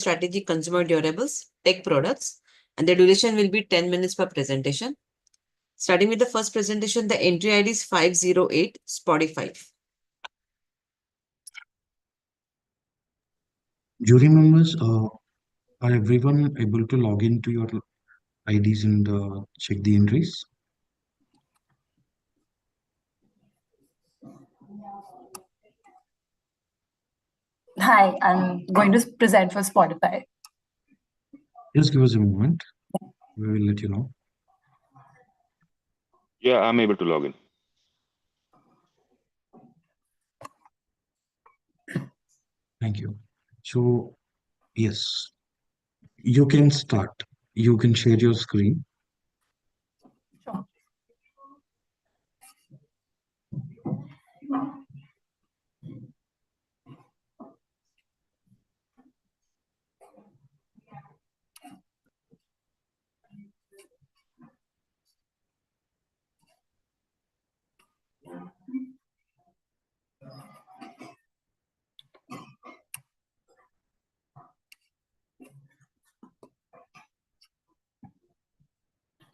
strategic consumer durables, tech products, and the duration will be 10 minutes per presentation. Starting with the first presentation, the entry ID is 508 Spotify. Jury members, are everyone able to log into your IDs and check the entries? Hi, I'm going to present for Spotify. Just give us a moment. We will let you know. Yeah, I'm able to log in. Thank you. So, yes, you can start. You can share your screen. Sure.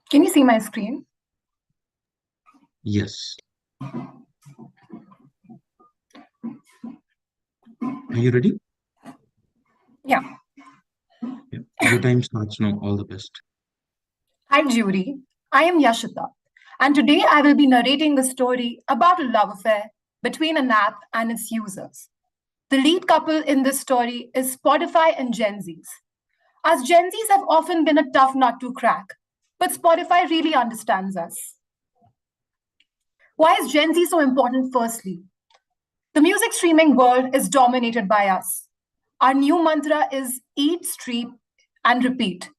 Can you see my screen? Yes. Are you ready? Yeah. Your time starts now. All the best. Hi, jury. I am Yashita, and today I will be narrating the story about a love affair between an app and its users. The lead couple in this story is Spotify and Gen Zs. As Gen Zs have often been a tough nut to crack, but Spotify really understands us. Why is Gen Z so important, firstly? The music streaming world is dominated by us. Our new mantra is eat, stream, and repeat.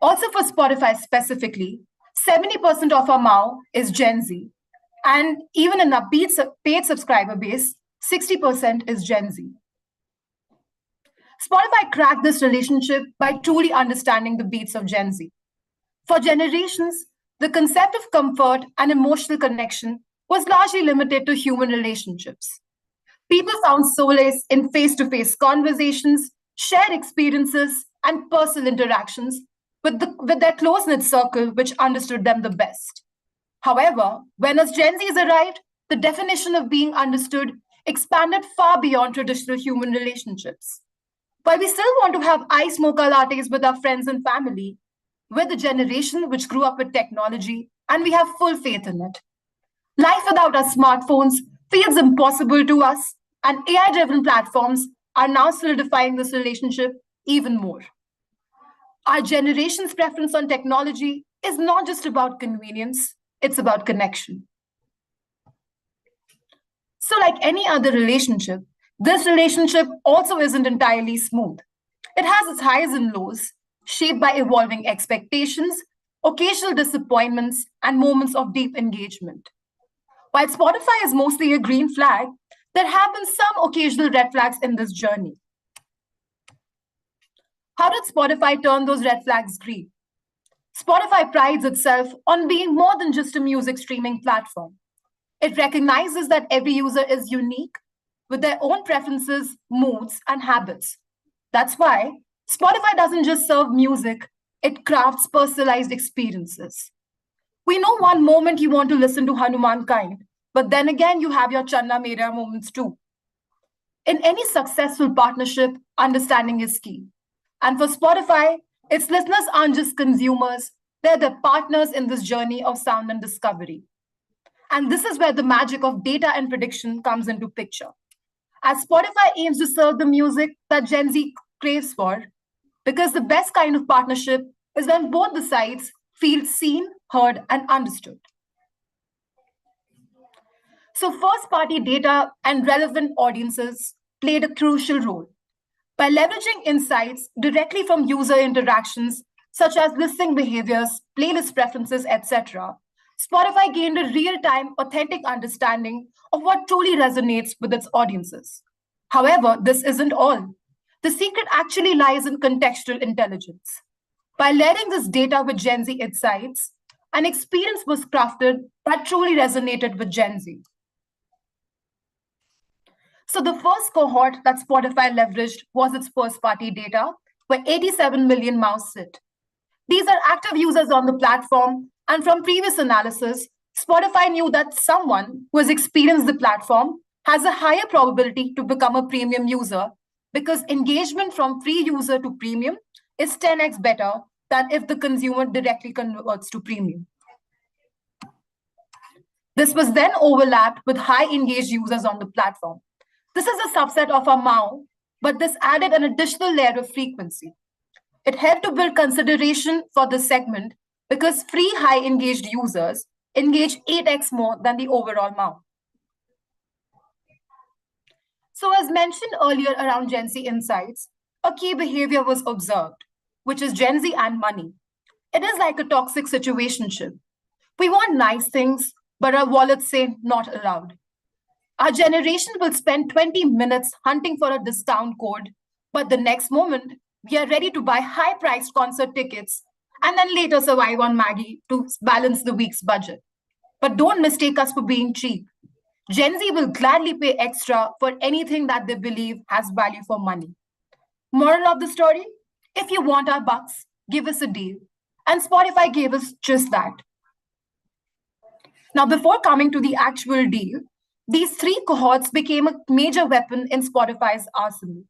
Also, for Spotify specifically, 70% of our MAU is Gen Z. And even in our paid subscriber base, 60% is Gen Z. Spotify cracked this relationship by truly understanding the beats of Gen Z. For generations, the concept of comfort and emotional connection was largely limited to human relationships. People found solace in face-to-face conversations, shared experiences, and personal interactions with their close-knit circle which understood them the best. However, when as Gen Zs arrived, the definition of being understood expanded far beyond traditional human relationships. While we still want to have iced mocha lattes with our friends and family, we're the generation which grew up with technology and we have full faith in it. Life without our smartphones feels impossible to us, and AI-driven platforms are now solidifying this relationship even more. Our generation's preference on technology is not just about convenience, it's about connection. So, like any other relationship, this relationship also isn't entirely smooth. It has its highs and lows, shaped by evolving expectations, occasional disappointments, and moments of deep engagement. While Spotify is mostly a green flag, there have been some occasional red flags in this journey. How did Spotify turn those red flags green? Spotify prides itself on being more than just a music streaming platform. It recognizes that every user is unique with their own preferences, moods, and habits. That's why Spotify doesn't just serve music, it crafts personalized experiences. We know one moment you want to listen to Hanuman Kind, but then again, you have your Channa Mera moments too. In any successful partnership, understanding is key. And for Spotify, its listeners aren't just consumers, they're the partners in this journey of sound and discovery. And this is where the magic of data and prediction comes into picture. As Spotify aims to serve the music that Gen Z craves for, because the best kind of partnership is when both the sides feel seen, heard, and understood. So, first party data and relevant audiences played a crucial role. By leveraging insights directly from user interactions, such as listening behaviors, playlist preferences, etc., Spotify gained a real time, authentic understanding of what truly resonates with its audiences. However, this isn't all. The secret actually lies in contextual intelligence. By layering this data with Gen Z insights, an experience was crafted that truly resonated with Gen Z. So the first cohort that Spotify leveraged was its first-party data, where 87 million MAUs sit. These are active users on the platform, and from previous analysis, Spotify knew that someone who has experienced the platform has a higher probability to become a premium user because engagement from free user to premium is 10x better than if the consumer directly converts to premium. This was then overlapped with high engaged users on the platform. This is a subset of our MAU, but this added an additional layer of frequency. It helped to build consideration for this segment because free high engaged users engage 8x more than the overall MAU. So as mentioned earlier around Gen Z insights, a key behavior was observed, which is Gen Z and money. It is like a toxic situationship. We want nice things, but our wallets say not allowed. Our generation will spend 20 minutes hunting for a discount code, but the next moment, we are ready to buy high-priced concert tickets and then later survive on Maggie to balance the week's budget. But don't mistake us for being cheap. Gen Z will gladly pay extra for anything that they believe has value for money. Moral of the story? If you want our bucks, give us a deal. And Spotify gave us just that. Now, before coming to the actual deal, these three cohorts became a major weapon in Spotify's arsenal,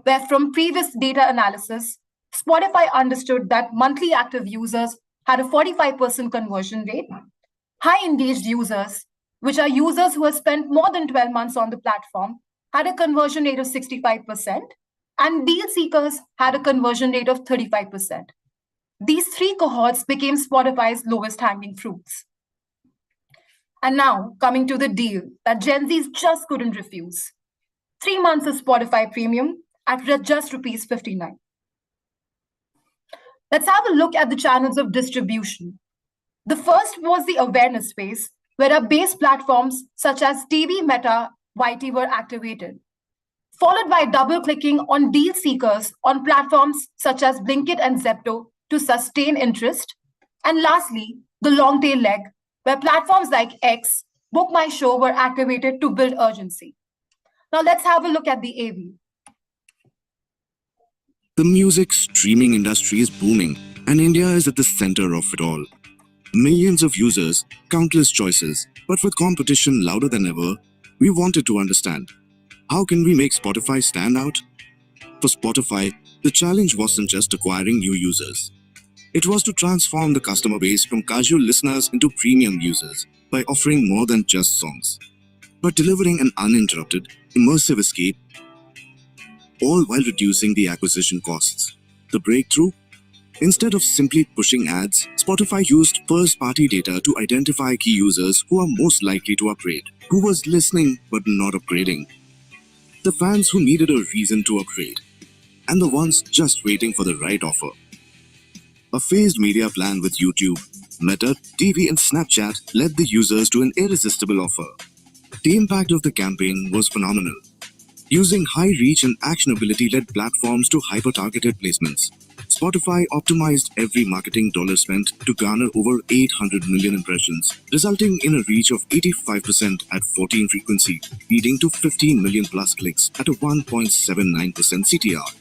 where from previous data analysis, Spotify understood that monthly active users had a 45% conversion rate, high engaged users, which are users who have spent more than 12 months on the platform, had a conversion rate of 65%, and deal seekers had a conversion rate of 35%. These three cohorts became Spotify's lowest hanging fruits. And now, coming to the deal that Gen Zs just couldn't refuse. 3 months of Spotify Premium at just rupees 59. Let's have a look at the channels of distribution. The first was the awareness phase, where our base platforms such as TV, Meta, YT were activated, followed by double-clicking on deal seekers on platforms such as Blinkit and Zepto to sustain interest, and lastly, the long-tail leg, where platforms like X, Book My Show were activated to build urgency. Now let's have a look at the AV. The music streaming industry is booming, and India is at the center of it all. Millions of users, countless choices, but with competition louder than ever, we wanted to understand, how can we make Spotify stand out? For Spotify, the challenge wasn't just acquiring new users. It was to transform the customer base from casual listeners into premium users by offering more than just songs, but delivering an uninterrupted, immersive escape, all while reducing the acquisition costs. The breakthrough? Instead of simply pushing ads, Spotify used first-party data to identify key users who are most likely to upgrade, who was listening but not upgrading, the fans who needed a reason to upgrade, and the ones just waiting for the right offer. A phased media plan with YouTube, Meta, TV and Snapchat led the users to an irresistible offer. The impact of the campaign was phenomenal. Using high reach and actionability-led platforms to hyper-targeted placements, Spotify optimized every marketing dollar spent to garner over 800 million impressions, resulting in a reach of 85% at 14 frequency, leading to 15 million plus clicks at a 1.79% CTR.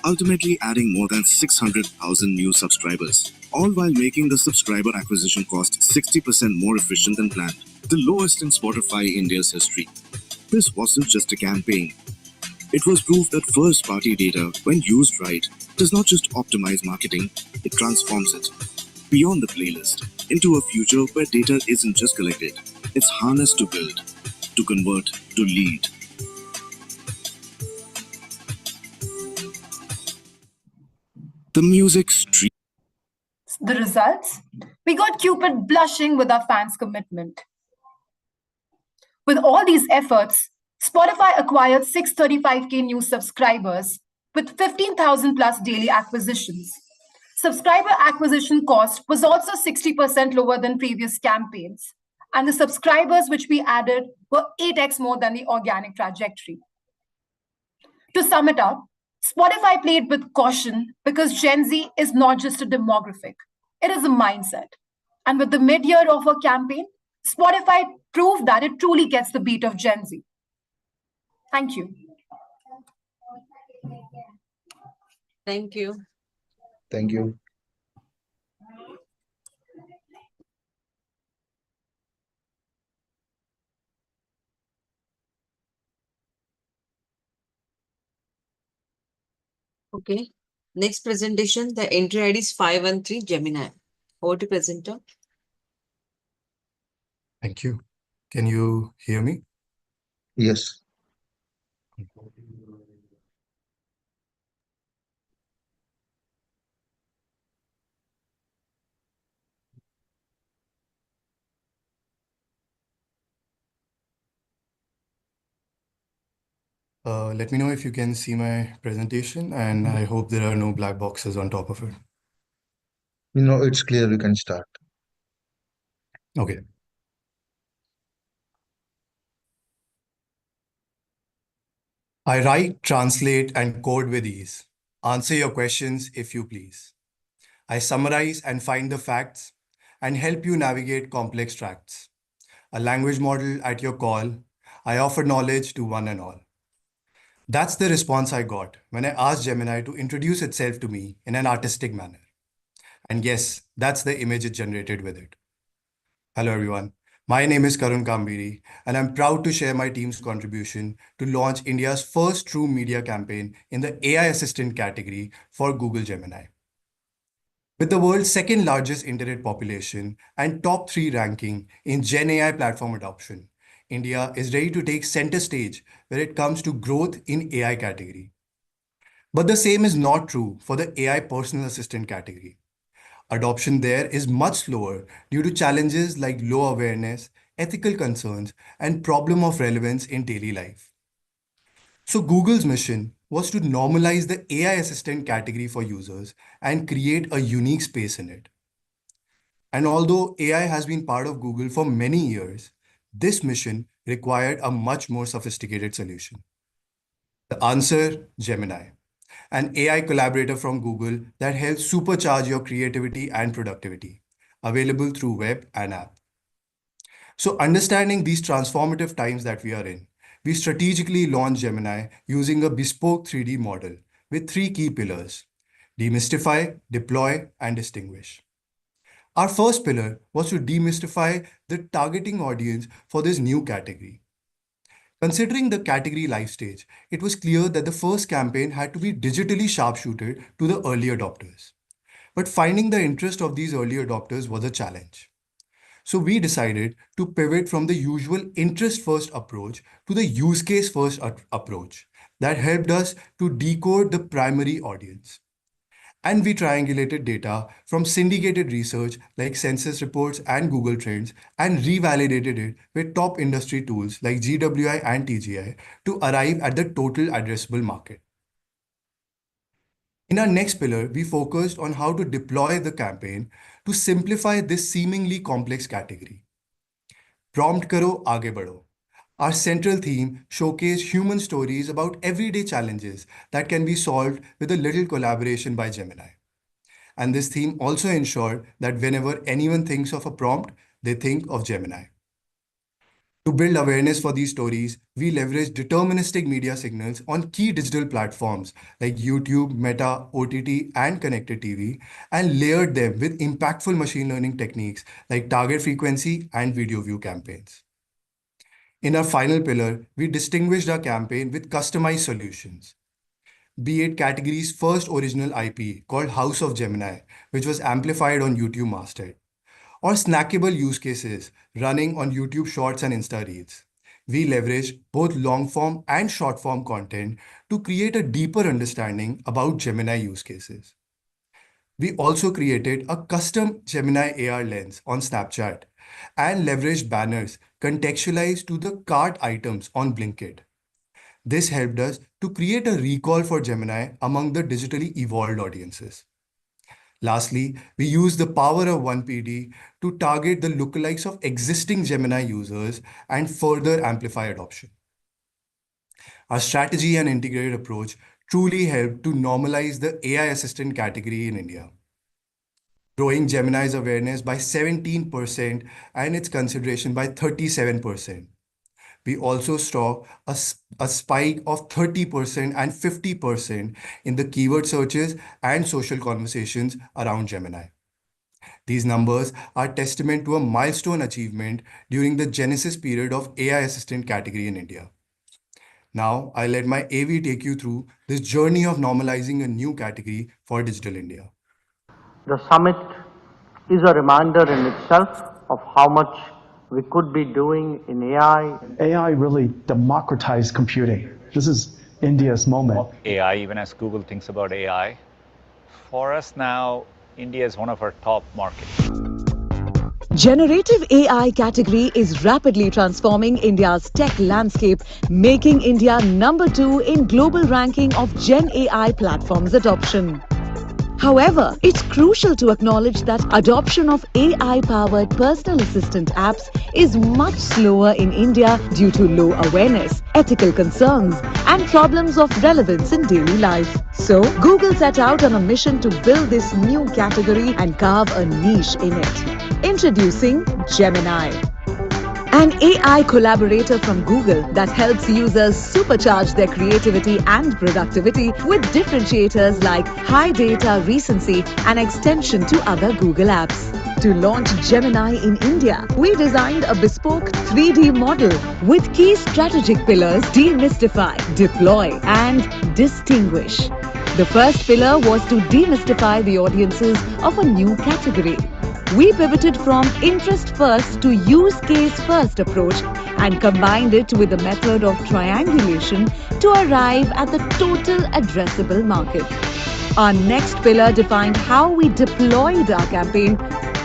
Ultimately adding more than 600,000 new subscribers, all while making the subscriber acquisition cost 60% more efficient than planned, the lowest in Spotify India's history. This wasn't just a campaign. It was proof that first-party data, when used right, does not just optimize marketing, it transforms it, beyond the playlist, into a future where data isn't just collected, it's harnessed to build, to convert, to lead. The music stream. The results? We got Cupid blushing with our fans' commitment. With all these efforts, Spotify acquired 635K new subscribers with 15,000 plus daily acquisitions. Subscriber acquisition cost was also 60% lower than previous campaigns, and the subscribers which we added were 8x more than the organic trajectory. To sum it up, Spotify played with caution because Gen Z is not just a demographic, it is a mindset. And with the mid-year offer campaign, Spotify proved that it truly gets the beat of Gen Z. Thank you. Thank you. Thank you. Okay. Next presentation, the entry ID is 513 Gemini. Over to presenter. Thank you. Can you hear me? Yes. Let me know if you can see my presentation, and I hope there are no black boxes on top of it. It's clear. We can start. Okay. I write, translate, and code with ease. Answer your questions if you please. I summarize and find the facts and help you navigate complex tracts. A language model at your call. I offer knowledge to one and all. That's the response I got when I asked Gemini to introduce itself to me in an artistic manner. And yes, that's the image it generated with it. Hello, everyone. My name is Karun Kambiri, and I'm proud to share my team's contribution to launch India's first true media campaign in the AI assistant category for Google Gemini. With the world's second largest internet population and top 3 ranking in Gen AI platform adoption, India is ready to take center stage when it comes to growth in AI category. But the same is not true for the AI personal assistant category. Adoption there is much slower due to challenges like low awareness, ethical concerns, and problem of relevance in daily life. So Google's mission was to normalize the AI assistant category for users and create a unique space in it. And although AI has been part of Google for many years, this mission required a much more sophisticated solution. The answer, Gemini, an AI collaborator from Google that helps supercharge your creativity and productivity, available through web and app. So understanding these transformative times that we are in, we strategically launched Gemini using a bespoke 3D model with 3 key pillars: demystify, deploy, and distinguish. Our first pillar was to demystify the targeting audience for this new category. Considering the category life stage, it was clear that the first campaign had to be digitally sharpshooted to the early adopters. But finding the interest of these early adopters was a challenge. So we decided to pivot from the usual interest-first approach to the use case-first approach that helped us to decode the primary audience. And we triangulated data from syndicated research like census reports and Google Trends and revalidated it with top industry tools like GWI and TGI to arrive at the total addressable market. In our next pillar, we focused on how to deploy the campaign to simplify this seemingly complex category. Prompt karo, aage badho. Our central theme showcased human stories about everyday challenges that can be solved with a little collaboration by Gemini. And this theme also ensured that whenever anyone thinks of a prompt, they think of Gemini. To build awareness for these stories, we leveraged deterministic media signals on key digital platforms like YouTube, Meta, OTT, and connected TV, and layered them with impactful machine learning techniques like target frequency and video view campaigns. In our final pillar, we distinguished our campaign with customized solutions. Be it category's first original IP called House of Gemini, which was amplified on YouTube Masthead, or snackable use cases running on YouTube Shorts and Insta Reels. We leveraged both long-form and short-form content to create a deeper understanding about Gemini use cases. We also created a custom Gemini AR lens on Snapchat and leveraged banners contextualized to the cart items on Blinkit. This helped us to create a recall for Gemini among the digitally evolved audiences. Lastly, we use the power of 1PD to target the lookalikes of existing Gemini users and further amplify adoption. Our strategy and integrated approach truly helped to normalize the AI assistant category in India, growing Gemini's awareness by 17% and its consideration by 37%. we also saw a spike of 30% and 50% in the keyword searches and social conversations around Gemini. These numbers are testament to a milestone achievement during the genesis period of AI assistant category in India. Now, I'll let my AV take you through this journey of normalizing a new category for Digital India. The summit is a reminder in itself of how much we could be doing in AI. AI really democratized computing. This is India's moment. AI, even as Google thinks about AI, for us now, India is one of our top markets. Generative AI category is rapidly transforming India's tech landscape, making India #2 in global ranking of Gen AI platforms adoption. However, it's crucial to acknowledge that adoption of AI-powered personal assistant apps is much slower in India due to low awareness, ethical concerns, and problems of relevance in daily life. So, Google set out on a mission to build this new category and carve a niche in it. Introducing Gemini, an AI collaborator from Google that helps users supercharge their creativity and productivity with differentiators like high data recency and extension to other Google apps. To launch Gemini in India, we designed a bespoke 3D model with key strategic pillars: demystify, deploy, and distinguish. The first pillar was to demystify the audiences of a new category. We pivoted from interest-first to use-case-first approach and combined it with a method of triangulation to arrive at the total addressable market. Our next pillar defined how we deployed our campaign,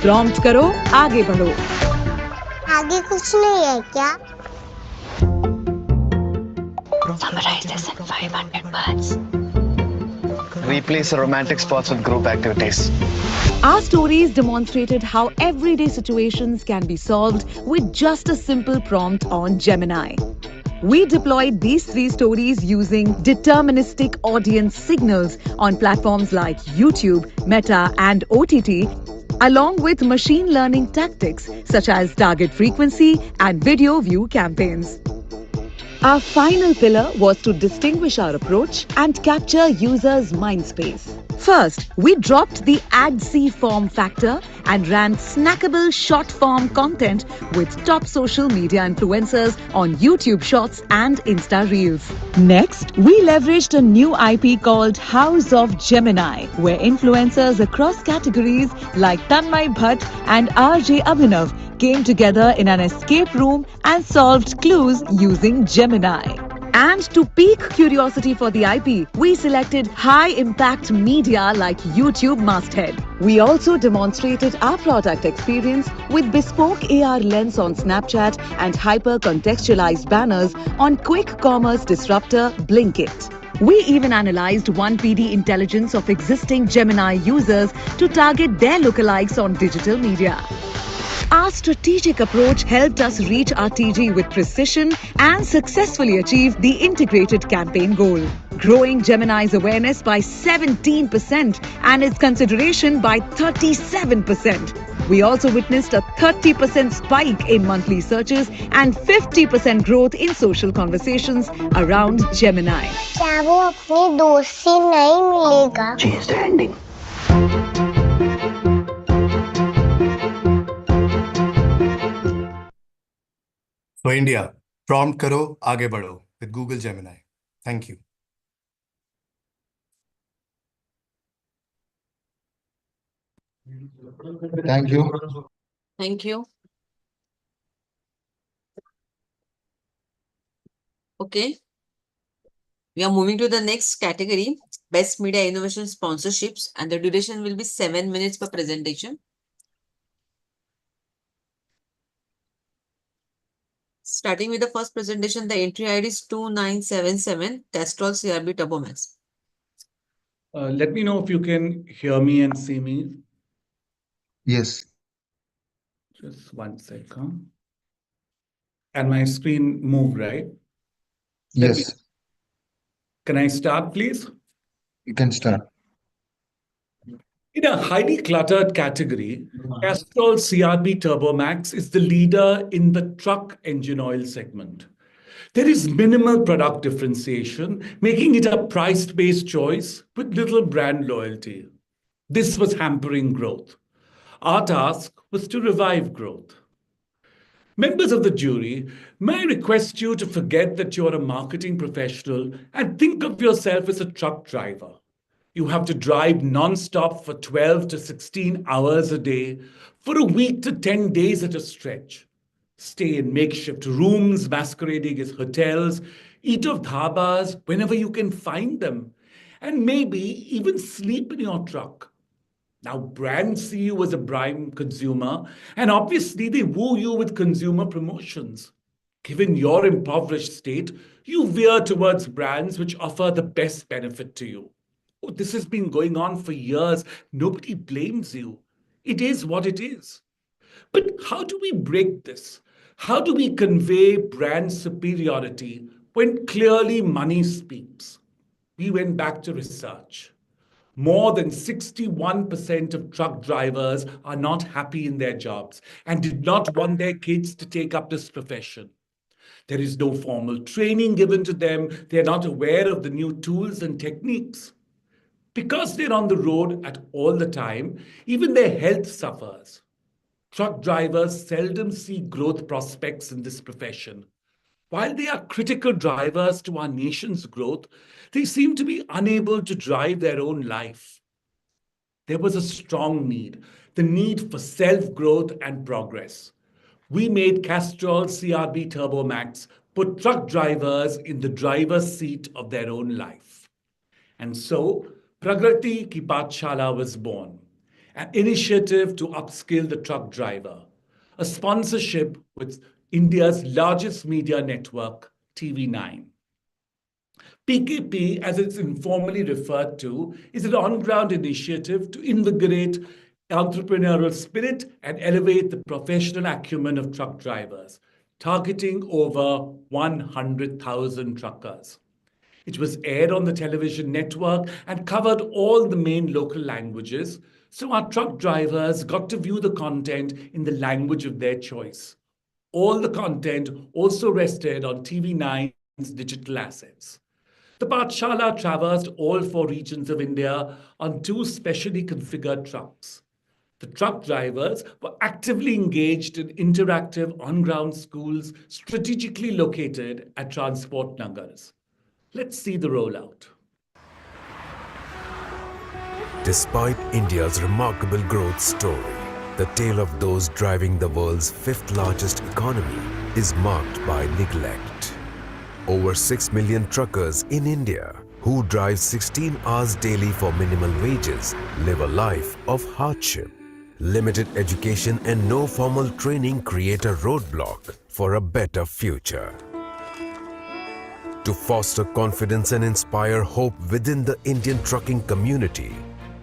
Prompt Karo, Aage Badho. आगे कुछ नहीं है क्या? Summarize this in 500 words. Replace the romantic spots with group activities. Our stories demonstrated how everyday situations can be solved with just a simple prompt on Gemini. We deployed these 3 stories using deterministic audience signals on platforms like YouTube, Meta, and OTT, along with machine learning tactics such as target frequency and video view campaigns. Our final pillar was to distinguish our approach and capture users' mind space. First, we dropped the ad-C form factor and ran snackable short-form content with top social media influencers on YouTube Shorts and Insta Reels. Next, we leveraged a new IP called House of Gemini, where influencers across categories like Tanmay Bhatt and RJ Abhinav came together in an escape room and solved clues using Gemini. And to pique curiosity for the IP, we selected high-impact media like YouTube masthead. We also demonstrated our product experience with bespoke AR lens on Snapchat and hyper-contextualized banners on quick commerce disruptor Blinkit. We even analyzed 1PD intelligence of existing Gemini users to target their lookalikes on digital media. Our strategic approach helped us reach our TG with precision and successfully achieve the integrated campaign goal, growing Gemini's awareness by 17% and its consideration by 37%. We also witnessed a 30% spike in monthly searches and 50% growth in social conversations around Gemini. क्या वो अपनी दोस्त से नहीं मिलेगा? Change the ending. For India, prompt karo, aage badho with Google Gemini. Thank you. Thank you. Thank you. Okay. We are moving to the next category, Best Media Innovation Sponsorships, and the duration will be 7 minutes per presentation. Starting with the first presentation, the entry ID is 2977, Castrol CRB Turbomax. Let me know if you can hear me and see me. Yes. Just 1 second. And my screen moved, right? Yes. Can I start, please? You can start. In a highly cluttered category, Castrol CRB Turbomax is the leader in the truck engine oil segment. There is minimal product differentiation, making it a price-based choice with little brand loyalty. This was hampering growth. Our task was to revive growth. Members of the jury, may I request you to forget that you're a marketing professional and think of yourself as a truck driver. You have to drive non-stop for 12 to 16 hours a day for a week to 10 days at a stretch. Stay in makeshift rooms masquerading as hotels, eat off dhabas whenever you can find them, and maybe even sleep in your truck. Now, brands see you as a prime consumer, and obviously they woo you with consumer promotions. Given your impoverished state, you veer towards brands which offer the best benefit to you. Oh, this has been going on for years. Nobody blames you. It is what it is. But how do we break this? How do we convey brand superiority when clearly money speaks? We went back to research. More than 61% of truck drivers are not happy in their jobs and did not want their kids to take up this profession. There is no formal training given to them. They're not aware of the new tools and techniques. Because they're on the road at all the time, even their health suffers. Truck drivers seldom see growth prospects in this profession. While they are critical drivers to our nation's growth, they seem to be unable to drive their own life. There was a strong need, the need for self-growth and progress. We made Castrol CRB Turbomax put truck drivers in the driver's seat of their own life. And so, Pragati Ki Pathshala was born, an initiative to upskill the truck driver, a sponsorship with India's largest media network, TV9. PKP, as it's informally referred to, is an on-ground initiative to invigorate entrepreneurial spirit and elevate the professional acumen of truck drivers, targeting over 100,000 truckers. It was aired on the television network and covered all the main local languages, so our truck drivers got to view the content in the language of their choice. All the content also rested on TV9's digital assets. The Pathshala traversed all 4 regions of India on 2 specially configured trucks. The truck drivers were actively engaged in interactive on-ground schools strategically located at transport nagars. Let's see the rollout. Despite India's remarkable growth story, the tale of those driving the world's 5th largest economy is marked by neglect. Over 6 million truckers in India who drive 16 hours daily for minimal wages live a life of hardship. Limited education and no formal training create a roadblock for a better future. To foster confidence and inspire hope within the Indian trucking community,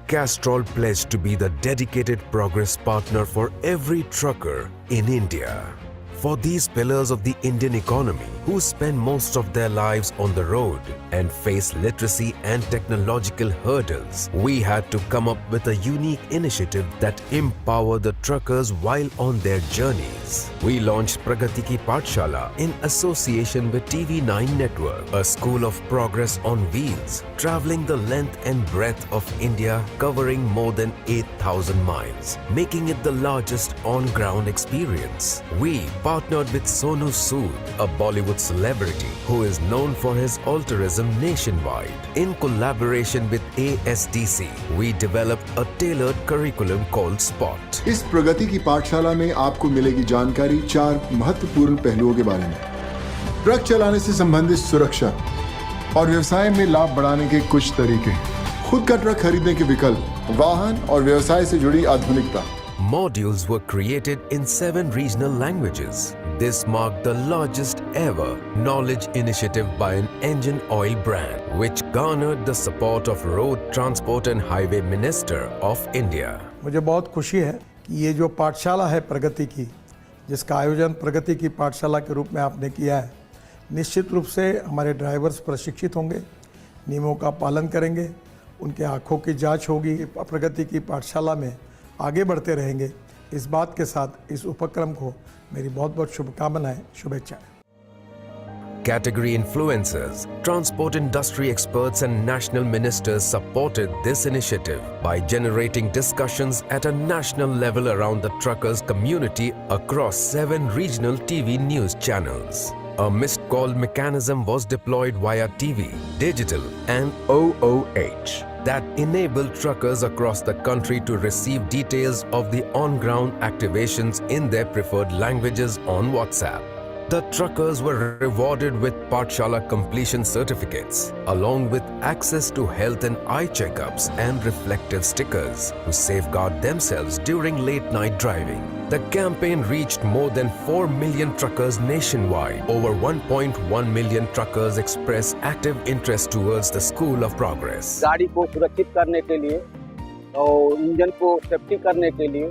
Castrol pledged to be the dedicated progress partner for every trucker in India. For these pillars of the Indian economy who spend most of their lives on the road and face literacy and technological hurdles, we had to come up with a unique initiative that empower the truckers while on their journeys. We launched Pragati Ki Pathshala in association with TV9 Network, a school of progress on wheels, traveling the length and breadth of India, covering more than 8,000 miles, making it the largest on-ground experience. We partnered with Sonu Sood, a Bollywood celebrity who is known for his altruism nationwide. In collaboration with ASDC, we developed a tailored curriculum called Spot. इस प्रगति की पाठशाला में आपको मिलेगी जानकारी 4 महत्वपूर्ण पहलुओं के बारे में। ट्रक चलाने से संबंधित सुरक्षा और व्यवसाय में लाभ बढ़ाने के कुछ तरीके, खुद का ट्रक खरीदने के विकल्प, वाहन और व्यवसाय से जुड़ी आधुनिकता। Modules were created in 7 regional languages. This marked the largest ever knowledge initiative by an engine oil brand, which garnered the support of Road Transport and Highway Minister of India. मुझे बहुत खुशी है कि ये जो पाठशाला है प्रगति की, जिसका आयोजन प्रगति की पाठशाला के रूप में आपने किया है, निश्चित रूप से हमारे ड्राइवर्स प्रशिक्षित होंगे, नियमों का पालन करेंगे, उनके आँखों की जांच होगी, प्रगति की पाठशाला में आगे बढ़ते रहेंगे। इस बात के साथ इस उपक्रम को मेरी बहुत बहुत शुभकामनाएं, शुभेच्छाएं। Category influencers, transport industry experts and national ministers supported this initiative by generating discussions at a national level around the truckers community across 7 regional TV news channels. A missed call mechanism was deployed via TV, digital and OOH that enabled truckers across the country to receive details of the on-ground activations in their preferred languages on WhatsApp. The truckers were rewarded with Pathshala completion certificates, along with access to health and eye checkups and reflective stickers to safeguard themselves during late-night driving. The campaign reached more than 4 million truckers nationwide. Over 1.1 million truckers expressed active interest towards the School of Progress. गाड़ी को सुरक्षित करने के लिए और engine को safety करने के लिए,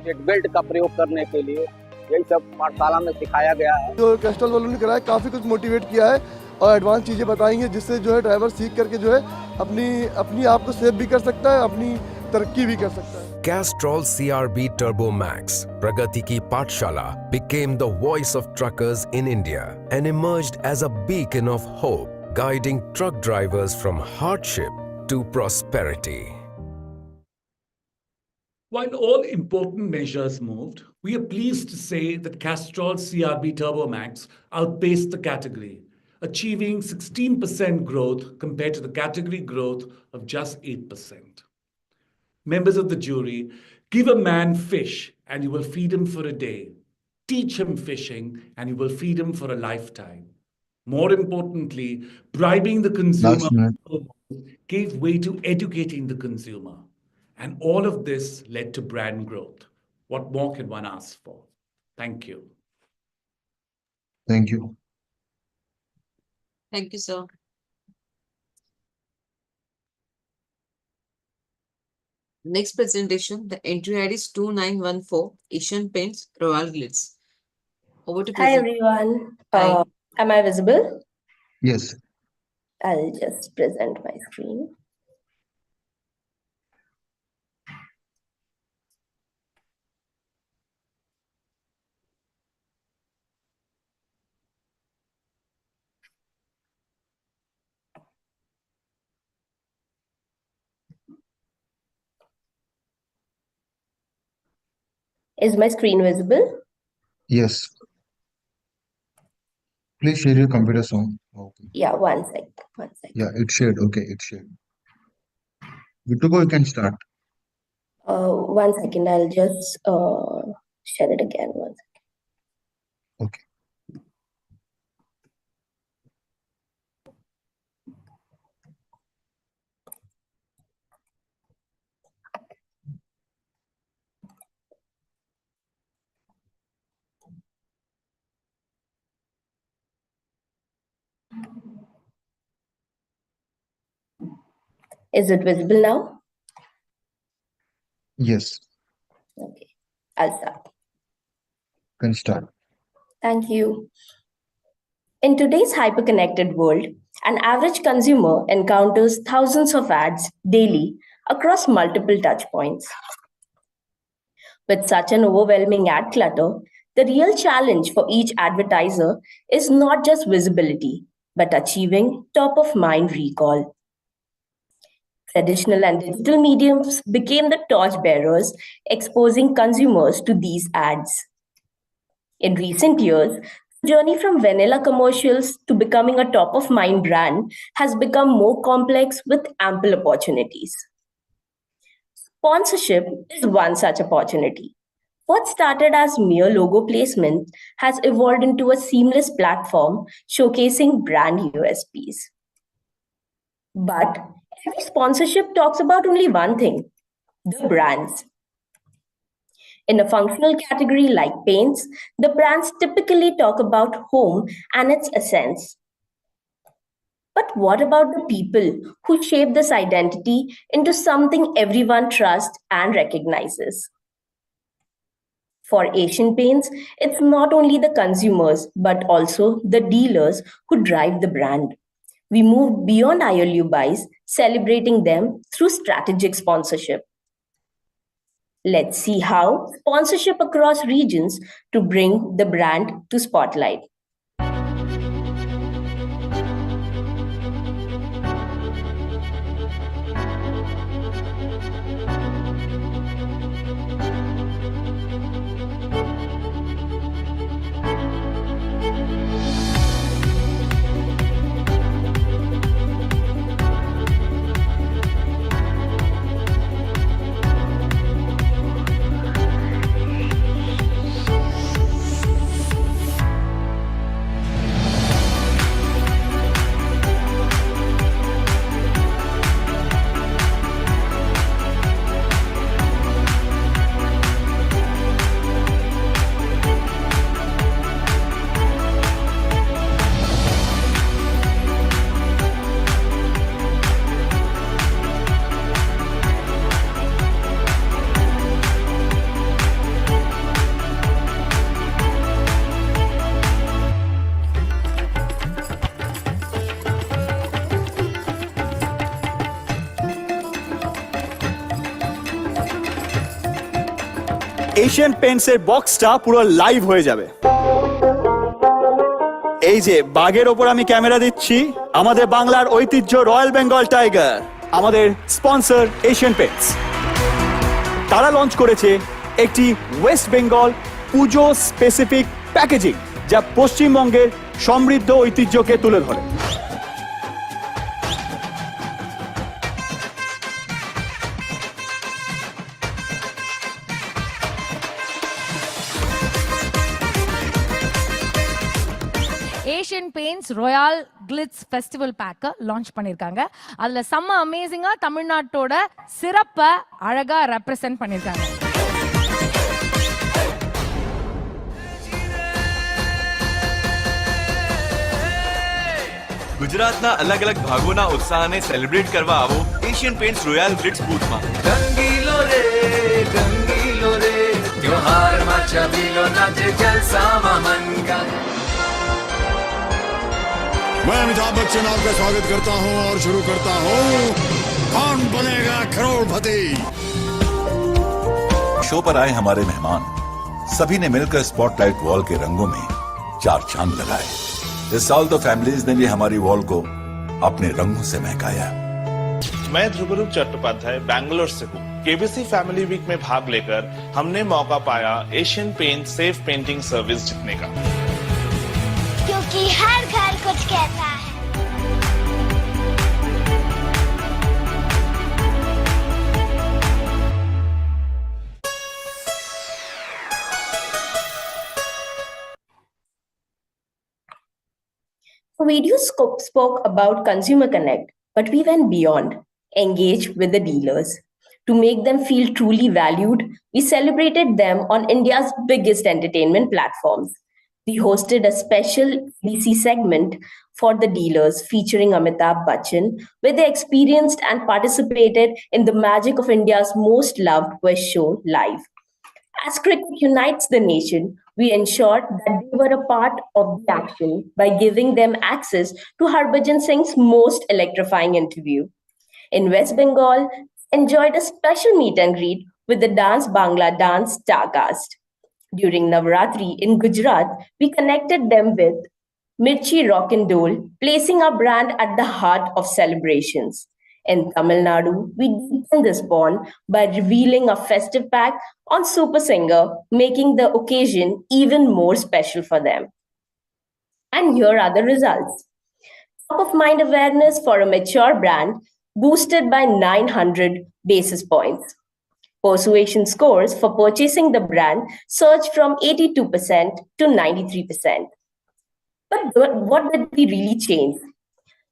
सीट बेल्ट का प्रयोग करने के लिए यही सब पाठशाला में सिखाया गया है। जो कैस्ट्रॉल वालों ने कराया काफ़ी कुछ मोटिवेट किया है और एडवांस चीज़ें बताई हैं जिससे जो है ड्राइवर सीख करके जो है अपनी आप को सेफ भी कर सकता है, अपनी तरक्की भी कर सकता है। Castrol CRB Turbomax, Pragati Ki Pathshala, became the voice of truckers in India and emerged as a beacon of hope, guiding truck drivers from hardship to prosperity. While all important measures moved, we are pleased to say that Castrol CRB Turbomax outpaced the category, achieving 16% growth compared to the category growth of just 8%. Members of the jury, give a man fish and you will feed him for a day. Teach him fishing and you will feed him for a lifetime. More importantly, bribing the consumer gave way to educating the consumer. And all of this led to brand growth. What more can one ask for? Thank you. Thank you. Thank you, sir. Next presentation, the entry ID is 2914, Asian Paints, Royal Glitz. Over to Hi, present. everyone. Hi. Am I visible? Yes. I'll just present my screen. Is my screen visible? Yes. Please share your computer sound. Okay. Yeah, one sec. Yeah, it's shared. Okay, it's shared. Good to go, you can start. 1 second, I'll just share it again. 1 second. Okay. Is it visible now? Yes, Okay, I'll start. can start. Thank you. In today's hyper-connected world, an average consumer encounters thousands of ads daily across multiple touchpoints. With such an overwhelming ad clutter, the real challenge for each advertiser is not just visibility, but achieving top-of-mind recall. Traditional and digital mediums became the torchbearers, exposing consumers to these ads. In recent years, the journey from vanilla commercials to becoming a top-of-mind brand has become more complex with ample opportunities. Sponsorship is one such opportunity. What started as mere logo placement has evolved into a seamless platform showcasing brand USPs. But every sponsorship talks about only one thing: the brands. In a functional category like paints, the brands typically talk about home and its essence. But what about the people who shape this identity into something everyone trusts and recognizes? For Asian Paints, it's not only the consumers, but also the dealers who drive the brand. We moved beyond ILU buys, celebrating them through strategic sponsorship. Let's see how sponsorship across regions to bring the brand to spotlight. Asian পেইন্টসের বক্সটা পুরো live হয়ে যাবে। এই যে বাঘের ওপর আমি ক্যামেরা দিচ্ছি, আমাদের বাংলার ঐতিহ্য রয়্যাল বেঙ্গল টাইগার, আমাদের স্পন্সর এশিয়ান পেইন্টস। তারা লঞ্চ করেছে একটি ওয়েস্ট বেঙ্গল পুজো স্পেসিফিক প্যাকেজিং, যা পশ্চিমবঙ্গের সমৃদ্ধ ঐতিহ্যকে তুলে ধরে। Asian paints Royal glitz festival பேக்க லான்ச் பண்ணிருக்காங்க. அதுல செம்ம அமேசிங்கா தமிழ்நாட்டோட சிறப்பை அழகா ரெப்ரசென்ட் பண்ணிருக்காங்க. ગુજરાતના અલગ અલગ ભાગોના ઉત્સાહને સેલિબ્રેટ કરવા આવો એશિયન પેઇન્ટ્સ રોયલ ગ્લિટ્સ બૂથમાં. રંગીલો રે ત્યોહારમાં છબીલો નાચે જલસામાં મન का। मैं अमिताभ बच्चन आपका स्वागत करता हूं और शुरू करता हूं कौन बनेगा करोड़पति। शो पर आए हमारे मेहमान सभी ने मिलकर स्पॉटलाइट वॉल के रंगों में चार चांद लगाए। इस साल तो फैमिलीज ने भी हमारी वॉल को अपने रंगों से महकाया। मैं ध्रुवरूप चट्टोपाध्याय बैंगलोर से हूँ। केबीसी फैमिली वीक में भाग लेकर हमने मौका पाया Asian Paint safe painting service जीतने का, क्योंकि हर घर कुछ कहता है। The video spoke about consumer connect, but we went beyond, engaged with the dealers. To make them feel truly valued, we celebrated them on India's biggest entertainment platforms. We hosted a special KBC segment for the dealers featuring Amitabh Bachchan, where they experienced and participated in the magic of India's most loved quiz show live. As cricket unites the nation, we ensured that they were a part of the action by giving them access to Harbhajan Singh's most electrifying interview. In West Bengal, enjoyed a special meet and greet with the Dance Bangla Dance Starcast. During Navratri in Gujarat, we connected them with Mirchi Rock and Dole, placing our brand at the heart of celebrations. In Tamil Nadu, we deepened this bond by revealing a festive pack on Super Singer, making the occasion even more special for them. And here are the results. Top of mind awareness for a mature brand boosted by 900 basis points. Persuasion scores for purchasing the brand surged from 82% to 93%. But what did we really change?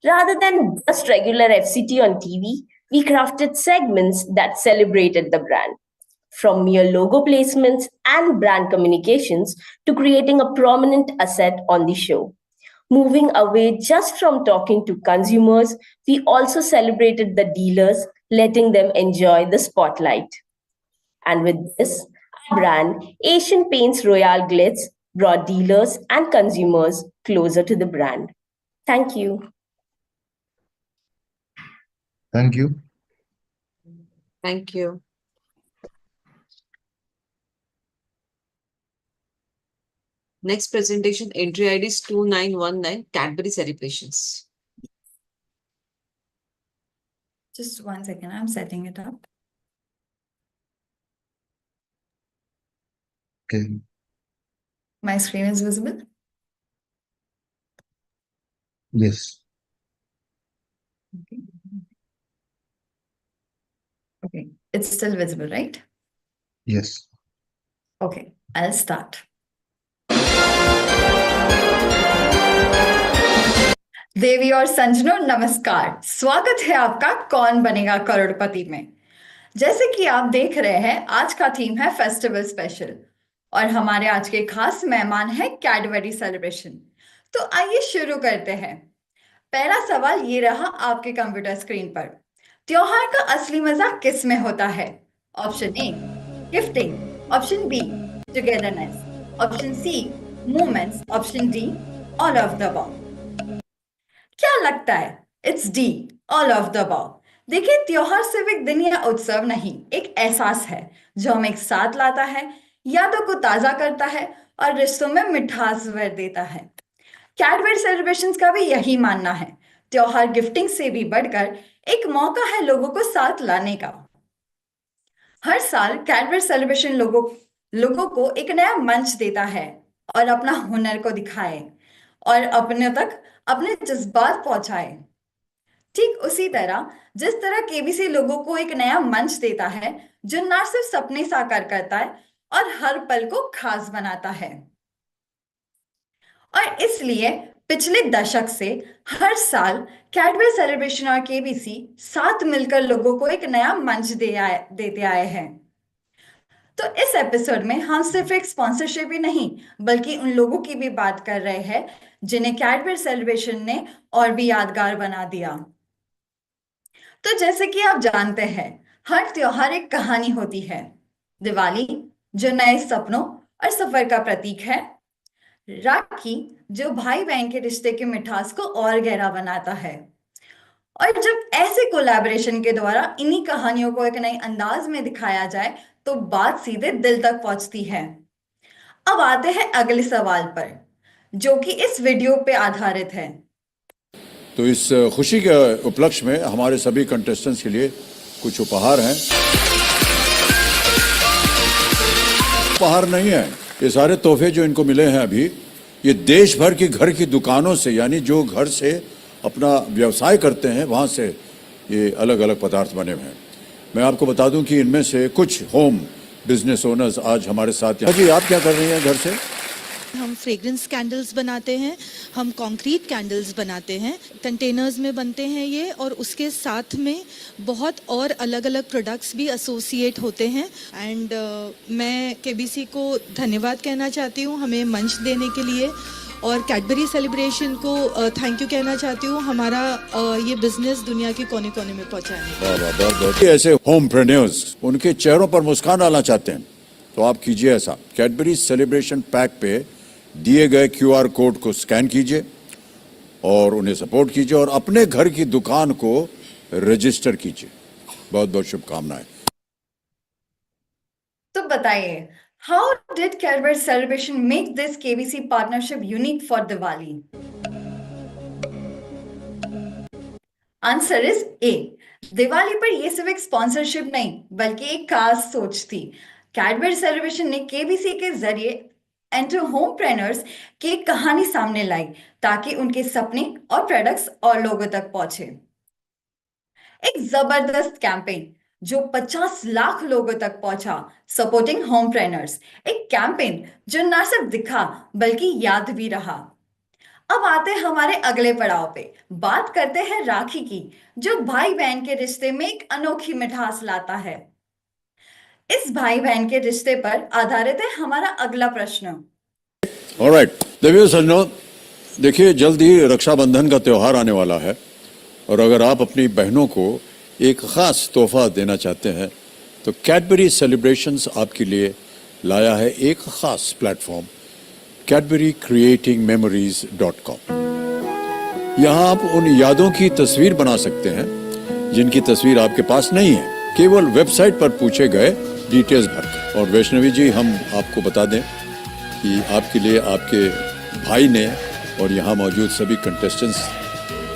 Rather than just regular FCT on TV, we crafted segments that celebrated the brand. From mere logo placements and brand communications to creating a prominent asset on the show. Moving away just from talking to consumers, we also celebrated the dealers, letting them enjoy the spotlight. And with this, our brand, Asian Paints Royal Glitz, brought dealers and consumers closer to the brand. Thank you. Thank you. Thank you. Next presentation, entry ID is 2919, Cadbury Celebrations. Just 1 second, I'm setting it up. Okay. My screen is visible? Yes. Okay. Okay, it's still visible, right? Yes. Okay, I'll start. देवी और संजनों नमस्कार, स्वागत है आपका कौन बनेगा करोड़पति में। जैसे कि आप देख रहे हैं, आज का थीम है फेस्टिवल स्पेशल और हमारे आज के खास मेहमान हैं कैडबरी सेलिब्रेशन। तो आइए शुरू करते हैं। पहला सवाल ये रहा आपके कंप्यूटर स्क्रीन पर, त्योहार का असली मजा किस में होता है? Option A gifting, option B togetherness, option C moments, option D all of the above. क्या लगता है? It's D, all of the above. देखिए, त्योहार सिर्फ एक दिन या उत्सव नहीं, एक एहसास है जो हमें एक साथ लाता है, यादों को ताजा करता है और रिश्तों में मिठास भर देता है। कैडबरी सेलिब्रेशंस का भी यही मानना है, त्योहार गिफ्टिंग से भी बढ़कर एक मौका है लोगों को साथ लाने का। हर साल कैडबरी सेलिब्रेशन लोगों को एक नया मंच देता है और अपना हुनर को दिखाए और अपने तक अपने जज्बात पहुंचाए। ठीक उसी तरह जिस तरह केबीसी लोगों को एक नया मंच देता है जो न सिर्फ सपने साकार करता है और हर पल को खास बनाता है। और इसलिए पिछले दशक से हर साल कैडबरी सेलिब्रेशन और केबीसी साथ मिलकर लोगों को एक नया मंच देते आए हैं। तो इस एपिसोड में हम सिर्फ एक स्पॉन्सरशिप ही नहीं बल्कि उन लोगों की भी बात कर रहे हैं जिन्हें कैडबरी सेलिब्रेशन ने और भी यादगार बना दिया। तो जैसे कि आप जानते हैं, हर त्योहार एक कहानी होती है। दिवाली जो नए सपनों और सफर का प्रतीक है, राखी जो भाई बहन के रिश्ते की मिठास को और गहरा बनाता है। और जब ऐसे कोलैबोरेशन के द्वारा इन्हीं कहानियों को एक नए अंदाज में दिखाया जाए तो बात सीधे दिल तक पहुंचती है। अब आते हैं अगले सवाल पर, जो कि इस वीडियो पे आधारित है। तो इस खुशी के उपलक्ष्य में हमारे सभी कंटेस्टेंट्स के लिए कुछ उपहार हैं। उपहार नहीं है, ये सारे तोहफे जो इनको मिले हैं अभी, ये देश भर की घर की दुकानों से, यानी जो घर से अपना व्यवसाय करते हैं वहाँ से ये अलग अलग पदार्थ बने हुए हैं। मैं आपको बता दूं कि इनमें से कुछ होम बिजनेस ओनर्स आज हमारे साथ हैं। जी, आप क्या कर रही हैं घर से? हम फ्रेग्रेंस कैंडल्स बनाते हैं, हम कंक्रीट कैंडल्स बनाते हैं, कंटेनर्स में बनते हैं ये, और उसके साथ में बहुत और अलग अलग प्रोडक्ट्स भी एसोसिएट होते हैं। एंड मैं केबीसी को धन्यवाद कहना चाहती हूँ हमें मंच देने के लिए, और कैडबरी सेलिब्रेशन को थैंक यू कहना चाहती हूँ हमारा ये बिजनेस दुनिया के कोने कोने में पहुँचाने। बहुत ऐसे होमप्रेन्योर्स उनके चेहरों पर मुस्कान आना चाहते हैं तो आप कीजिए ऐसा, कैडबरी सेलिब्रेशन पैक पे दिए गए QR कोड को स्कैन कीजिए और उन्हें सपोर्ट कीजिए और अपने घर की दुकान को रजिस्टर कीजिए। बहुत बहुत शुभकामनाएं। तो बताइए, how did Cadbury Celebration make this KBC partnership unique for Diwali? Answer is A. Diwali पर ये सिर्फ एक स्पॉन्सरशिप नहीं बल्कि एक खास सोच थी। कैडबरी सेलिब्रेशन ने केबीसी के जरिए एंटर होमप्रेन्योर्स की कहानी सामने लाई ताकि उनके सपने और प्रोडक्ट्स और लोगों तक पहुंचे। एक जबरदस्त कैंपेन जो 50 लाख लोगों तक पहुंचा, सपोर्टिंग होमप्रेन्योर्स, एक कैंपेन जो न सिर्फ दिखा बल्कि याद भी रहा। अब आते हैं हमारे अगले पड़ाव पे, बात करते हैं राखी की, जो भाई बहन के रिश्ते में एक अनोखी मिठास लाता है। इस भाई बहन के रिश्ते पर आधारित है हमारा अगला प्रश्न। ऑलराइट, देखिए जल्द ही रक्षाबंधन का त्योहार आने वाला है और अगर आप अपनी बहनों को एक खास तोहफा देना चाहते हैं तो कैडबरी सेलिब्रेशंस आपके लिए लाया है एक खास प्लेटफॉर्म, cadburycreatingmemories.com। यहाँ आप उन यादों की तस्वीर बना सकते हैं जिनकी तस्वीर आपके पास नहीं है, केवल वेबसाइट पर पूछे गए डिटेल्स भरकर। और वैष्णवी जी, हम आपको बता दें कि आपके लिए आपके भाई ने और यहाँ मौजूद सभी कंटेस्टेंट्स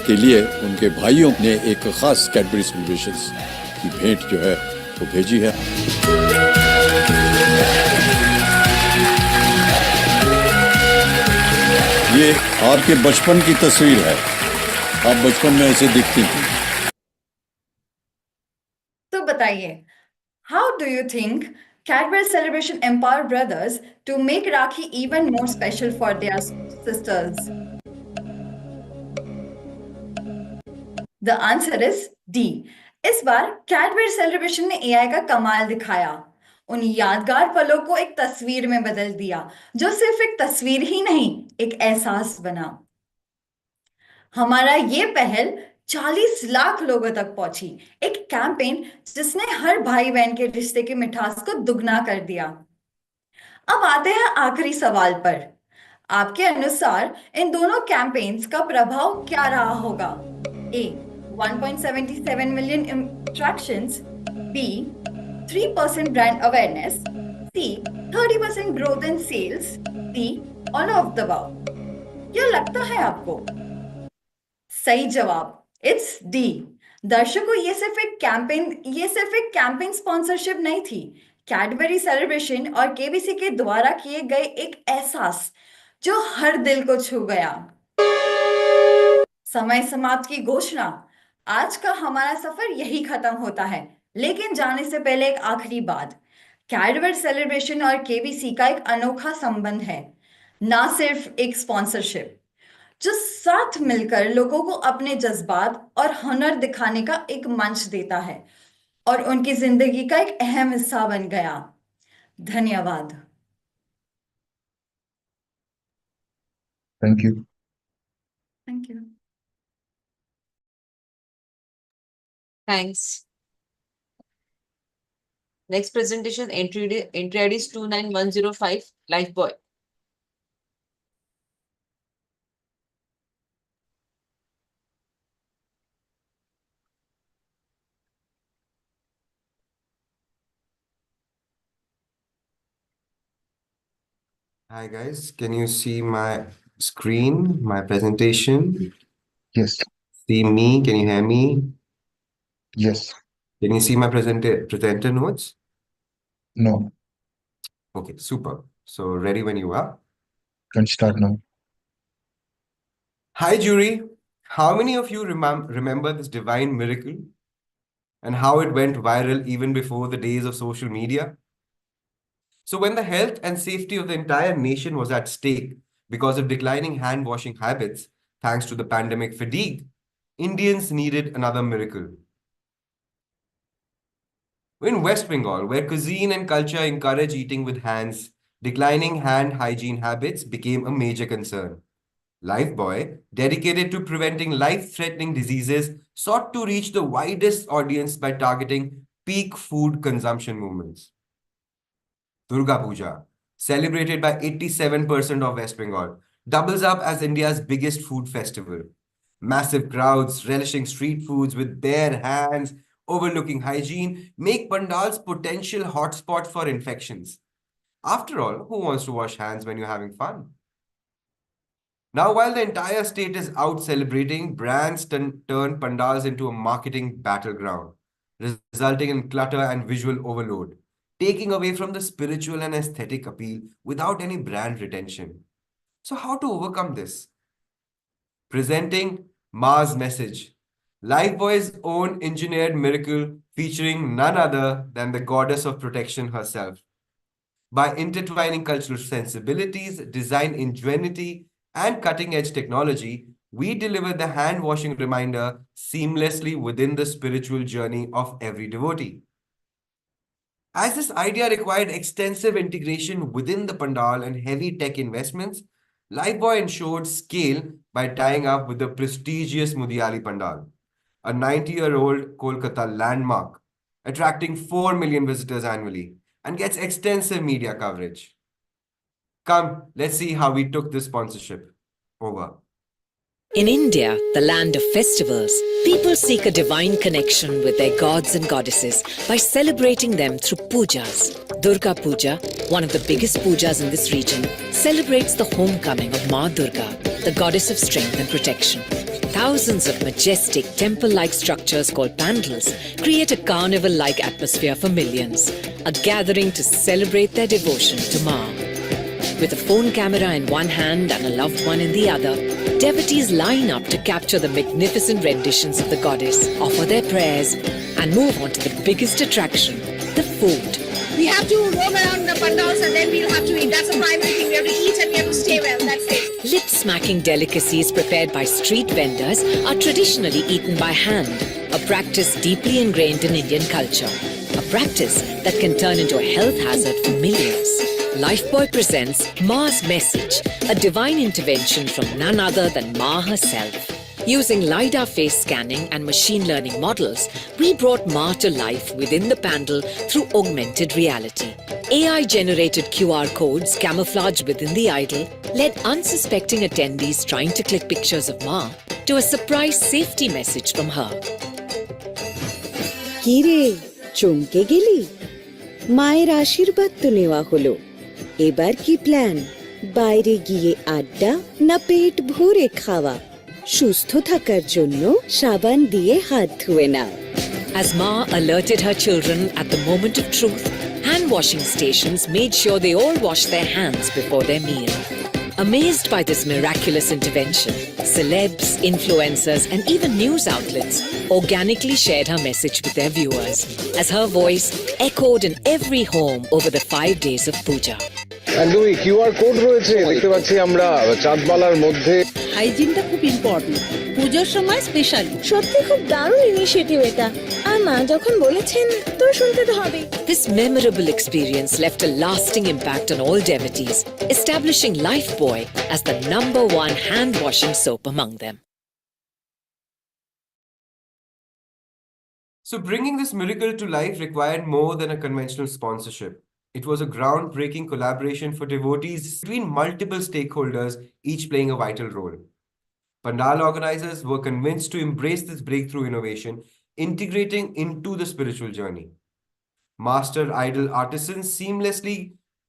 के लिए उनके भाइयों ने एक खास कैडबरी सेलिब्रेशंस की भेंट जो है वो भेजी है। ये आपके बचपन की तस्वीर है, आप बचपन में ऐसे दिखती थी। तो बताइए, how do you think Cadbury Celebration empower brothers to make Rakhi even more special for their sisters? The answer is D. इस बार Cadbury Celebration ने AI का कमाल दिखाया, उन यादगार पलों को एक तस्वीर में बदल दिया जो सिर्फ एक तस्वीर ही नहीं, एक एहसास बना। हमारा ये पहल 40 लाख लोगों तक पहुंची, एक कैंपेन जिसने हर भाई बहन के रिश्ते की मिठास को दुगना कर दिया। अब आते हैं आखिरी सवाल पर, आपके अनुसार इन दोनों कैंपेन्स का प्रभाव क्या रहा होगा? A. 1.77 million interactions, B. 3% brand awareness, C. 30% growth in sales. D. All of the above. क्या लगता है आपको? सही जवाब इट्स डी। दर्शकों, ये सिर्फ एक कैंपेन स्पॉन्सरशिप नहीं थी। कैडबरी सेलिब्रेशन और केबीसी के द्वारा किए गए एक एहसास जो हर दिल को छू गया। समय समाप्त की घोषणा। आज का हमारा सफर यही खत्म होता है, लेकिन जाने से पहले एक आखिरी बात। कैडबरी सेलिब्रेशन और केबीसी का एक अनोखा संबंध है, ना सिर्फ एक स्पॉन्सरशिप, जो साथ मिलकर लोगों को अपने जज्बात और हुनर दिखाने का एक मंच देता है और उनकी जिंदगी का एक अहम हिस्सा बन गया। धन्यवाद। Thank you. Thank you. Thanks. Next presentation, entry ID is 29105, Lifebuoy. Hi guys, can you see my screen, my presentation? Yes. See me, can you hear me? Yes. Can you see my presenter notes? No. Okay, super. So ready when you are. Can start now. Hi jury, how many of you remember this divine miracle and how it went viral even before the days of social media? So when the health and safety of the entire nation was at stake because of declining hand washing habits, thanks to the pandemic fatigue, Indians needed another miracle. In West Bengal, where cuisine and culture encourage eating with hands, declining hand hygiene habits became a major concern. Lifebuoy, dedicated to preventing life-threatening diseases, sought to reach the widest audience by targeting peak food consumption movements. Durga Puja, celebrated by 87% of West Bengal, doubles up as India's biggest food festival. Massive crowds relishing street foods with bare hands, overlooking hygiene, make pandals potential hotspot for infections. After all, who wants to wash hands when you're having fun? Now, while the entire state is out celebrating, brands turn pandals into a marketing battleground, resulting in clutter and visual overload, taking away from the spiritual and aesthetic appeal without any brand retention. So how to overcome this? Presenting Maa's message, Lifebuoy's own engineered miracle featuring none other than the goddess of protection herself. By intertwining cultural sensibilities, design ingenuity, and cutting-edge technology, we deliver the hand-washing reminder seamlessly within the spiritual journey of every devotee. As this idea required extensive integration within the pandal and heavy tech investments, Lifebuoy ensured scale by tying up with the prestigious Mudiali Pandal, a 90-year-old Kolkata landmark, attracting 4 million visitors annually and gets extensive media coverage. Come, let's see how we took this sponsorship. Over. In India, the land of festivals, people seek a divine connection with their gods and goddesses by celebrating them through pujas. Durga Puja, one of the biggest pujas in this region, celebrates the homecoming of Maa Durga, the goddess of strength and protection. Thousands of majestic temple-like structures called pandals create a carnival-like atmosphere for millions, a gathering to celebrate their devotion to Maa. With a phone camera in one hand and a loved one in the other, devotees line up to capture the magnificent renditions of the goddess, offer their prayers, and move on to the biggest attraction, the food. We have to roam around the pandals and then we'll have to eat. That's the primary thing. We have to eat and we have to stay well. That's it. Lip-smacking delicacies prepared by street vendors are traditionally eaten by hand, a practice deeply ingrained in Indian culture, a practice that can turn into a health hazard for millions. Lifebuoy presents Maa's message, a divine intervention from none other than Maa herself. Using LiDAR face scanning and machine learning models, we brought Maa to life within the pandal through augmented reality. AI-generated QR codes camouflaged within the idol led unsuspecting attendees trying to click pictures of Maa to a surprise safety message from her. Kire, chumke geli. মায়ের আশীর্বাদ তো নেওয়া হলো, এবার কি plan? বাইরে গিয়ে আড্ডা না পেট ভরে খাওয়া? সুস্থ থাকার জন্য সাবান দিয়ে হাত ধুয়ে নাও। As Ma alerted her children at the moment of truth, hand washing stations made sure they all washed their hands before their meal. Amazed by this miraculous intervention, celebs, influencers, and even news outlets organically shared her message with their viewers, as her voice echoed in every home over the 5 days of puja. একদমই QR code রয়েছে দেখতে পাচ্ছি আমরা চাঁদবালার মধ্যে। হাইজিনটা খুব important, পুজোর সময় specially. সত্যি খুব দারুণ ইনিশিয়েটিভ এটা, আর মা যখন বলেছেন তো শুনতে তো হবে। This memorable experience left a lasting impact on all devotees, establishing Lifebuoy as the #1 hand washing soap among them. So bringing this miracle to life required more than a conventional sponsorship. It was a groundbreaking collaboration for devotees between multiple stakeholders, each playing a vital role. Pandal organizers were convinced to embrace this breakthrough innovation, integrating into the spiritual journey. Master idol artisans seamlessly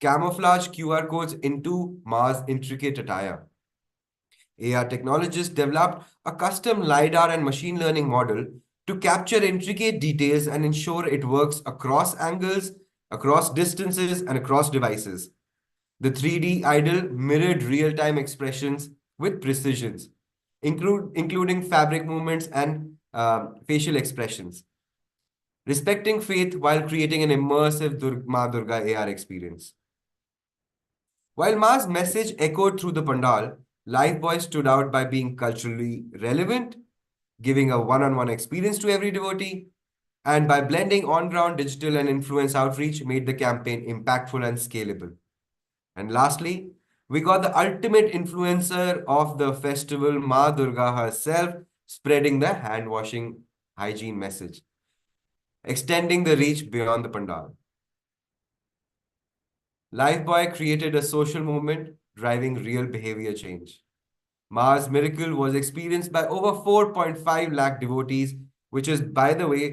camouflage QR codes into Maa's intricate attire. AR technologists developed a custom LiDAR and machine learning model to capture intricate details and ensure it works across angles, across distances, and across devices. The 3D idol mirrored real-time expressions with precisions, including fabric movements and facial expressions, respecting faith while creating an immersive Ma Durga AR experience. While Maa's message echoed through the pandal, Lifebuoy stood out by being culturally relevant, giving a one-on-one experience to every devotee, and by blending on-ground digital and influence outreach made the campaign impactful and scalable. And lastly, we got the ultimate influencer of the festival, Ma Durga herself, spreading the hand-washing hygiene message, extending the reach beyond the pandal. Lifebuoy created a social movement, driving real behavior change. Maa's miracle was experienced by over 4.5 lakh devotees, which is, by the way,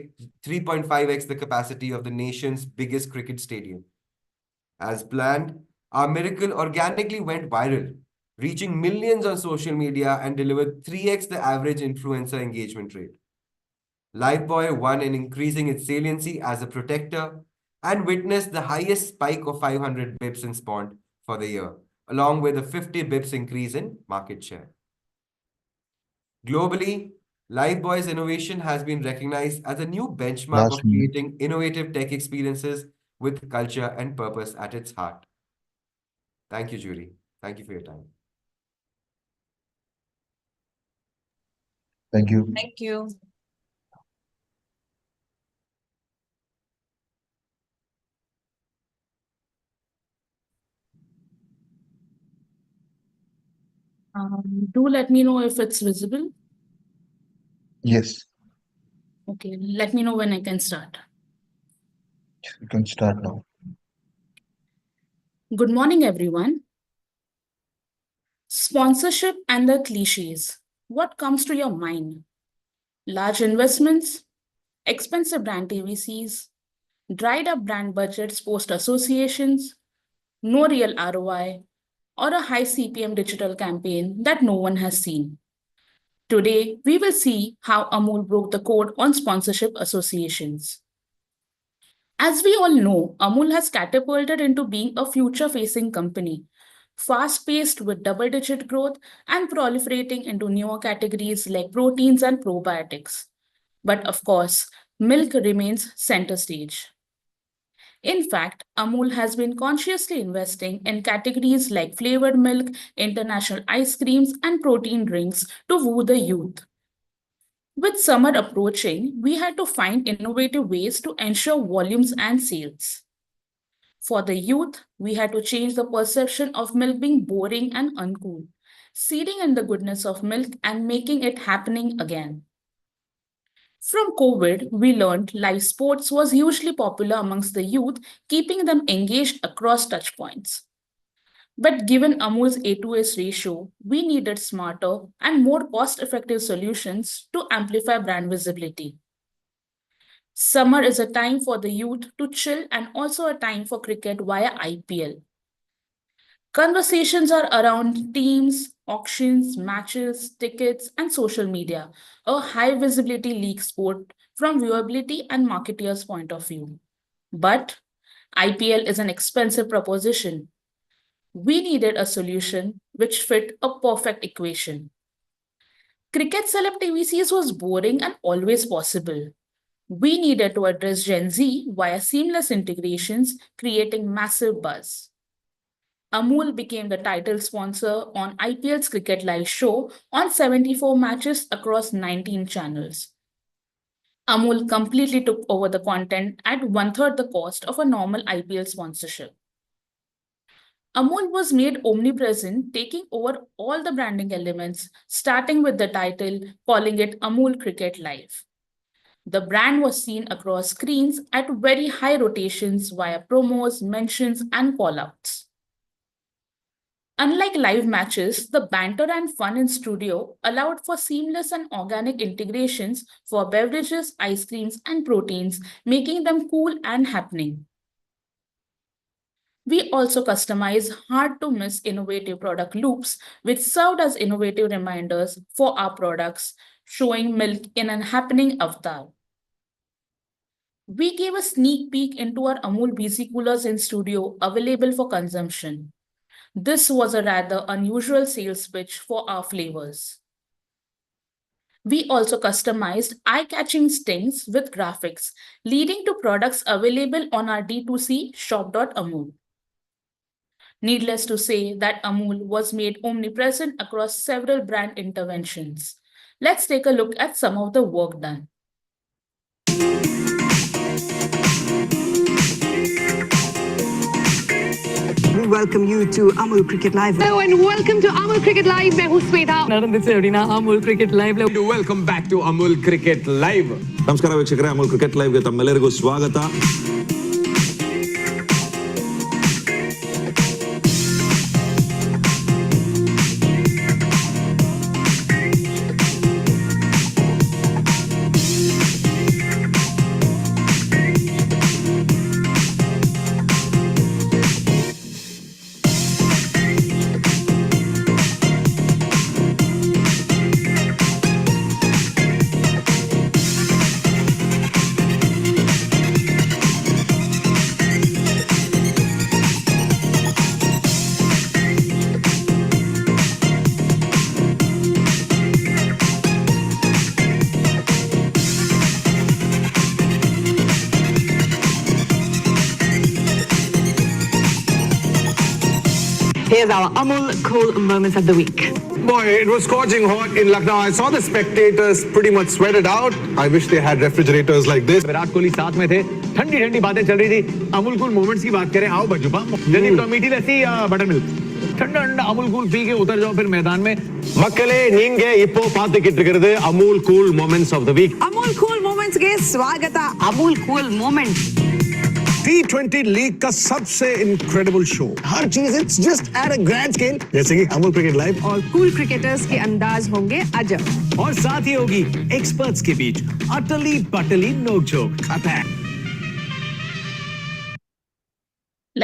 3.5x the capacity of the nation's biggest cricket stadium. As planned, our miracle organically went viral, reaching millions on social media and delivered 3x the average influencer engagement rate. Lifebuoy won in increasing its saliency as a protector and witnessed the highest spike of 500 bips in Spond for the year, along with a 50 bips increase in market share. Globally, Lifebuoy's innovation has been recognized as a new benchmark of creating innovative tech experiences with culture and purpose at its heart. Thank you, jury. Thank you for your time. Thank you. Thank you. Do let me know if it's visible. Yes, Okay, let me know when I can start. you can start now. Good morning, everyone. Sponsorship and the cliches. What comes to your mind? Large investments, expensive brand TVCs, dried up brand budgets post associations, no real ROI, or a high CPM digital campaign that no one has seen. Today, we will see how Amul broke the code on sponsorship associations. As we all know, Amul has catapulted into being a future-facing company, fast-paced with double-digit growth and proliferating into newer categories like proteins and probiotics. But of course, milk remains center stage. In fact, Amul has been consciously investing in categories like flavored milk, international ice creams, and protein drinks to woo the youth. With summer approaching, we had to find innovative ways to ensure volumes and sales. For the youth, we had to change the perception of milk being boring and uncool, seeding in the goodness of milk and making it happening again. From COVID, we learned live sports was hugely popular amongst the youth, keeping them engaged across touchpoints. But given Amul's A2S ratio, we needed smarter and more cost-effective solutions to amplify brand visibility. Summer is a time for the youth to chill and also a time for cricket via IPL. Conversations are around teams, auctions, matches, tickets, and social media, a high visibility league sport from viewability and marketers' point of view. But IPL is an expensive proposition. We needed a solution which fit a perfect equation. Cricket Celeb TVCs was boring and always possible. We needed to address Gen Z via seamless integrations, creating massive buzz. Amul became the title sponsor on IPL's Cricket Live show on 74 matches across 19 channels. Amul completely took over the content at 1/3 the cost of a normal IPL sponsorship. Amul was made omnipresent, taking over all the branding elements, starting with the title, calling it Amul Cricket Live. The brand was seen across screens at very high rotations via promos, mentions, and callouts. Unlike live matches, the banter and fun in studio allowed for seamless and organic integrations for beverages, ice creams, and proteins, making them cool and happening. We also customized hard-to-miss innovative product loops, which served as innovative reminders for our products, showing milk in an happening avatar. We gave a sneak peek into our Amul BC coolers in studio available for consumption. This was a rather unusual sales pitch for our flavors. We also customized eye-catching stings with graphics, leading to products available on our D2C shop.amul. Needless to say that Amul was made omnipresent across several brand interventions. Let's take a look at some of the work done. We welcome you to Amul Cricket Live. Hello and welcome to Amul Cricket Live. मैं हूँ Shweta. Amul Cricket Live. Welcome back to Amul Cricket Live. ನಮಸ್ಕಾರ ವೀಕ್ಷಕರೇ, Amul cricket live ಗೆ ತಮ್ಮೆಲ್ಲರಿಗೂ ಸ್ವಾಗತ. Here's our Amul cool moments of the week. Boy, it was scorching hot in Lucknow. I saw the spectators pretty much sweated out. I wish they had refrigerators like this. Virat Kohli साथ में थे, ठंडी ठंडी बातें चल रही थी. अमूल कूल मोमेंट्स की बात करें, आओ बजुपा. जल्दी बताओ, मीठी लस्सी या बटर मिल्क? ठंडा ठंडा अमूल कूल पी के उतर जाओ फिर मैदान में. மக்களே, நீங்க இப்போ பார்த்துக்கிட்டு இருக்கிறது Amul cool moments of the week. Amul cool moments के स्वागत. Amul cool moments. T20 league का सबसे इनक्रेडिबल शो. हर चीज it's just at a grand scale, जैसे कि अमूल क्रिकेट लाइव. और कूल क्रिकेटर्स के अंदाज होंगे अजब. और साथ ही होगी एक्सपर्ट्स के बीच अटली butterly नोक-झोंक.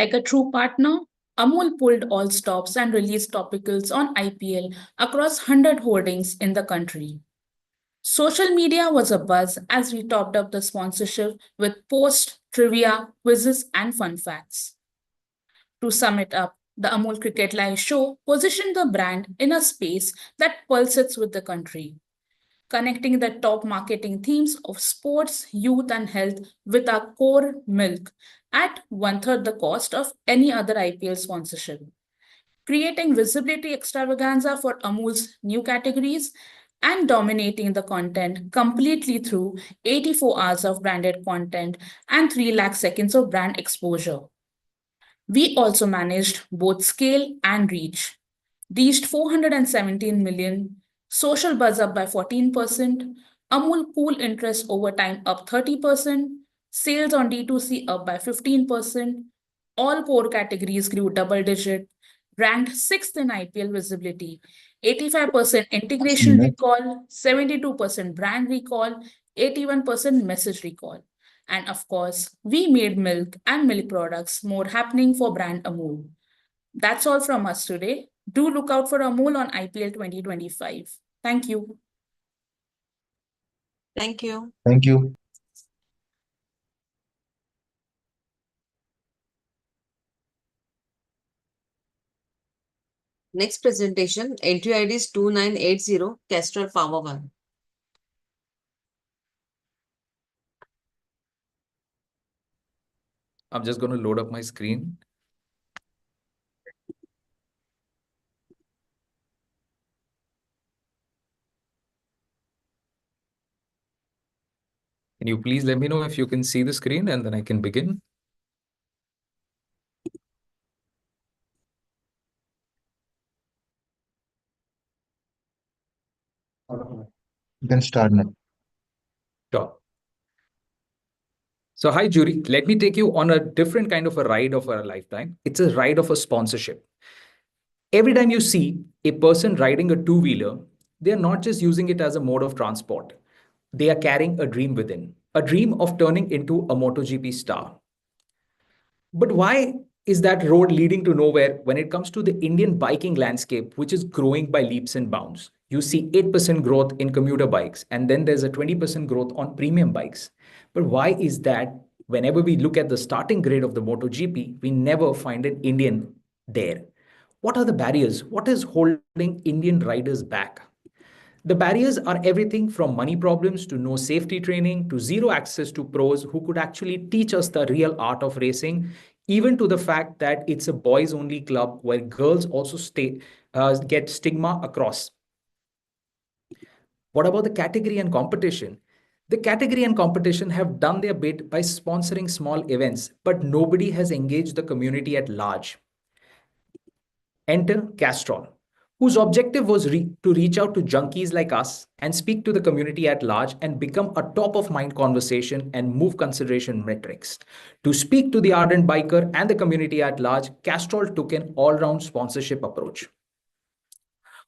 Like a true partner, Amul pulled all stops and released topicals on IPL across 100 hoardings in the country. Social media was a buzz as we topped up the sponsorship with posts, trivia, quizzes, and fun facts. To sum it up, the Amul Cricket Live show positioned the brand in a space that pulsates with the country, connecting the top marketing themes of sports, youth, and health with our core milk at 1/3 the cost of any other IPL sponsorship, creating visibility extravaganza for Amul's new categories and dominating the content completely through 84 hours of branded content and 3 lakh seconds of brand exposure. We also managed both scale and reach, reached 417 million, social buzz up by 14%, Amul cool interest over time up 30%, sales on D2C up by 15%, all core categories grew double digit, ranked 6th in IPL visibility, 85% integration recall, 72% brand recall, 81% message recall. And of course, we made milk and milk products more happening for brand Amul. That's all from us today. Do look out for Amul on IPL 2025. Thank you. Thank you. Thank you. Next presentation, entry ID is 2980, Castrol Power1. I'm just going to load up my screen. Can you please let me know if you can see the screen and then I can begin? You can start now. Sure. So hi, jury. Let me take you on a different kind of a ride of our lifetime. It's a ride of a sponsorship. Every time you see a person riding a two-wheeler, they are not just using it as a mode of transport. They are carrying a dream within, a dream of turning into a MotoGP star. But why is that road leading to nowhere when it comes to the Indian biking landscape, which is growing by leaps and bounds? You see 8% growth in commuter bikes, and then there's a 20% growth on premium bikes. But why is that whenever we look at the starting grade of the MotoGP, we never find an Indian there? What are the barriers? What is holding Indian riders back? The barriers are everything from money problems to no safety training to zero access to pros who could actually teach us the real art of racing, even to the fact that it's a boys only club where girls also get stigma across. What about the category and competition? The category and competition have done their bit by sponsoring small events, but nobody has engaged the community at large. Enter Castrol, whose objective was to reach out to junkies like us and speak to the community at large and become a top-of-mind conversation and move consideration metrics. To speak to the ardent biker and the community at large, Castrol took an all-round sponsorship approach.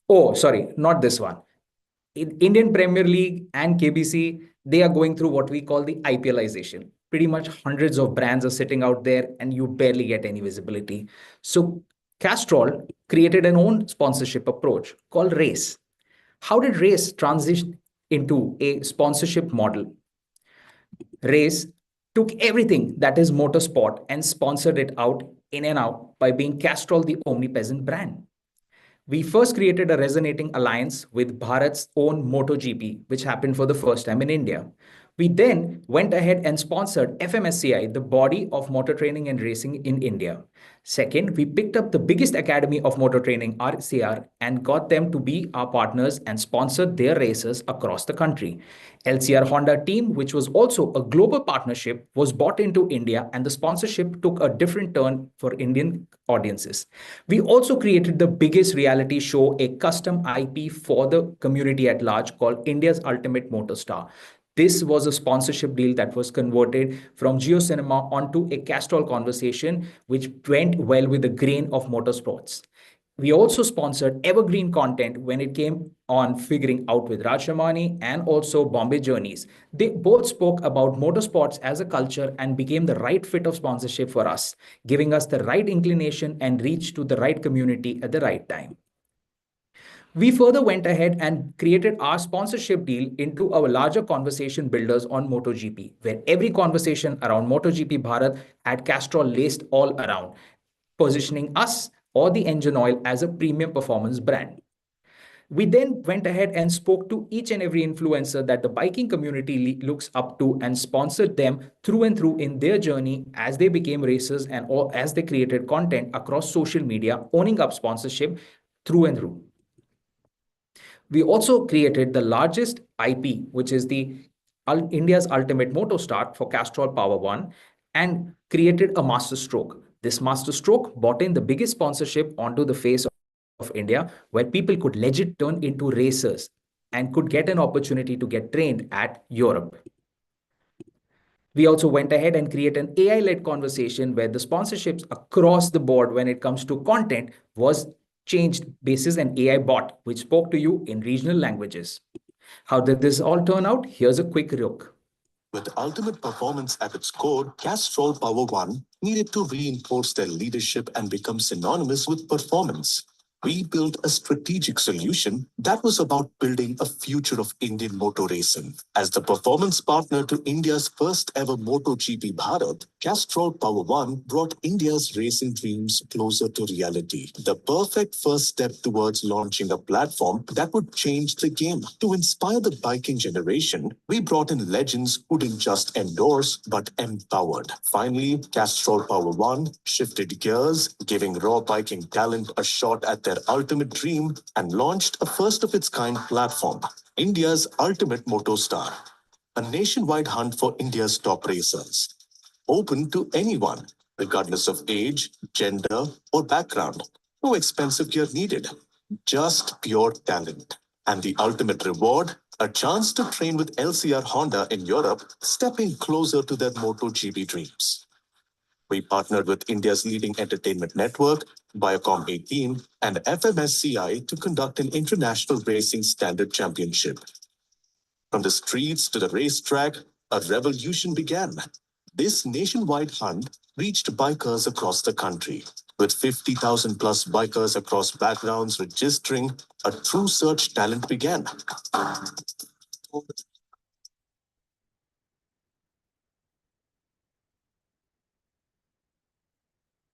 Oh, sorry, not this one. In Indian Premier League and KBC, they are going through what we call the IPLization. Pretty much hundreds of brands are sitting out there and you barely get any visibility. So Castrol created an own sponsorship approach called Race. How did Race transition into a sponsorship model? Race took everything that is motorsport and sponsored it out in and out by being Castrol the omnipresent brand. We first created a resonating alliance with Bharat's own MotoGP, which happened for the first time in India. We then went ahead and sponsored FMSCI, the body of motor training and racing in India. Second, we picked up the biggest academy of motor training, RCR, and got them to be our partners and sponsored their races across the country. LCR Honda team, which was also a global partnership, was bought into India and the sponsorship took a different turn for Indian audiences. We also created the biggest reality show, a custom IP for the community at large called India's Ultimate Motor Star. This was a sponsorship deal that was converted from JioCinema onto a Castrol conversation, which went well with the grain of motorsports. We also sponsored evergreen content when it came on Figuring Out with Raj Shamani and also Bombay Journeys. They both spoke about motorsports as a culture and became the right fit of sponsorship for us, giving us the right inclination and reach to the right community at the right time. We further went ahead and created our sponsorship deal into our larger conversation builders on MotoGP, where every conversation around MotoGP Bharat had Castrol laced all around, positioning us or the engine oil as a premium performance brand. We then went ahead and spoke to each and every influencer that the biking community looks up to and sponsored them through and through in their journey as they became racers and as they created content across social media, owning up sponsorship through and through. We also created the largest IP, which is the India's Ultimate Motor Start for Castrol Power1, and created a master stroke. This master stroke brought in the biggest sponsorship onto the face of India, where people could legit turn into racers and could get an opportunity to get trained at Europe. We also went ahead and created an AI-led conversation where the sponsorships across the board when it comes to content was changed basis an AI bot, which spoke to you in regional languages. How did this all turn out? Here's a quick look. With ultimate performance at its core, Castrol Power1 needed to reinforce their leadership and become synonymous with performance. We built a strategic solution that was about building a future of Indian motor racing. As the performance partner to India's first ever MotoGP Bharat, Castrol Power1 brought India's racing dreams closer to reality. The perfect first step towards launching a platform that would change the game. To inspire the biking generation, we brought in legends who didn't just endorse but empowered. Finally, Castrol Power1 shifted gears, giving raw biking talent a shot at their ultimate dream and launched a first-of-its-kind platform, India's Ultimate Moto Star, a nationwide hunt for India's top racers. Open to anyone, regardless of age, gender, or background. No expensive gear needed, just pure talent. And the ultimate reward? A chance to train with LCR Honda in Europe, stepping closer to their MotoGP dreams. We partnered with India's leading entertainment network, Viacom 18, and FMSCI to conduct an international racing standard championship. From the streets to the racetrack, a revolution began. This nationwide hunt reached bikers across the country. With 50,000 plus bikers across backgrounds registering, a true search talent began.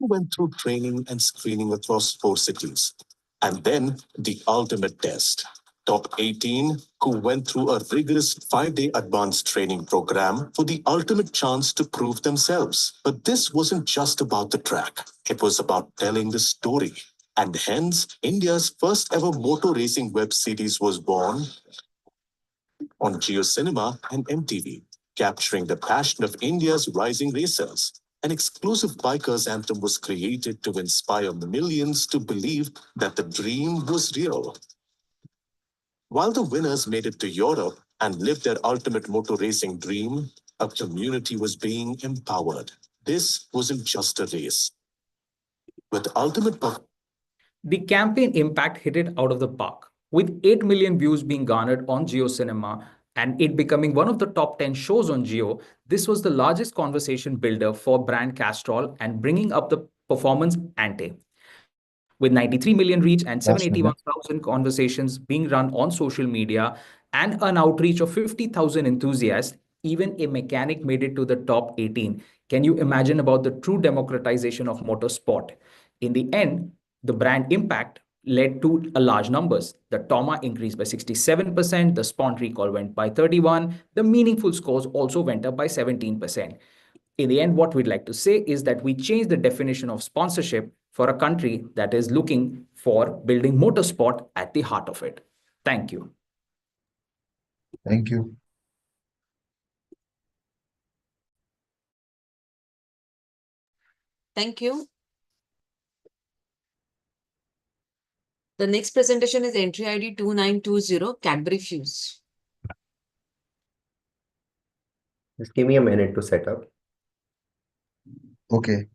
Went through training and screening across 4 cities. And then the ultimate test. Top 18 who went through a rigorous 5-day advanced training program for the ultimate chance to prove themselves. But this wasn't just about the track. It was about telling the story. And hence, India's first ever motor racing web series was born on JioCinema and MTV, capturing the passion of India's rising racers. An exclusive bikers anthem was created to inspire millions to believe that the dream was real. While the winners made it to Europe and lived their ultimate motor racing dream, a community was being empowered. This wasn't just a race. With ultimate The campaign impact hit it out of the park, with 8 million views being garnered on JioCinema and it becoming one of the top 10 shows on Jio. This was the largest conversation builder for brand Castrol and bringing up the performance ante. With 93 million reach and 781,000 conversations being run on social media and an outreach of 50,000 enthusiasts, even a mechanic made it to the top 18. Can you imagine about the true democratization of motorsport? In the end, the brand impact led to a large numbers. The TOMA increased by 67%, the Spont recall went by 31%, the meaningful scores also went up by 17%. In the end, what we'd like to say is that we changed the definition of sponsorship for a country that is looking for building motorsport at the heart of it. Thank you. Thank you. Thank you. The next presentation is entry ID 2920 Cadbury Fuse. Just give me a minute to set up. Okay.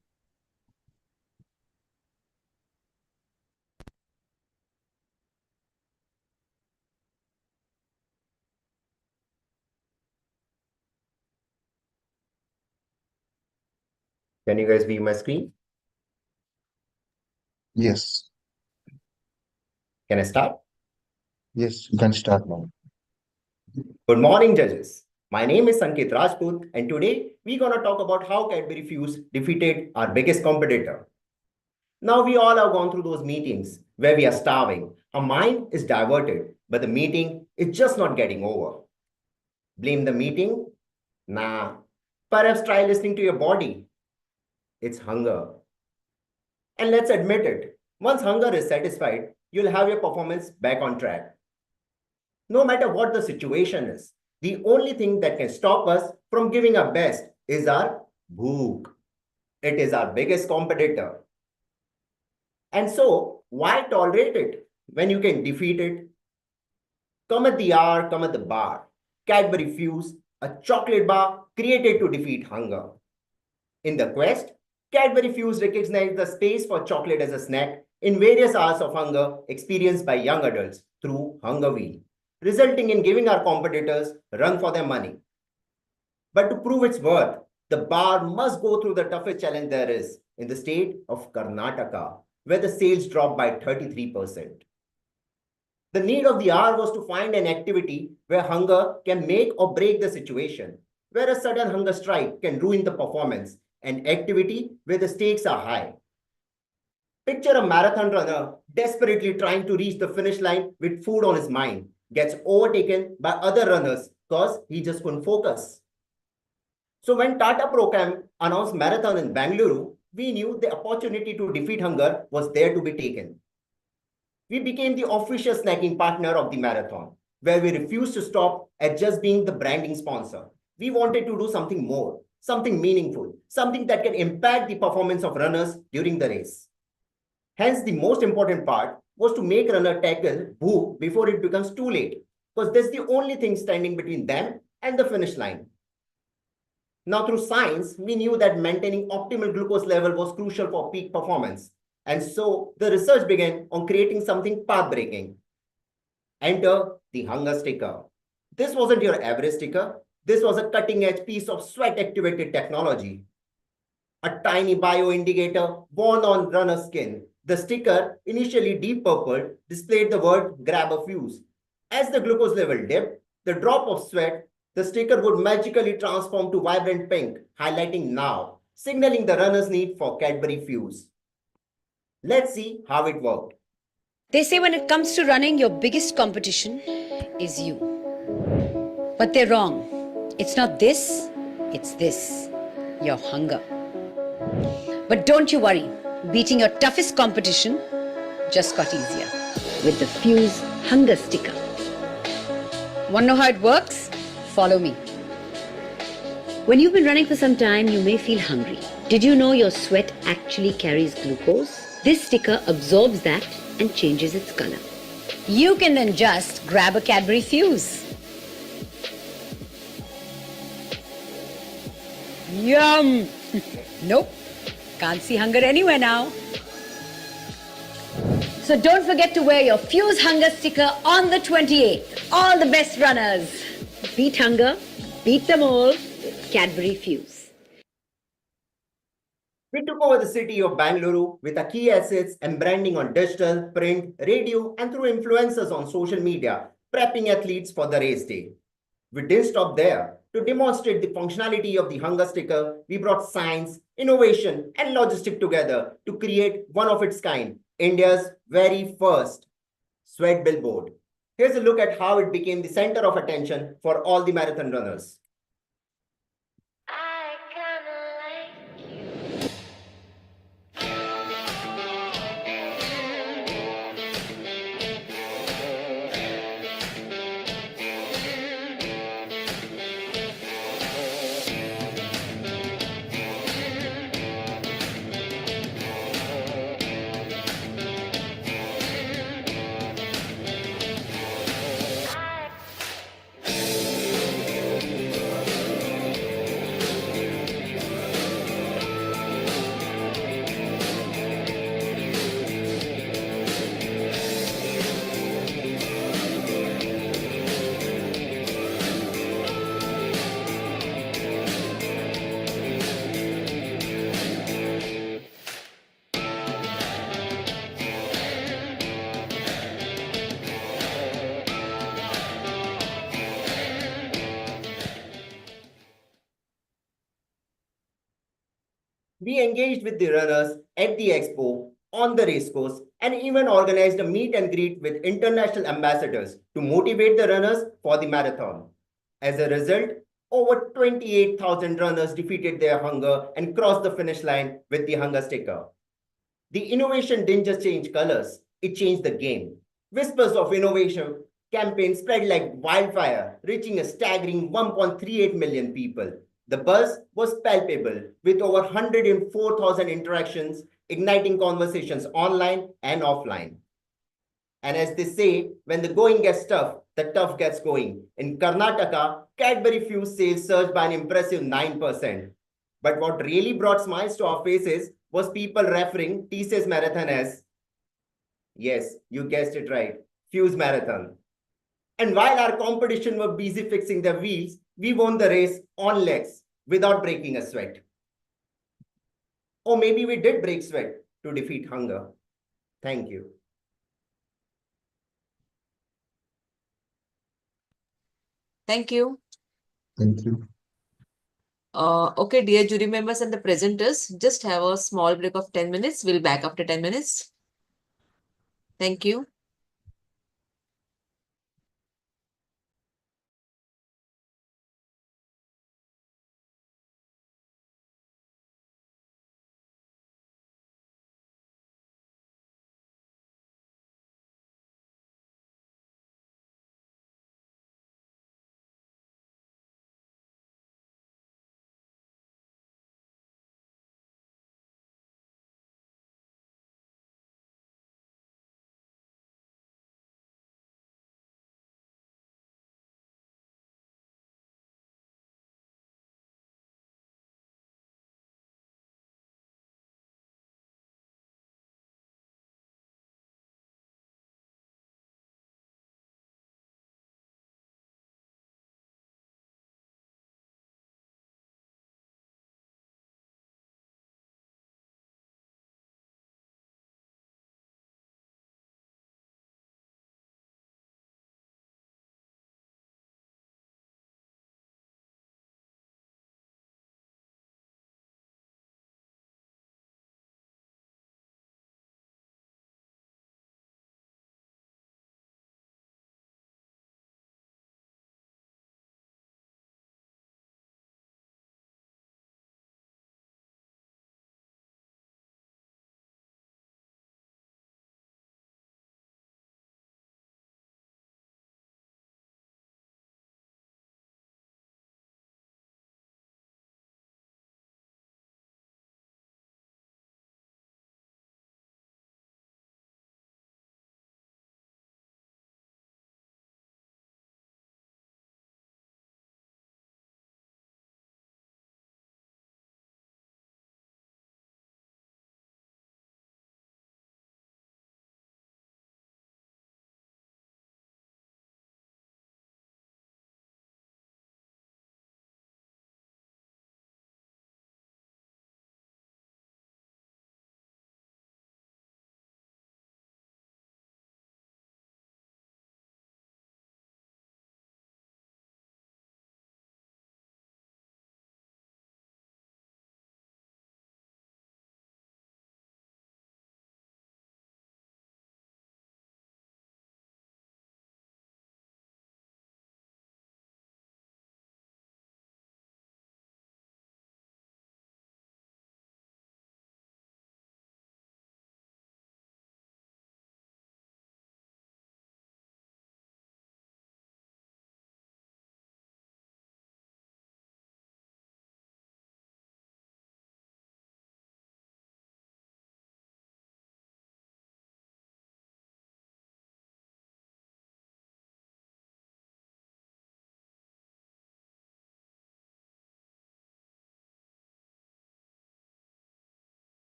Can you guys view my screen? Yes. Can I start? Yes, you can start now. Good morning, judges. My name is Sanket Rajput, and today we're going to talk about how Cadbury Fuse defeated our biggest competitor. Now, we all have gone through those meetings where we are starving. Our mind is diverted, but the meeting is just not getting over. Blame the meeting? Nah. Perhaps try listening to your body. It's hunger. And let's admit it, once hunger is satisfied, you'll have your performance back on track. No matter what the situation is, the only thing that can stop us from giving our best is our bhook. It is our biggest competitor. And so, why tolerate it when you can defeat it? Come at the hour, come at the bar. Cadbury Fuse, a chocolate bar created to defeat hunger. In the quest, Cadbury Fuse recognized the space for chocolate as a snack in various hours of hunger experienced by young adults through Hunger Wheel, resulting in giving our competitors a run for their money. But to prove its worth, the bar must go through the toughest challenge there is in the state of Karnataka, where the sales dropped by 33%. The need of the hour was to find an activity where hunger can make or break the situation, where a sudden hunger strike can ruin the performance, an activity where the stakes are high. Picture a marathon runner desperately trying to reach the finish line with food on his mind, gets overtaken by other runners because he just couldn't focus. So when Tata Procam announced marathon in Bangalore, we knew the opportunity to defeat hunger was there to be taken. We became the official snacking partner of the marathon, where we refused to stop at just being the branding sponsor. We wanted to do something more, something meaningful, something that can impact the performance of runners during the race. Hence, the most important part was to make runner tackle bhook before it becomes too late, because that's the only thing standing between them and the finish line. Now, through science, we knew that maintaining optimal glucose level was crucial for peak performance. And so the research began on creating something path-breaking. Enter the hunger sticker. This wasn't your average sticker. This was a cutting-edge piece of sweat-activated technology. A tiny bioindicator worn on runner's skin. The sticker, initially deep purple, displayed the word "grab a fuse." As the glucose level dipped, the drop of sweat, the sticker would magically transform to vibrant pink, highlighting now, signaling the runner's need for Cadbury Fuse. Let's see how it worked. They say when it comes to running, your biggest competition is you. But they're wrong. It's not this, it's this, your hunger. But don't you worry, beating your toughest competition just got easier with the Fuse Hunger Sticker. Want to know how it works? Follow me. When you've been running for some time, you may feel hungry. Did you know your sweat actually carries glucose? This sticker absorbs that and changes its color. You can then just grab a Cadbury Fuse. Yum! Nope, can't see hunger anywhere now. So don't forget to wear your Fuse Hunger sticker on the 28th. All the best runners. Beat hunger, beat them all, Cadbury Fuse. We took over the city of Bangalore with our key assets and branding on digital, print, radio, and through influencers on social media, prepping athletes for the race day. We didn't stop there. To demonstrate the functionality of the hunger sticker, we brought science, innovation, and logistics together to create one of its kind, India's very first sweat billboard. Here's a look at how it became the center of attention for all the marathon runners. We engaged with the runners at the expo, on the racecourse, and even organized a meet and greet with international ambassadors to motivate the runners for the marathon. As a result, over 28,000 runners defeated their hunger and crossed the finish line with the hunger sticker. The innovation didn't just change colors, it changed the game. Whispers of innovation campaign spread like wildfire, reaching a staggering 1.38 million people. The buzz was palpable, with over 104,000 interactions, igniting conversations online and offline. And as they say, when the going gets tough, the tough gets going. In Karnataka, Cadbury Fuse sales surged by an impressive 9%. But what really brought smiles to our faces was people referring TCS Marathon as, yes, you guessed it right, Fuse Marathon. And while our competition were busy fixing their wheels, We won the race on legs without breaking a sweat. Or maybe we did break sweat to defeat hunger. Thank you. Thank you. Thank you. Okay, dear jury members and the presenters, just have a small break of 10 minutes. We'll back after 10 minutes. Thank you.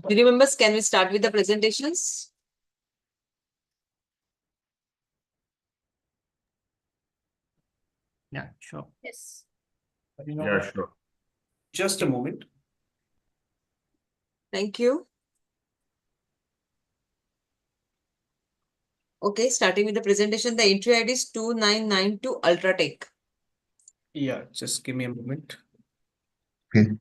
Jury members, can we start with the presentations? Yeah, sure. Yes. Yeah, sure. Just a moment. Thank you. Okay, starting with the presentation, the entry ID is 2992 UltraTech. Yeah, just give me a moment. Okay.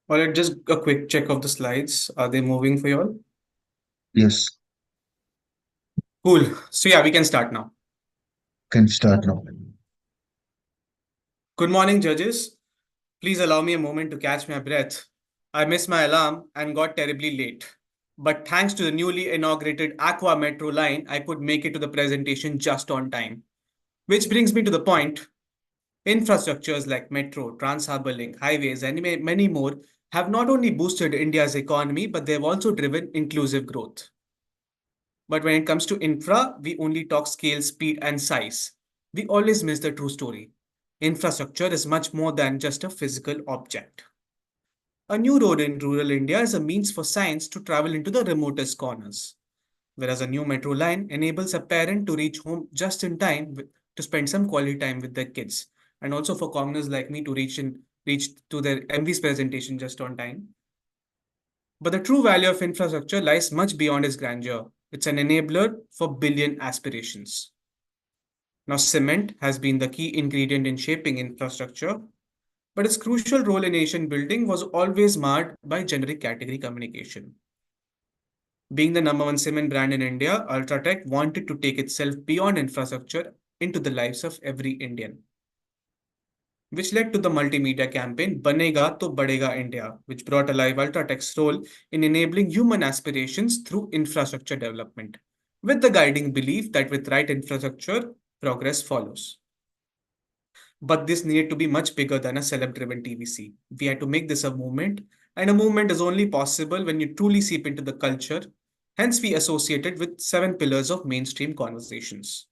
All right, just a quick check of the slides. Are they moving for you all? Yes, Cool. So yeah, we can start now. can start now. Good morning, judges. Please allow me a moment to catch my breath. I missed my alarm and got terribly late. But thanks to the newly inaugurated Aqua Metro line, I could make it to the presentation just on time. Which brings me to the point. Infrastructures like metro, Trans-Harbour Link, highways, and many more have not only boosted India's economy, but they have also driven inclusive growth. But when it comes to infra, we only talk scale, speed, and size. We always miss the true story. Infrastructure is much more than just a physical object. A new road in rural India is a means for science to travel into the remotest corners, whereas a new metro line enables a parent to reach home just in time to spend some quality time with their kids, and also for commoners like me to reach to their Emvies presentation just on time. But the true value of infrastructure lies much beyond its grandeur. It's an enabler for billion aspirations. Now, cement has been the key ingredient in shaping infrastructure, but its crucial role in nation building was always marred by generic category communication. Being the #1 cement brand in India, UltraTech wanted to take itself beyond infrastructure into the lives of every Indian, which led to the multimedia campaign Banega to Badega India, which brought alive UltraTech's role in enabling human aspirations through infrastructure development, with the guiding belief that with right infrastructure, progress follows. But this needed to be much bigger than a celeb-driven TVC. We had to make this a movement, and a movement is only possible when you truly seep into the culture. Hence, we associated with 7 pillars of mainstream conversations.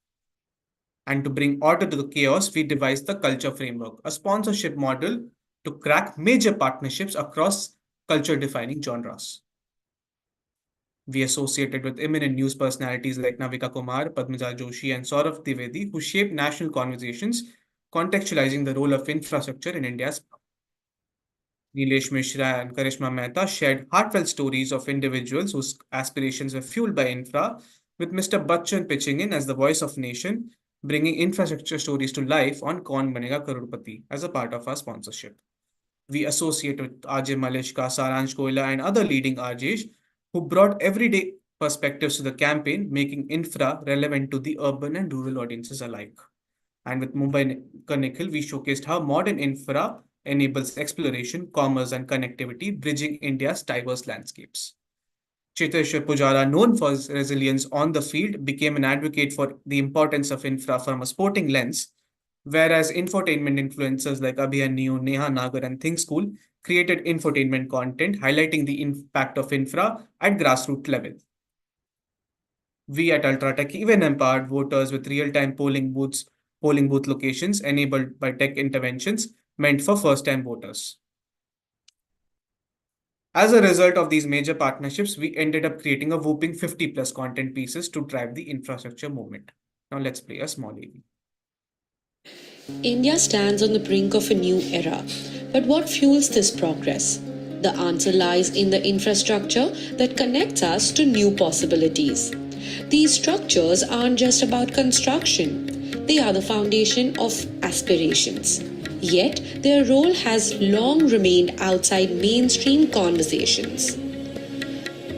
And to bring order to the chaos, we devised the Culture Framework, a sponsorship model to crack major partnerships across culture-defining genres. We associated with eminent news personalities like Navika Kumar, Padmaja Joshi, and Saurav Dwivedi, who shaped national conversations, contextualizing the role of infrastructure in India's. Nilesh Mishra and Karishma Mehta shared heartfelt stories of individuals whose aspirations were fueled by infra, with Mr. Bachchan pitching in as the voice of nation, bringing infrastructure stories to life on Kaun Banega Crorepati as a part of our sponsorship. We associate with RJ Malishka, Saransh Koila, and other leading RJs who brought everyday perspectives to the campaign, making infra relevant to the urban and rural audiences alike. And with Mumbai Nikhil, we showcased how modern infra enables exploration, commerce, and connectivity, bridging India's diverse landscapes. Cheteshwar Pujara, known for his resilience on the field, became an advocate for the importance of infra from a sporting lens, whereas infotainment influencers like Abhiyanyu, Neha Nagar, and Think School created infotainment content highlighting the impact of infra at grassroots level. We at UltraTech even empowered voters with real-time polling booth locations enabled by tech interventions meant for first-time voters. As a result of these major partnerships, we ended up creating a whopping 50+ content pieces to drive the infrastructure movement. Now let's play a small AV. India stands on the brink of a new era. But what fuels this progress? The answer lies in the infrastructure that connects us to new possibilities. These structures aren't just about construction. They are the foundation of aspirations. Yet, their role has long remained outside mainstream conversations.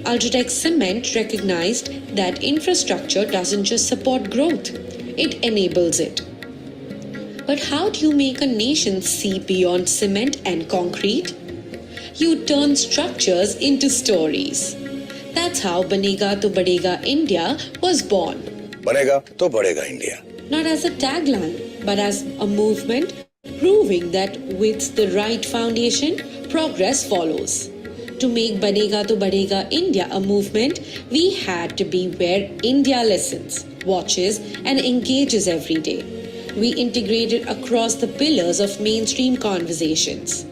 UltraTech Cement recognized that infrastructure doesn't just support growth, it enables it. But how do you make a nation see beyond cement and concrete? You turn structures into stories. That's how Banega to Badega India was born. Banega to Badega India. Not as a tagline, but as a movement proving that with the right foundation, progress follows. To make Banega to Badega India a movement, we had to be where India listens, watches, and engages every day. We integrated across the pillars of mainstream conversations.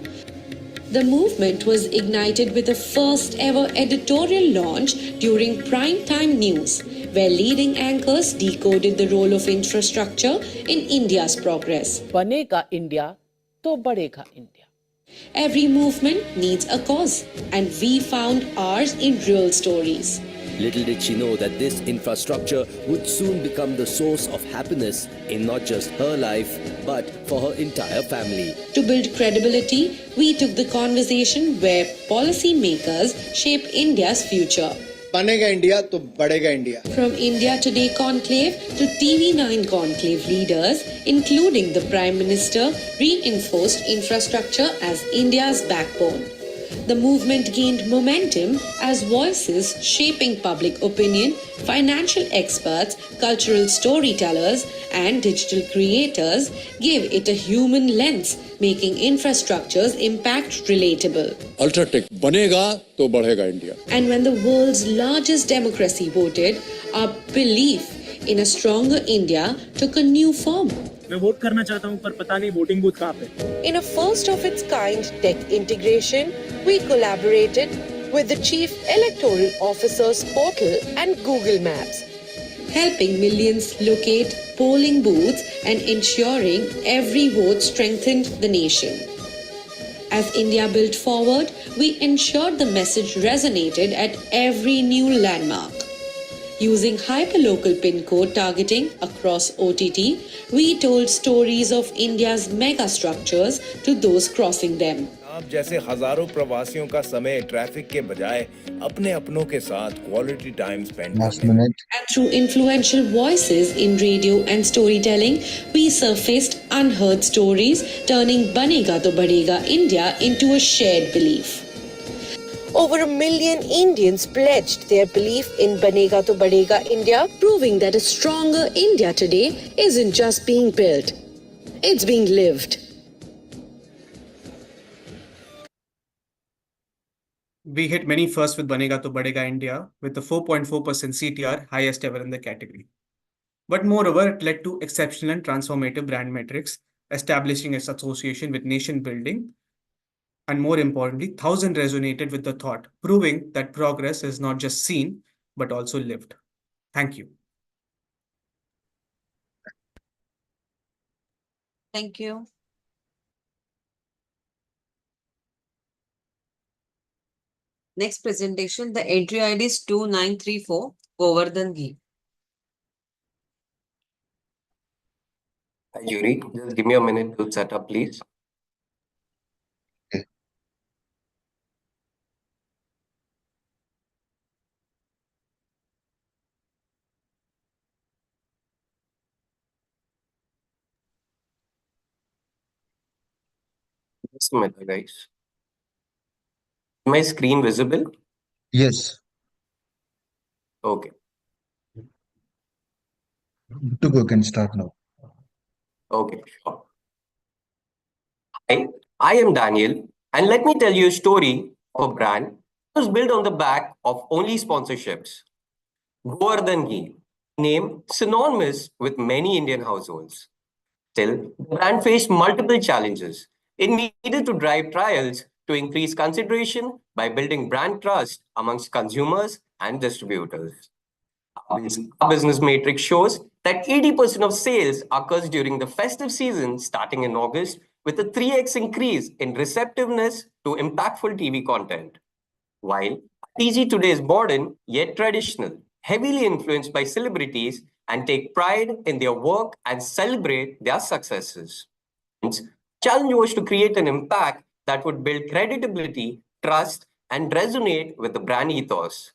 The movement was ignited with the first ever editorial launch during prime time news, where leading anchors decoded the role of infrastructure in India's progress. बनेगा India तो बढ़ेगा India. Every movement needs a cause, and we found ours in real stories. Little did she know that this infrastructure would soon become the source of happiness in not just her life, but for her entire family. To build credibility, we took the conversation where policymakers shape India's future. बनेगा India तो बढ़ेगा India. From India Today conclave to TV9 conclave leaders, including the Prime Minister, reinforced infrastructure as India's backbone. The movement gained momentum as voices shaping public opinion, financial experts, cultural storytellers, and digital creators gave it a human lens, making infrastructure's impact relatable. UltraTech बनेगा तो बढ़ेगा India. And when the world's largest democracy voted, our belief in a stronger India took a new form. मैं vote करना चाहता हूं पर पता नहीं वोटिंग बूथ कहां पे. In a first of its kind tech integration, we collaborated with the Chief Electoral Officer's portal and Google Maps, helping millions locate polling booths and ensuring every vote strengthened the nation. As India built forward, we ensured the message resonated at every new landmark. Using hyperlocal pin code targeting across OTT, we told stories of India's mega structures to those crossing them. आप जैसे हजारों प्रवासियों का समय traffic के बजाय अपने अपनों के साथ क्वालिटी टाइम स्पेंड करने. And through influential voices in radio and storytelling, we surfaced unheard stories, turning Banega to Badega India into a shared belief. over 1 million Indians pledged their belief in Banega to Badega India, proving that a stronger India today isn't just being built, it's being lived. We hit many firsts with Banega to Badega India with the 4.4% CTR, highest ever in the category. But moreover, it led to exceptional and transformative brand metrics, establishing its association with nation building. And more importantly, 1,000 resonated with the thought, proving that progress is not just seen, but also lived. Thank you. Thank you. Next presentation, the entry ID is 2934, Govardhan Ghee. Hi, Yuri. Just give me a minute to set up, please. Just a minute, guys. Is my screen visible? Yes. Okay. To go can start now. Okay, sure. Hi, I am Daniel, and let me tell you a story of a brand that was built on the back of only sponsorships. Govardhan Ghee, name synonymous with many Indian households. Still, the brand faced multiple challenges. It needed to drive trials to increase consideration by building brand trust amongst consumers and distributors. Our business matrix shows that 80% of sales occurs during the festive season starting in August, with a 3x increase in receptiveness to impactful TV content. While TG today is modern yet traditional, heavily influenced by celebrities, and take pride in their work and celebrate their successes. The challenge was to create an impact that would build credibility, trust, and resonate with the brand ethos.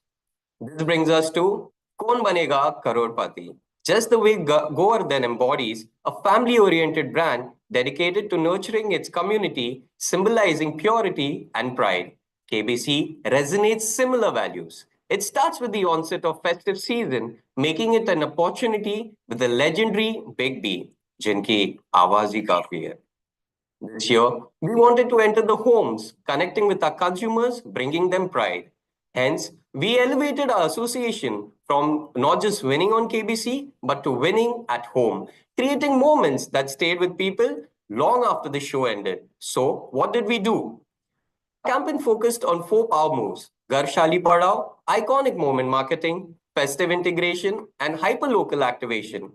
This brings us to Kaun Banega Crorepati. Just the way Govardhan embodies a family-oriented brand dedicated to nurturing its community, symbolizing purity and pride. KBC resonates similar values. It starts with the onset of festive season, making it an opportunity with the legendary Big B, jinki awaaz hi kaafi hai. This year, we wanted to enter the homes, connecting with our consumers, bringing them pride. Hence, we elevated our association from not just winning on KBC, but to winning at home, creating moments that stayed with people long after the show ended. So, what did we do? Campaign focused on 4 power moves: Garshali Padao, iconic moment marketing, festive integration, and hyperlocal activation.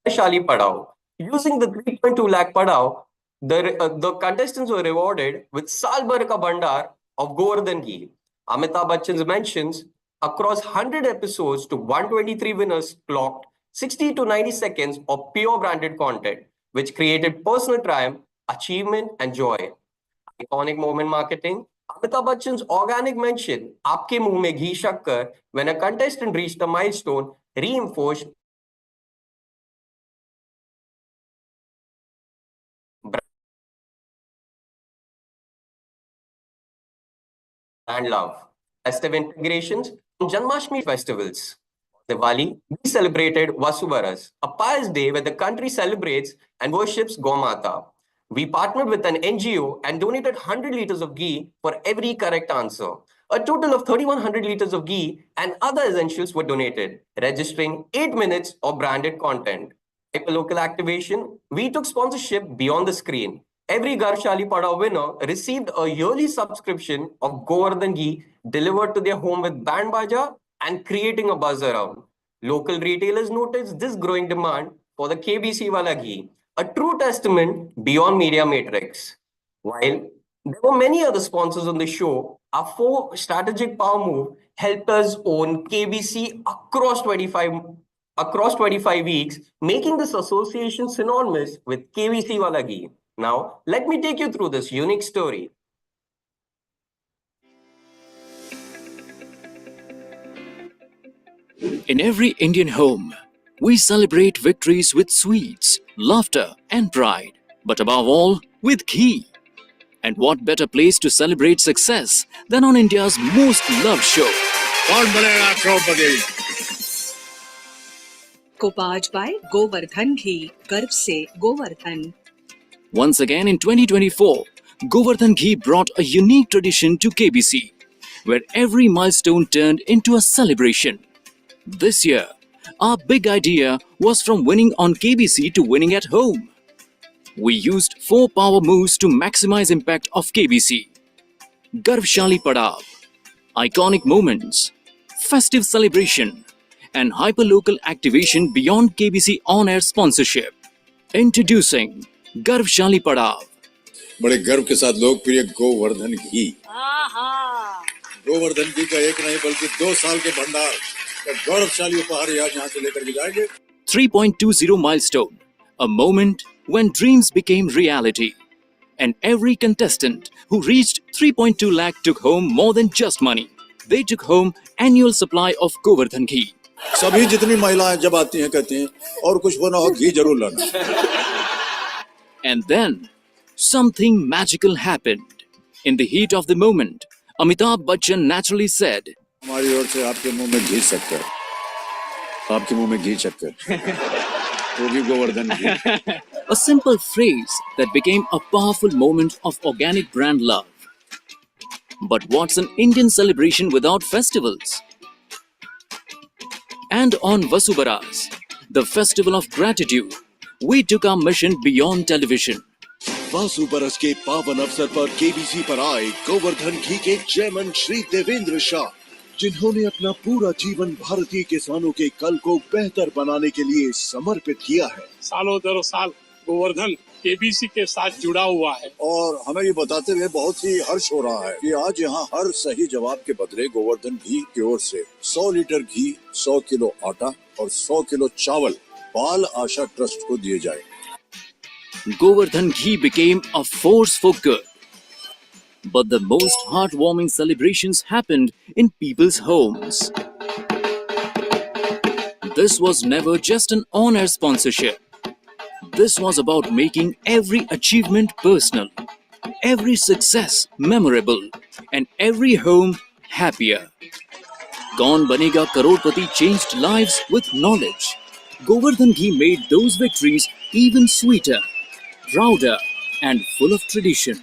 Garshali Padao. Using the 3.2 lakh Padao, the contestants were rewarded with Sal Bhar Ka Bhandar of Govardhan Ghee. Amitabh Bachchan's mentions across 100 episodes to 123 winners clocked 60 to 90 seconds of pure branded content, which created personal triumph, achievement, and joy. Iconic moment marketing. Amitabh Bachchan's organic mention, Aapke Muh Mein Ghee Shakkar, when a contestant reached a milestone, reinforced brand love. Festive integrations on Janmashtami festivals. Diwali, we celebrated Vasubaras, a pious day where the country celebrates and worships Gomata. We partnered with an NGO and donated 100 liters of ghee for every correct answer. A total of 3,100 liters of ghee and other essentials were donated, registering 8 minutes of branded content. Hyperlocal activation, we took sponsorship beyond the screen. Every Garshali Pada winner received a yearly subscription of Govardhan Ghee delivered to their home with band baja and creating a buzz around. Local retailers noticed this growing demand for the KBC Wala Ghee, a true testament beyond media matrix. While there were many other sponsors on the show, our 4 strategic power move helped us own KBC across 25 weeks, making this association synonymous with KBC Wala Ghee. Now, let me take you through this unique story. In every Indian home, we celebrate victories with sweets, laughter, and pride, but above all, with ghee. And what better place to celebrate success than on India's most loved show? कौन बनेगा करोड़पति? Kopaj by Govardhan Ghee, Garv se Govardhan. Once again in 2024, Govardhan Ghee brought a unique tradition to KBC, where every milestone turned into a celebration. This year, our big idea was from winning on KBC to winning at home. We used 4 power moves to maximize impact of KBC. Garvshali Padav, iconic moments, festive celebration, and hyperlocal activation beyond KBC on-air sponsorship. Introducing Garvshali Padav. बड़े गर्व के साथ लोकप्रिय गोवर्धन घी। गोवर्धन घी का एक नहीं बल्कि 2 साल के भंडार का गौरवशाली उपहार यहाँ से लेकर के जाएंगे। 3.20 milestone, a moment when dreams became reality. And every contestant who reached 3.2 lakh took home more than just money. They took home annual supply of Govardhan ghee. सभी जितनी महिलाएं जब आती हैं कहती हैं और कुछ होना हो घी जरूर लाना। And then, something magical happened. In the heat of the moment, Amitabh Bachchan naturally said, हमारी ओर से आपके मुंह में घी शक्कर, आपके मुंह में घी शक्कर, वो भी गोवर्धन घी। A simple phrase that became a powerful moment of organic brand love. But what's an Indian celebration without festivals? And on Vasubaras, the festival of gratitude, we took our mission beyond television. वासुबरस के पावन अवसर पर KBC पर आए गोवर्धन घी के chairman Shri Devendra Shah, जिन्होंने अपना पूरा जीवन भारतीय किसानों के कल को बेहतर बनाने के लिए समर्पित किया है। सालों दर साल गोवर्धन केबीसी के साथ जुड़ा हुआ है और हमें ये बताते हुए बहुत ही हर्ष हो रहा है कि आज यहाँ हर सही जवाब के बदले गोवर्धन घी की ओर से 100 लीटर घी, 100 किलो आटा और 100 किलो चावल बाल आशा ट्रस्ट को दिए जाए। Govardhan ghee became a force for good. But the most heartwarming celebrations happened in people's homes. This was never just an on-air sponsorship. This was about making every achievement personal, every success memorable, and every home happier. Kaun Banega Karodpati changed lives with knowledge. Govardhan ghee made those victories even sweeter, prouder, and full of tradition.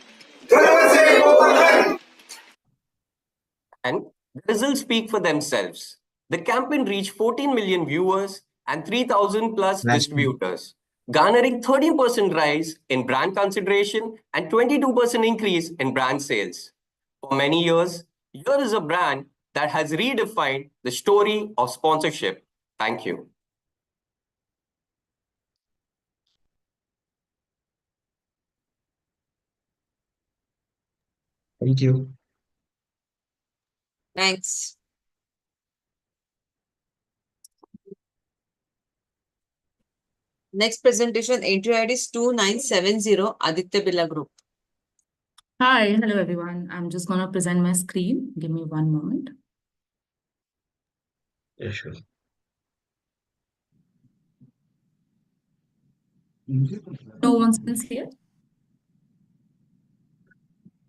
And the results speak for themselves. The campaign reached 14 million viewers and 3,000 plus distributors, garnering 13% rise in brand consideration and 22% increase in brand sales. For many years, here is a brand that has redefined the story of sponsorship. Thank you. Thank you. Thanks. Next presentation, entry ID is 2970, Aditya Birla Group. Hi, hello everyone. I'm just going to present my screen. Give me one moment. Yeah, sure. No one can see it?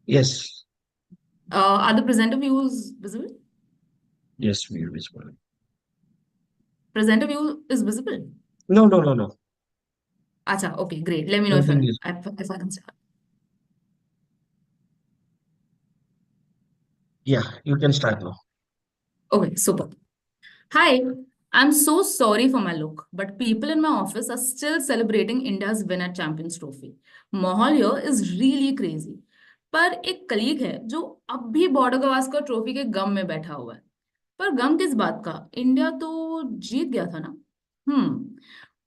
Yes. Are the presenter views visible? Yes, we are visible. Presenter view is visible? No. Acha, okay, great. Let me know if I can start. Yeah, you can start now. Okay, super. Hi, I'm so sorry for my look, but people in my office are still celebrating India's win at Champions Trophy. Mahal here is really crazy. पर एक colleague है जो अब भी border Gavaskar trophy के गम में बैठा हुआ है. पर गम किस बात का? इंडिया तो जीत गया था ना?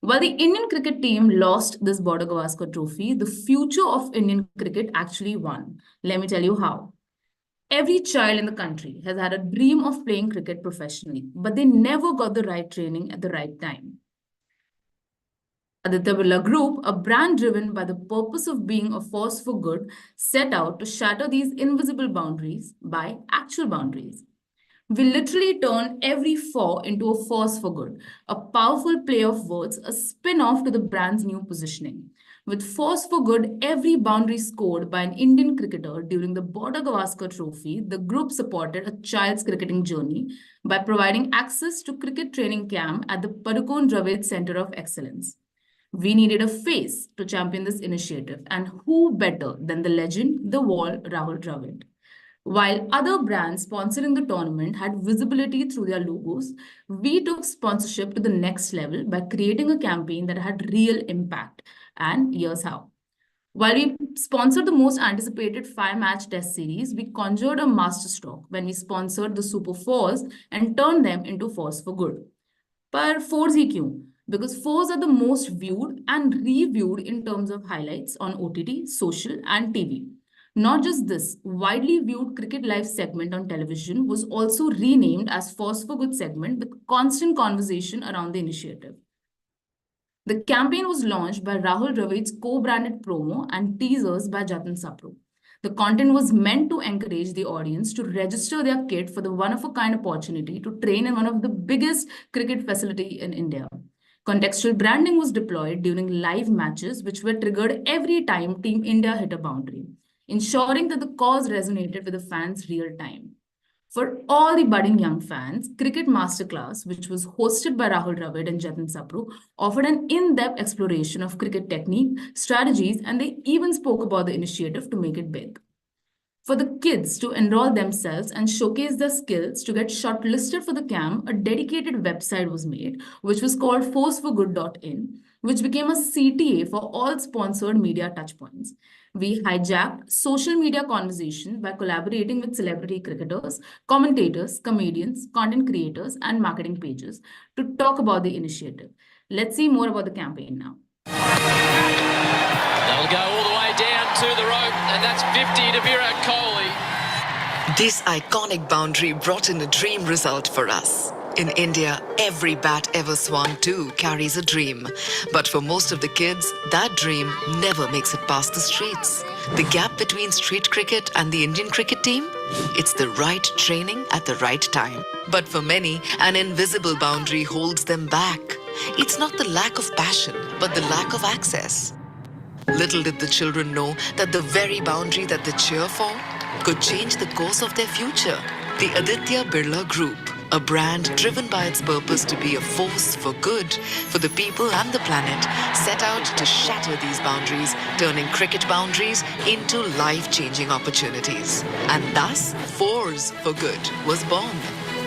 While the Indian cricket team lost this Border Gavaskar trophy, the future of Indian cricket actually won. Let me tell you how. Every child in the country has had a dream of playing cricket professionally, but they never got the right training at the right time. Aditya Birla Group, a brand driven by the purpose of being a force for good, set out to shatter these invisible boundaries by actual boundaries. We literally turn every four into a force for good, a powerful play of words, a spin-off to the brand's new positioning. With force for good, every boundary scored by an Indian cricketer during the Border Gavaskar Trophy, the group supported a child's cricketing journey by providing access to cricket training camp at the Padukone Dravid Center of Excellence. We needed a face to champion this initiative, and who better than the legend, the wall, Rahul Dravid. While other brands sponsoring the tournament had visibility through their logos, we took sponsorship to the next level by creating a campaign that had real impact. And here's how. While we sponsored the most anticipated 5-match test series, we conjured a masterstroke when we sponsored the Super Fours and turned them into Force for Good. But fours hi kyun? Because fours are the most viewed and reviewed in terms of highlights on OTT, social, and TV. Not just this, widely viewed Cricket Live segment on television was also renamed as Force for Good segment with constant conversation around the initiative. The campaign was launched by Rahul Dravid's co-branded promo and teasers by Jatin Sapru. The content was meant to encourage the audience to register their kid for the one-of-a-kind opportunity to train in one of the biggest cricket facility in India. Contextual branding was deployed during live matches, which were triggered every time Team India hit a boundary, ensuring that the cause resonated with the fans real time. For all the budding young fans, Cricket Masterclass, which was hosted by Rahul Dravid and Jatin Sapru, offered an in-depth exploration of cricket technique, strategies, and they even spoke about the initiative to make it big. For the kids to enroll themselves and showcase their skills to get shortlisted for the camp, a dedicated website was made, which was called forceforgood.in, which became a CTA for all sponsored media touchpoints. We hijacked social media conversation by collaborating with celebrity cricketers, commentators, comedians, content creators, and marketing pages to talk about the initiative. Let's see more about the campaign now. They'll go all the way down to the rope, and that's 50 to Virat Kohli. This iconic boundary brought in a dream result for us. In India, every bat ever swung too carries a dream. But for most of the kids, that dream never makes it past the streets. The gap between street cricket and the Indian cricket team? It's the right training at the right time. But for many, an invisible boundary holds them back. It's not the lack of passion, but the lack of access. Little did the children know that the very boundary that they cheer for could change the course of their future. The Aditya Birla Group, A brand driven by its purpose to be a force for good for the people and the planet set out to shatter these boundaries, turning cricket boundaries into life-changing opportunities. And thus, Force for Good was born.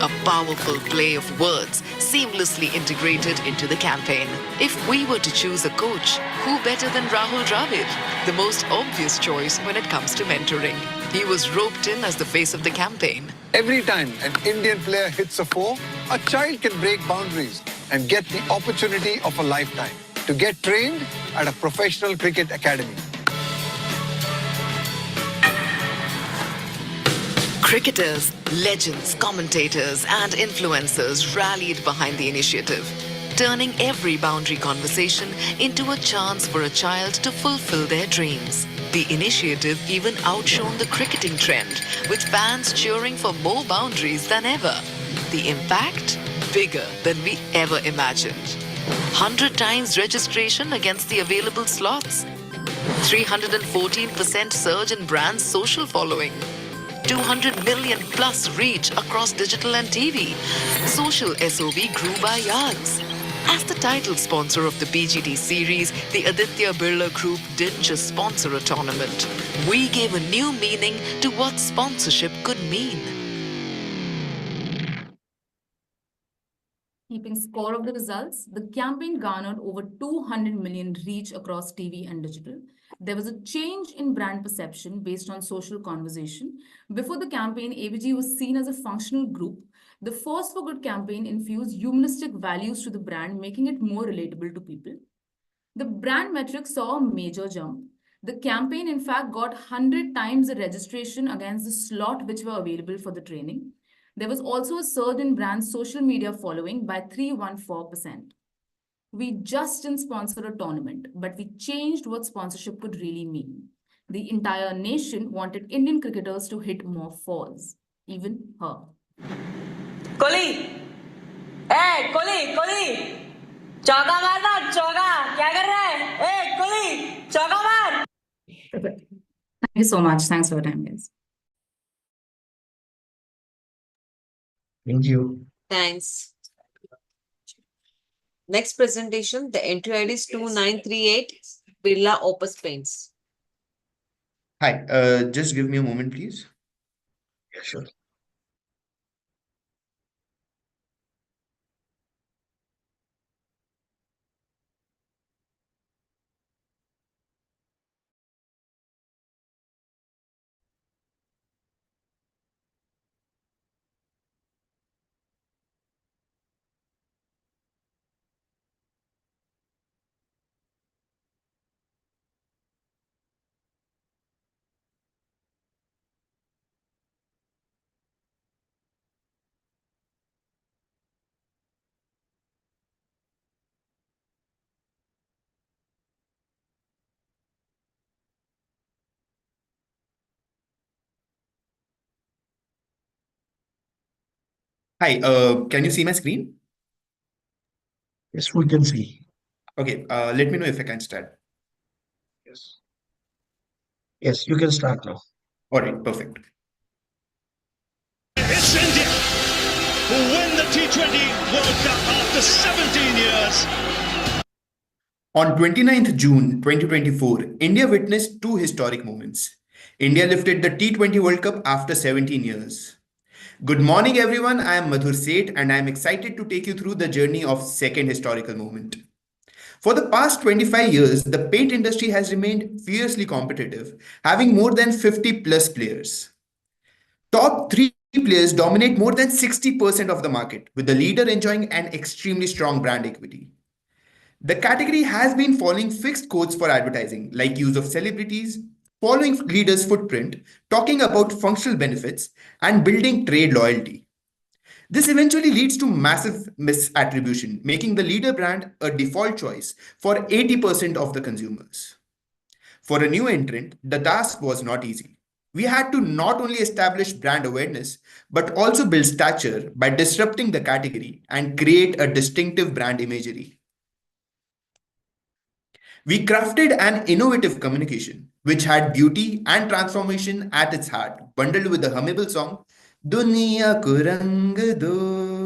A powerful play of words seamlessly integrated into the campaign. If we were to choose a coach, who better than Rahul Dravid? The most obvious choice when it comes to mentoring. He was roped in as the face of the campaign. Every time an Indian player hits a four, a child can break boundaries and get the opportunity of a lifetime to get trained at a professional cricket academy. Cricketers, legends, commentators, and influencers rallied behind the initiative, turning every boundary conversation into a chance for a child to fulfill their dreams. The initiative even outshone the cricketing trend, with fans cheering for more boundaries than ever. The impact? Bigger than we ever imagined. 100 times registration against the available slots. 314% surge in brand's social following. 200 million plus reach across digital and TV. Social SOV grew by yards. As the title sponsor of the BGT series, the Aditya Birla Group didn't just sponsor a tournament. We gave a new meaning to what sponsorship could mean. Keeping score of the results, the campaign garnered over 200 million reach across TV and digital. There was a change in brand perception based on social conversation. Before the campaign, ABG was seen as a functional group. The Force for Good campaign infused humanistic values to the brand, making it more relatable to people. The brand metrics saw a major jump. The campaign, in fact, got 100 times the registration against the slot which were available for the training. There was also a surge in brand's social media following by 314%. We just didn't sponsor a tournament, but we changed what sponsorship could really mean. The entire nation wanted Indian cricketers to hit more fours, even her. Kohli, ए कोहली, चौका मारना, चौका, क्या कर रहा है? ए कोहली, चौका मार. Thank you so much. Thanks for your time, guys. Thank you. Thanks. Next presentation, the entry ID is 2938, Birla Opus Paints. Hi, just give me a moment, please. Yeah, sure. Hi, can you see my screen? Yes, we can see. Okay, let me know if I can start. Yes. Yes, you can start now. All right, perfect. It's India who win the T20 World Cup after 17 years. On 29th June 2024, India witnessed two historic moments. India lifted the T20 World Cup after 17 years. Good morning, everyone. I am Madhur Seth, and I am excited to take you through the journey of second historical moment. For the past 25 years, the paint industry has remained fiercely competitive, having more than 50 plus players. Top 3 players dominate more than 60% of the market, with the leader enjoying an extremely strong brand equity. The category has been following fixed codes for advertising, like use of celebrities, following leaders' footprint, talking about functional benefits, and building trade loyalty. This eventually leads to massive misattribution, making the leader brand a default choice for 80% of the consumers. For a new entrant, the task was not easy. We had to not only establish brand awareness, but also build stature by disrupting the category and create a distinctive brand imagery. We crafted an innovative communication, which had beauty and transformation at its heart, bundled with the hummable song, Duniya ko rang do.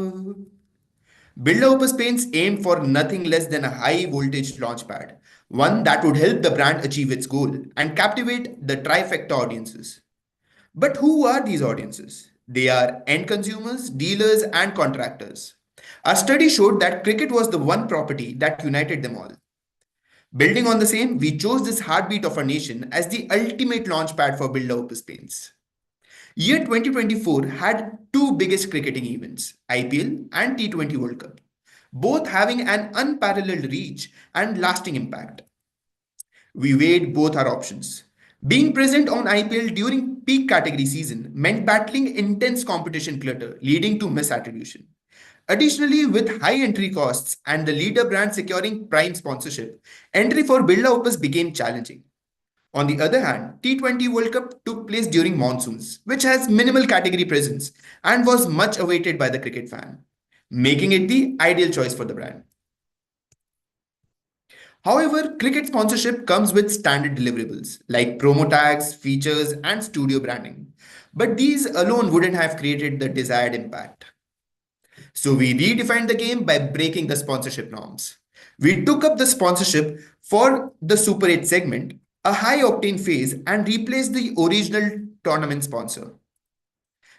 Birla Opus paints aimed for nothing less than a high voltage launchpad, one that would help the brand achieve its goal and captivate the trifecta audiences. But who are these audiences? They are end consumers, dealers, and contractors. Our study showed that cricket was the one property that united them all. Building on the same, we chose this heartbeat of our nation as the ultimate launchpad for Birla Opus paints. Year 2024 had two biggest cricketing events, IPL and T20 World Cup, both having an unparalleled reach and lasting impact. We weighed both our options. Being present on IPL during peak category season meant battling intense competition clutter, leading to misattribution. Additionally, with high entry costs and the leader brand securing prime sponsorship, entry for Birla Opus became challenging. On the other hand, T20 World Cup took place during monsoons, which has minimal category presence and was much awaited by the cricket fan, making it the ideal choice for the brand. However, cricket sponsorship comes with standard deliverables like promo tags, features, and studio branding. But these alone wouldn't have created the desired impact. So we redefined the game by breaking the sponsorship norms. We took up the sponsorship for the Super 8 segment, a high-octane phase, and replaced the original tournament sponsor.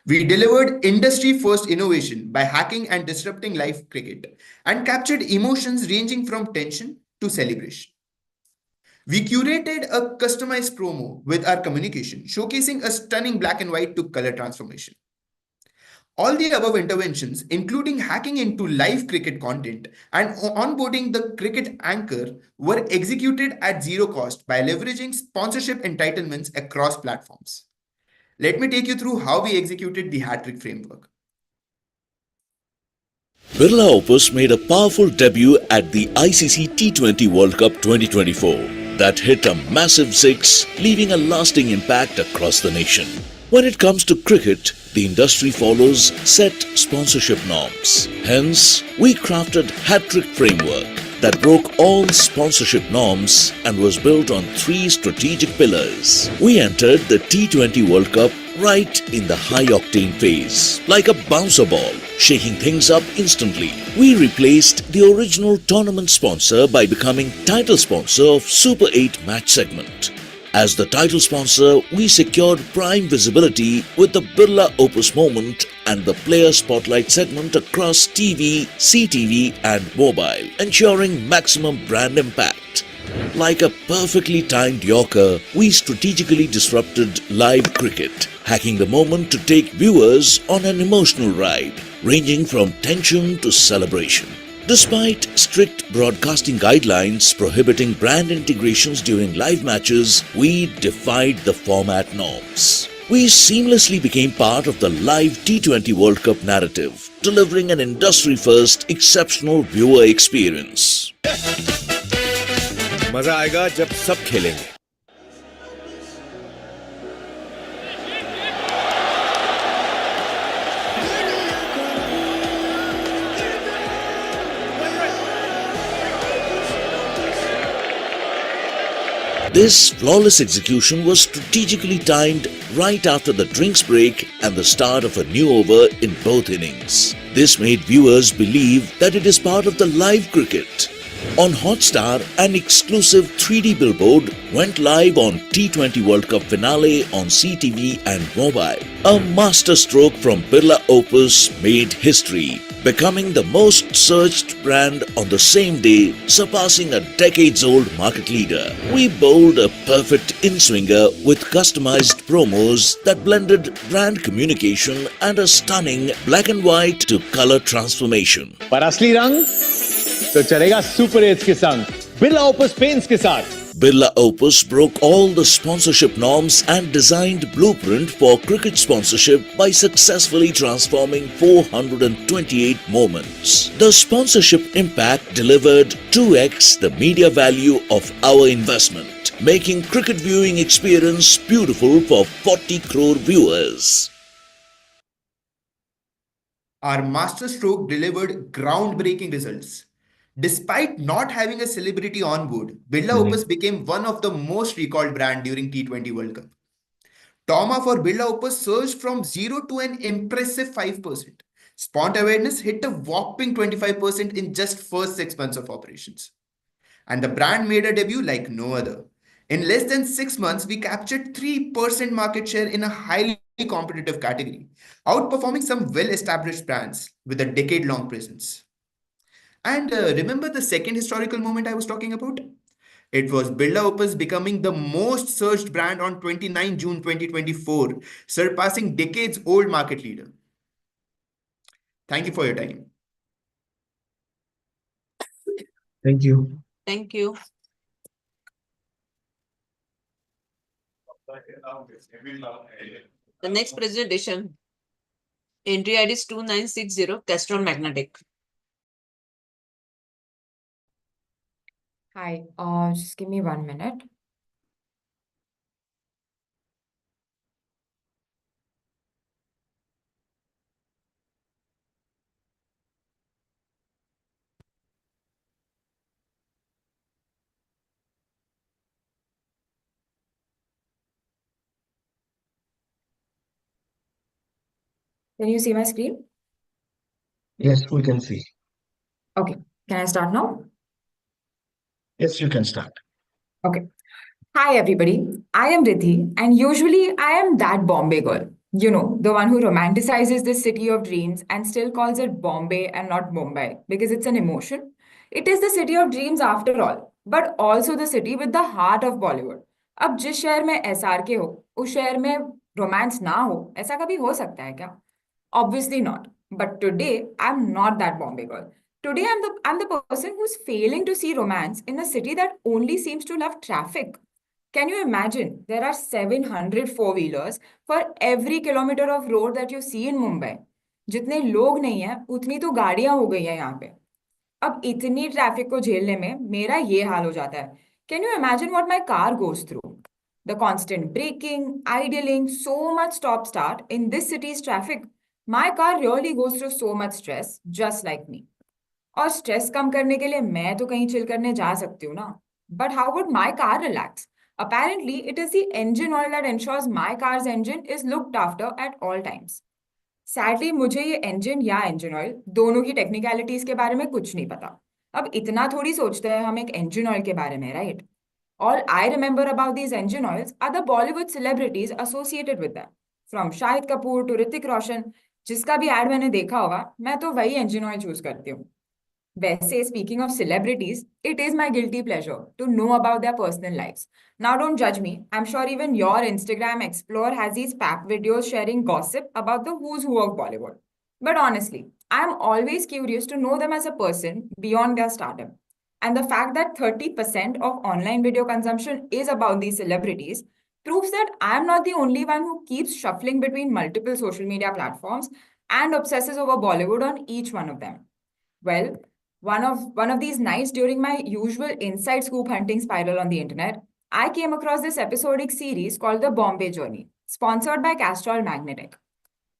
We delivered industry-first innovation by hacking and disrupting live cricket and captured emotions ranging from tension to celebration. We curated a customized promo with our communication, showcasing a stunning black and white to color transformation. All the above interventions, including hacking into live cricket content and onboarding the cricket anchor, were executed at zero cost by leveraging sponsorship entitlements across platforms. Let me take you through how we executed the hat-trick framework. Birla Opus made a powerful debut at the ICC T20 World Cup 2024 that hit a massive six, leaving a lasting impact across the nation. When it comes to cricket, the industry follows set sponsorship norms. Hence, we crafted hat-trick framework that broke all sponsorship norms and was built on three strategic pillars. We entered the T20 World Cup right in the high-octane phase, like a bouncer ball, shaking things up instantly. We replaced the original tournament sponsor by becoming title sponsor of Super 8 match segment. As the title sponsor, we secured prime visibility with the Birla Opus moment and the player spotlight segment across TV, CTV and mobile, ensuring maximum brand impact. Like a perfectly timed Yorker, we strategically disrupted live cricket, hacking the moment to take viewers on an emotional ride, ranging from tension to celebration. Despite strict broadcasting guidelines prohibiting brand integrations during live matches, we defied the format norms. We seamlessly became part of the live T20 World Cup narrative, delivering an industry-first, exceptional viewer experience. मजा आएगा जब सब खेलेंगे. This flawless execution was strategically timed right after the drinks break and the start of a new over in both innings. This made viewers believe that it is part of the live cricket. On Hotstar, an exclusive 3D billboard went live on T20 World Cup finale on CTV and mobile. A masterstroke from Birla Opus made history, becoming the most searched brand on the same day, surpassing a decades-old market leader. We bowled a perfect in-swinger with customized promos that blended brand communication and a stunning black and white to color transformation. पर असली रंग तो चलेगा super 8 के संग, Birla opus paints के साथ. Birla Opus broke all the sponsorship norms and designed blueprint for cricket sponsorship by successfully transforming 428 moments. The sponsorship impact delivered 2x the media value of our investment, making cricket viewing experience beautiful for 40 crore viewers. Our masterstroke delivered groundbreaking results. Despite not having a celebrity on board, Birla Opus became one of the most recalled brand during T20 World Cup. Trauma for Birla Opus surged from 0 to an impressive 5%, Spont awareness hit a whopping 25% in just first 6 months of operations. And the brand made a debut like no other. In less than 6 months, we captured 3% market share in a highly competitive category, outperforming some well-established brands with a decade-long presence. And remember the second historical moment I was talking about? It was Birla Opus becoming the most searched brand on 29 June 2024, surpassing decades-old market leader. Thank you for your time. Thank you. Thank you. The next presentation, entry ID is 2960, Castrol Magnetic. Hi, just give me 1 minute. Can you see my screen? Yes, we can see. Okay, can I start now? Yes, you can start. Okay. Hi, everybody. I am Riddhi, and usually I am that Bombay girl. You know, the one who romanticizes this city of dreams and still calls it Bombay and not Mumbai because it's an emotion. It is the city of dreams after all, but also the city with the heart of Bollywood. अब जिस शहर में SRK हो, उस शहर में romance ना हो, ऐसा कभी हो सकता है क्या? Obviously not. But today, I'm not that Bombay girl. Today, I'm the person who's failing to see romance in a city that only seems to love traffic. Can you imagine? There are 700 four-wheelers for every kilometer of road that you see in Mumbai. जितने लोग नहीं हैं, उतनी तो गाड़ियां हो गई हैं यहाँ पे. अब इतनी ट्रैफिक को झेलने में मेरा ये हाल हो जाता है. Can you imagine what my car goes through? The constant braking, idling, so much stop-start in this city's traffic. My car really goes through so much stress, just like me. और stress कम करने के लिए मैं तो कहीं chill करने जा सकती हूँ ना. But how would my car relax? Apparently, it is the engine oil that ensures my car's engine is looked after at all times. Sadly, मुझे ये engine या engine oil दोनों की technicalities के बारे में कुछ नहीं पता. अब इतना थोड़ी सोचते हैं हम एक engine oil के बारे में, right? All I remember about these engine oils are the Bollywood celebrities associated with them. From Shahid Kapoor to Hrithik Roshan, जिसका भी ad मैंने देखा होगा, मैं तो वही engine oil choose करती हूँ. वैसे, speaking of celebrities, it is my guilty pleasure to know about their personal lives. Now, don't judge me. I'm sure even your Instagram Explorer has these pack videos sharing gossip about the who's who of Bollywood. But honestly, I'm always curious to know them as a person beyond their stardom. And the fact that 30% of online video consumption is about these celebrities proves that I'm not the only one who keeps shuffling between multiple social media platforms and obsesses over Bollywood on each one of them. Well, one of these nights during my usual inside scoop hunting spiral on the internet, I came across this episodic series called The Bombay Journey, sponsored by Castrol Magnetic.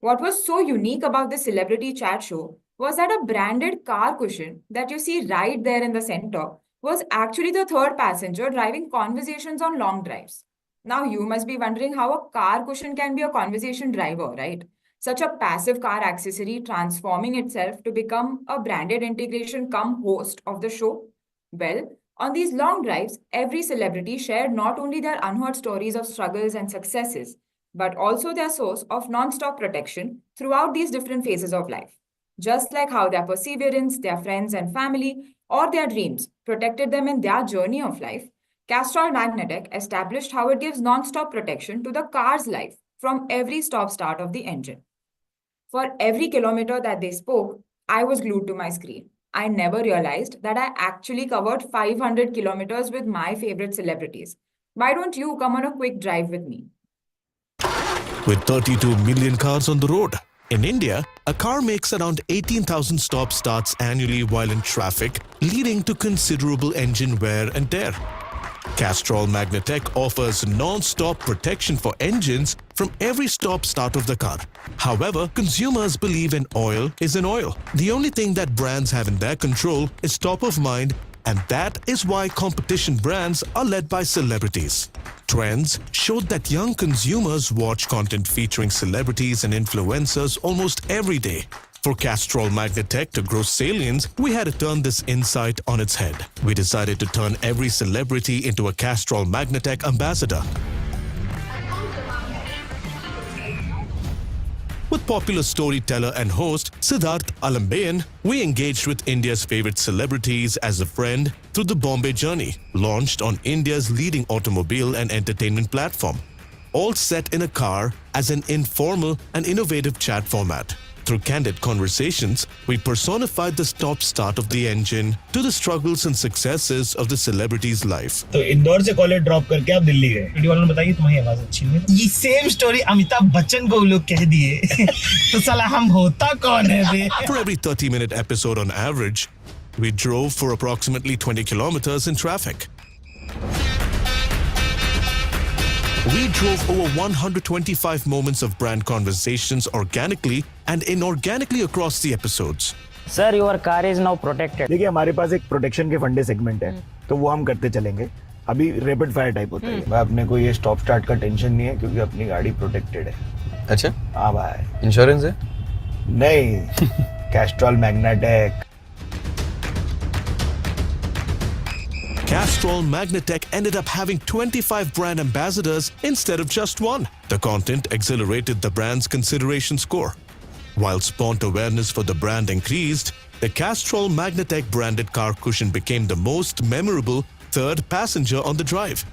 What was so unique about the celebrity chat show was that a branded car cushion that you see right there in the center was actually the third passenger driving conversations on long drives. Now, you must be wondering how a car cushion can be a conversation driver, right? Such a passive car accessory transforming itself to become a branded integration cum host of the show? Well, on these long drives, every celebrity shared not only their unheard stories of struggles and successes, but also their source of non-stop protection throughout these different phases of life. Just like how their perseverance, their friends and family, or their dreams protected them in their journey of life, Castrol Magnetic established how it gives non-stop protection to the car's life from every stop-start of the engine. For every kilometer that they spoke, I was glued to my screen. I never realized that I actually covered 500 kilometers with my favorite celebrities. Why don't you come on a quick drive with me? With 32 million cars on the road, in India, a car makes around 18,000 stop-starts annually while in traffic, leading to considerable engine wear and tear. Castrol Magnetic offers non-stop protection for engines from every stop-start of the car. However, consumers believe an oil is an oil. The only thing that brands have in their control is top of mind, and that is why competition brands are led by celebrities. Trends showed that young consumers watch content featuring celebrities and influencers almost every day. For Castrol Magnetic to grow salience, we had to turn this insight on its head. We decided to turn every celebrity into a Castrol Magnetic ambassador. With popular storyteller and host Siddharth Alambayan, we engaged with India's favorite celebrities as a friend through the Bombay Journey, launched on India's leading automobile and entertainment platform. All set in a car as an informal and innovative chat format. Through candid conversations, we personified the stop-start of the engine to the struggles and successes of the celebrity's life. तो इंदौर से college drop करके आप दिल्ली गए। Video वालों ने बताइए तुम्हारी आवाज अच्छी है। ये सेम स्टोरी अमिताभ बच्चन को लोग कह दिए। तो साला हम होता कौन है बे? For every 30-minute episode on average, we drove for approximately 20 kilometers in traffic. We drove over 125 moments of brand conversations organically and inorganically across the episodes. Sir, your car is now protected. देखिए हमारे पास एक protection के फंडे segment है, तो वो हम करते चलेंगे। अभी रैपिड फायर टाइप होता है। मैं अपने को ये स्टॉप स्टार्ट का टेंशन नहीं है क्योंकि अपनी गाड़ी प्रोटेक्टेड है। अच्छा? हाँ भाई। इंश्योरेंस है? नहीं। Castrol magnetic. Castrol Magnetic ended up having 25 brand ambassadors instead of just one. The content accelerated the brand's consideration score. While spawned awareness for the brand increased, the Castrol Magnetic branded car cushion became the most memorable third passenger on the drive.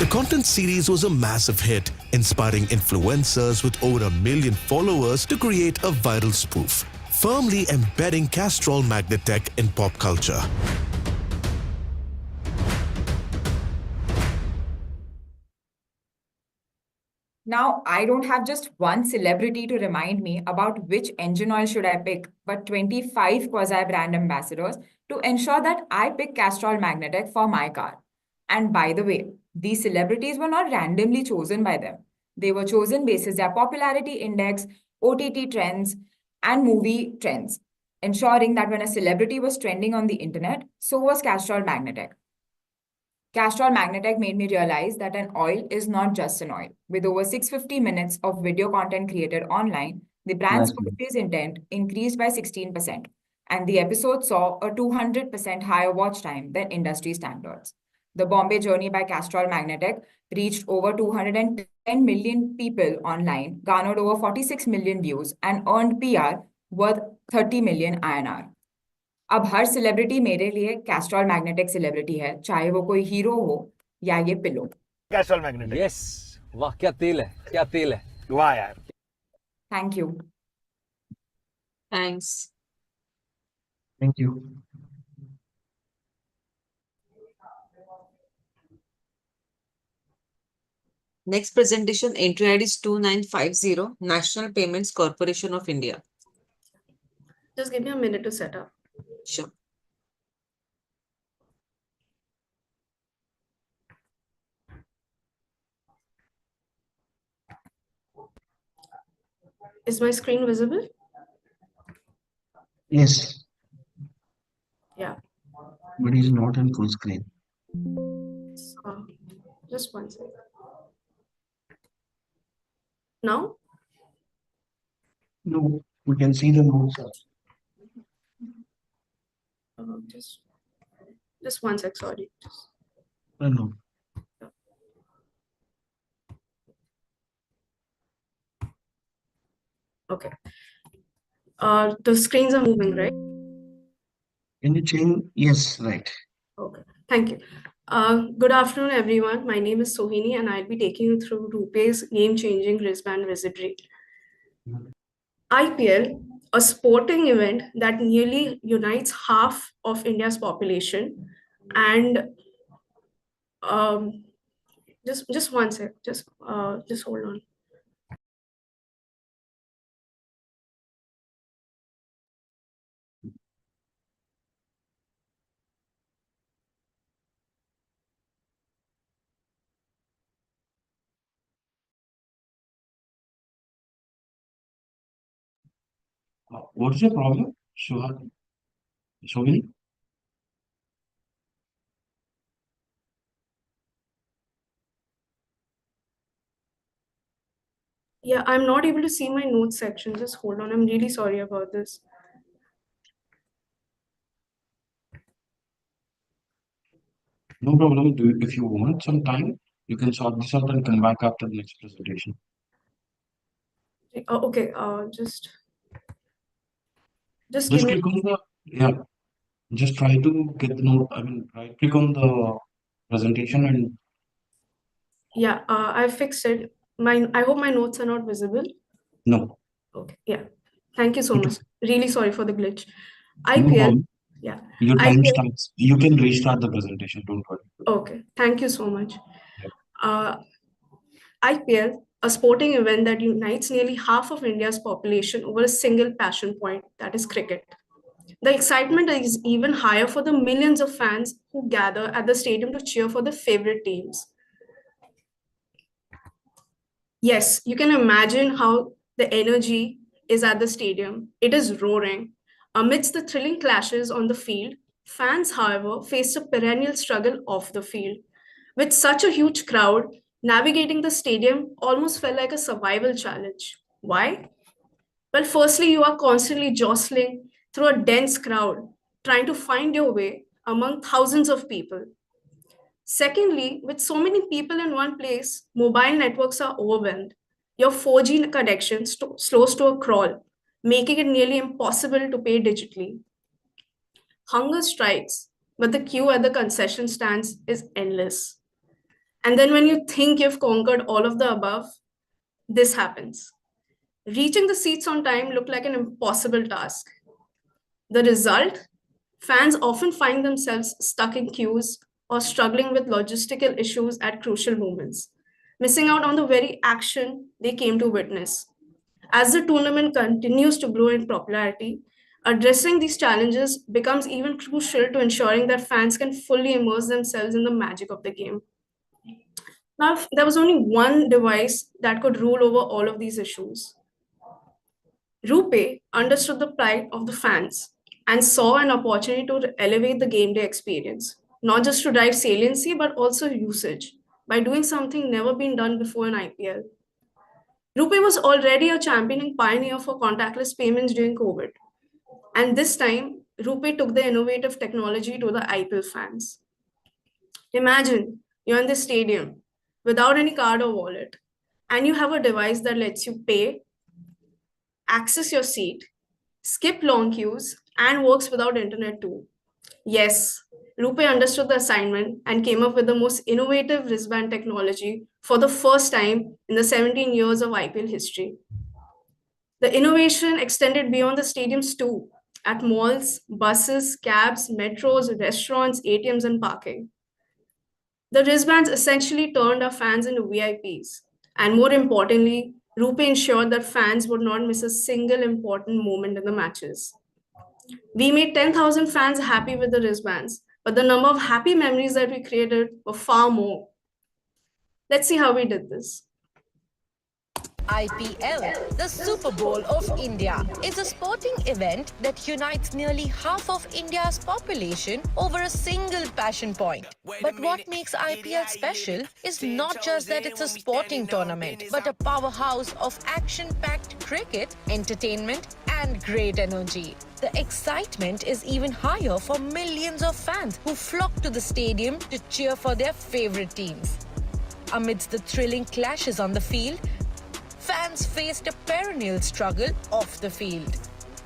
The content series was a massive hit, inspiring influencers with over 1 million followers to create a viral spoof, firmly embedding Castrol Magnetic in pop culture. Now, I don't have just one celebrity to remind me about which engine oil should I pick, but 25 quasi-brand ambassadors to ensure that I pick Castrol Magnetic for my car. And by the way, these celebrities were not randomly chosen by them. They were chosen basis their popularity index, OTT trends, and movie trends, ensuring that when a celebrity was trending on the internet, so was Castrol Magnetic. Castrol Magnetic made me realize that an oil is not just an oil. With over 650 minutes of video content created online, the brand's purchase intent increased by 16%, and the episode saw a 200% higher watch time than industry standards. The Bombay Journey by Castrol Magnetic reached over 210 million people online, garnered over 46 million views, and earned PR worth 30 million INR. अब हर celebrity मेरे लिए Castrol magnetic celebrity है, चाहे वो कोई hero हो या ये पिलो। Castrol magnetic. यस, वाह क्या तेल है, क्या तेल है। वाह यार। Thank you. Thanks. Thank you. Next presentation, entry ID is 2950, National Payments Corporation of India. Just give me a minute to set up. Sure. Is my screen visible? Yes. Yeah. But he's not on full screen. So, just one second. Now? No, we can see the notes. Just one sec, sorry. No. Okay. The screens are moving, right? Can you change? Yes, right. Okay, thank you. Good afternoon, everyone. My name is Sohini, and I'll be taking you through RuPay's game-changing wristband wizardry. IPL, a sporting event that nearly unites half of India's population, and just one sec, just hold on. What's the problem? Shogini? Yeah, I'm not able to see my notes section. Just hold on. I'm really sorry about this. No problem. If you want some time, you can sort this out and come back after the next presentation. Okay, just Just give me. click on the, yeah, just try to get the note. I mean, right click on the presentation and Yeah, I fixed it. I hope my notes are not visible. no. Okay, yeah. Thank you so much. Really sorry for the glitch. No IPL, problem. yeah. Your time IPL, starts. You can restart the presentation. Don't worry. okay, thank you so much. IPL, a sporting event that unites nearly half of India's population over a single passion point, that is cricket. The excitement is even higher for the millions of fans who gather at the stadium to cheer for their favorite teams. Yes, you can imagine how the energy is at the stadium. It is roaring. Amidst the thrilling clashes on the field, fans, however, faced a perennial struggle off the field. With such a huge crowd, navigating the stadium almost felt like a survival challenge. Why? Well, firstly, you are constantly jostling through a dense crowd, trying to find your way among thousands of people. Secondly, with so many people in one place, mobile networks are overwhelmed. Your 4G connection slows to a crawl, making it nearly impossible to pay digitally. Hunger strikes, but the queue at the concession stands is endless. And then when you think you've conquered all of the above, this happens. Reaching the seats on time looked like an impossible task. The result? Fans often find themselves stuck in queues or struggling with logistical issues at crucial moments, missing out on the very action they came to witness. As the tournament continues to grow in popularity, addressing these challenges becomes even crucial to ensuring that fans can fully immerse themselves in the magic of the game. Now, there was only one device that could rule over all of these issues. RuPay understood the plight of the fans and saw an opportunity to elevate the game day experience, not just to drive saliency, but also usage by doing something never been done before in IPL. RuPay was already a championing pioneer for contactless payments during COVID. And this time, RuPay took the innovative technology to the IPL fans. Imagine you're in the stadium without any card or wallet, and you have a device that lets you pay, access your seat, skip long queues, and works without internet too. Yes, RuPay understood the assignment and came up with the most innovative wristband technology for the first time in the 17 years of IPL history. The innovation extended beyond the stadiums too, at malls, buses, cabs, metros, restaurants, ATMs, and parking. The wristbands essentially turned our fans into VIPs, and more importantly, RuPay ensured that fans would not miss a single important moment in the matches. We made 10,000 fans happy with the wristbands, but the number of happy memories that we created were far more. Let's see how we did this. IPL, the Super Bowl of India, is a sporting event that unites nearly half of India's population over a single passion point. But what makes IPL special is not just that it's a sporting tournament, but a powerhouse of action-packed cricket, entertainment, and great energy. The excitement is even higher for millions of fans who flock to the stadium to cheer for their favorite teams. Amidst the thrilling clashes on the field, fans faced a perennial struggle off the field.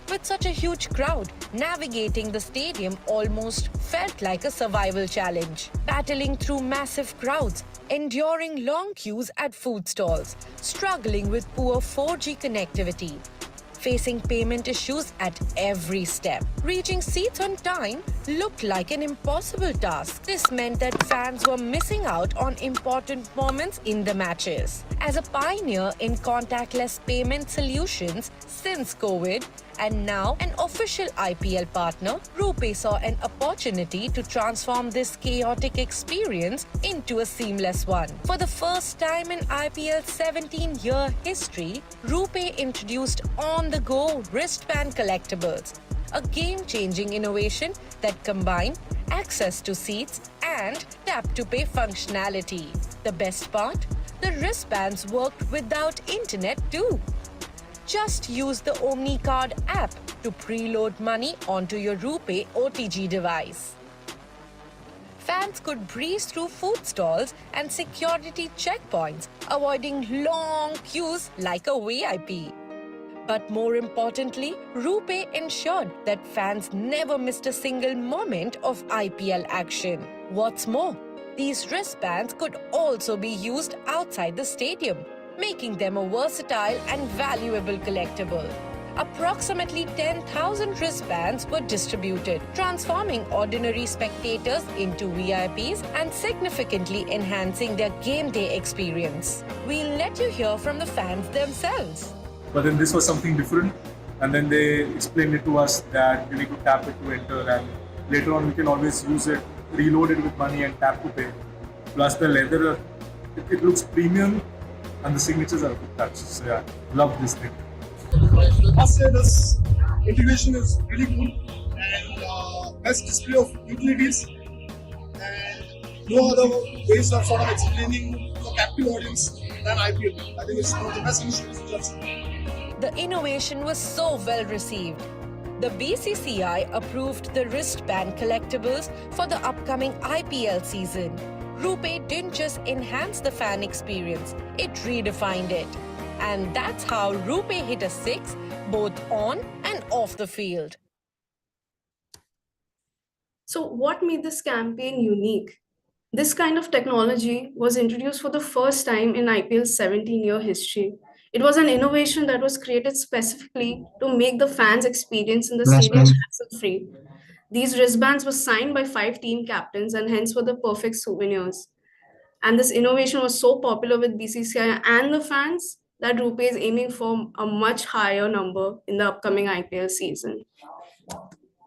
With such a huge crowd, navigating the stadium almost felt like a survival challenge. Battling through massive crowds, enduring long queues at food stalls, struggling with poor 4G connectivity, facing payment issues at every step. Reaching seats on time looked like an impossible task. This meant that fans were missing out on important moments in the matches. As a pioneer in contactless payment solutions since COVID, and now an official IPL partner, RuPay saw an opportunity to transform this chaotic experience into a seamless one. For the first time in IPL's 17-year history, RuPay introduced on-the-go wristband collectibles, a game-changing innovation that combined access to seats and tap-to-pay functionality. The best part? the wristbands worked without internet too. Just use the Omni Card app to preload money onto your RuPay OTG device. Fans could breeze through food stalls and security checkpoints, avoiding long queues like a VIP. But more importantly, RuPay ensured that fans never missed a single moment of IPL action. What's more, these wristbands could also be used outside the stadium, making them a versatile and valuable collectible. Approximately 10,000 wristbands were distributed, transforming ordinary spectators into VIPs and significantly enhancing their game day experience. We'll let you hear from the fans themselves. But then this was something different, and then they explained it to us that you need to tap it to enter, and later on we can always use it, reload it with money and tap to pay. Plus the leather, it looks premium, and the signatures are a good touch. So yeah, love this thing. I say this integration is really good and best display of utilities, and no other ways of sort of explaining to a captive audience than IPL. I think it's one of the best initiatives just. The innovation was so well received. The BCCI approved the wristband collectibles for the upcoming IPL season. RuPay didn't just enhance the fan experience, it redefined it. And that's how RuPay hit a 6 both on and off the field. So what made this campaign unique? This kind of technology was introduced for the first time in IPL's 17-year history. It was an innovation that was created specifically to make the fans' experience in the stadium hassle-free. These wristbands were signed by 5 team captains and hence were the perfect souvenirs. And this innovation was so popular with BCCI and the fans that RuPay is aiming for a much higher number in the upcoming IPL season.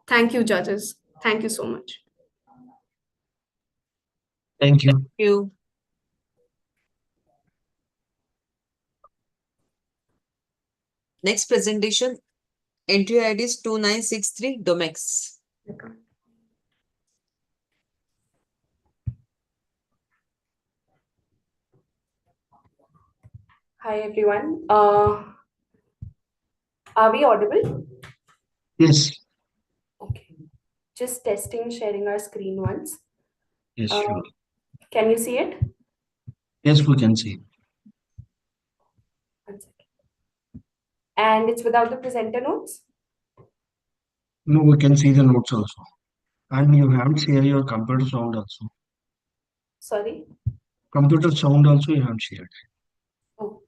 Thank you, judges. Thank you so much. Thank you. Thank you. Next presentation, entry ID is 2963 Domex. Hi everyone. Are we audible? Yes. Okay. Just testing, sharing our screen once. Yes, sure. Can you see it? Yes, we can see. One second. And it's without the presenter notes? No, we can see the notes also. And you haven't shared your computer sound also. Sorry? Computer sound also you haven't shared. Oh,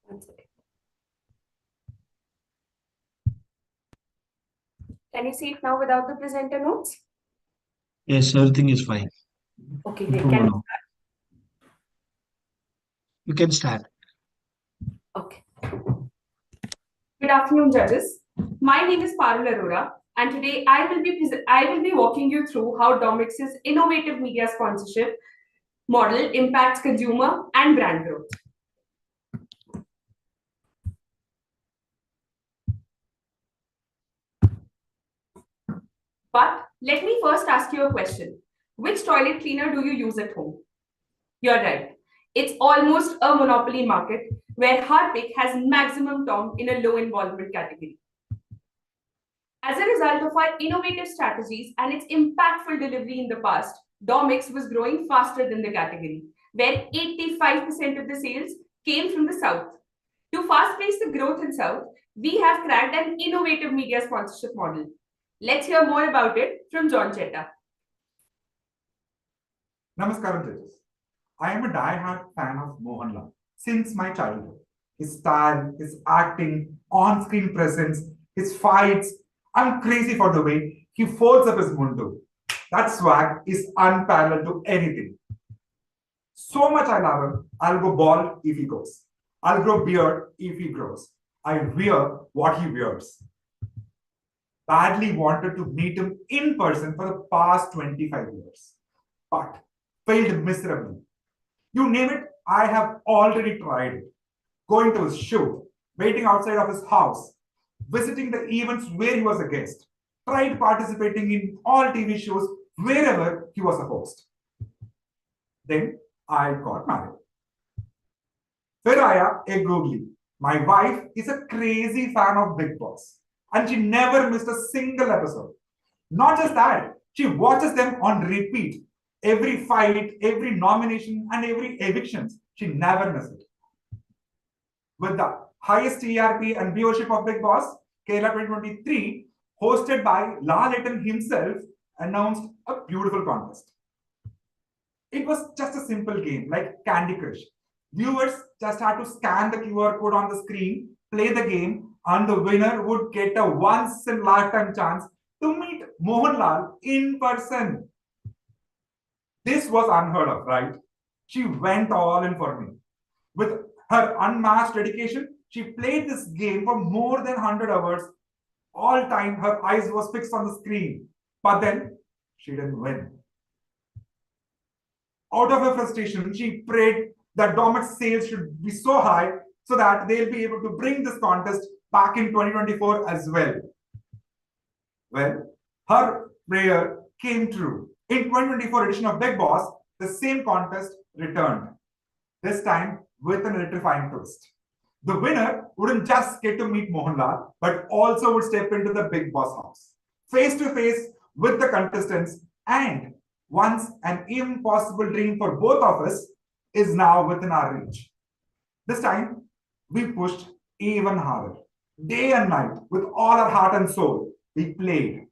one second. Can you see it now without the presenter notes? Yes, everything is fine. Okay, great. Can we start? You can start. Okay. Good afternoon, judges. My name is Parul Arora, and today I will be walking you through how Domex's innovative media sponsorship model impacts consumer and brand growth. But let me first ask you a question. Which toilet cleaner do you use at home? You're right. It's almost a monopoly market where Harpic has maximum tom in a low involvement category. As a result of our innovative strategies and its impactful delivery in the past, Domex was growing faster than the category, where 85% of the sales came from the South. To fast-pace the growth in South, we have cracked an innovative media sponsorship model. Let's hear more about it from John Chetta. Namaskaram, judges. I am a die-hard fan of Mohanlal since my childhood. His style, his acting, on-screen presence, his fights. I'm crazy for the way he folds up his mundu. That swag is unparalleled to anything. So much I love him, I'll go bald if he goes. I'll grow beard if he grows. I wear what he wears. Badly wanted to meet him in person for the past 25 years, but failed miserably. You name it, I have already tried it. Going to his shoot, waiting outside of his house, visiting the events where he was a guest, tried participating in all TV shows wherever he was a host. Then I got married. फिर आया एक googly. My wife is a crazy fan of Big Boss and she never missed a single episode. Not just that, she watches them on repeat. Every fight, every nomination, and every eviction. She never misses it. With the highest TRP and viewership of Big Boss, Kerala 2023, hosted by Lalitan himself, announced a beautiful contest. It was just a simple game like Candy Crush. Viewers just had to scan the QR code on the screen, play the game, and the winner would get a once-in-a-lifetime chance to meet Mohanlal in person. This was unheard of, right? She went all in for me. With her unmatched dedication, she played this game for more than 100 hours. All time, her eyes was fixed on the screen. But then, she didn't win. Out of her frustration, she prayed that Domex sales should be so high so that they'll be able to bring this contest back in 2024 as well. Well, her prayer came true. In 2024 edition of Big Boss, the same contest returned. This time with an electrifying twist. The winner wouldn't just get to meet Mohanlal, but also would step into the Big Boss house, face to face with the contestants, and once an impossible dream for both of us is now within our reach. This time, we pushed even harder. Day and night, with all our heart and soul, we played.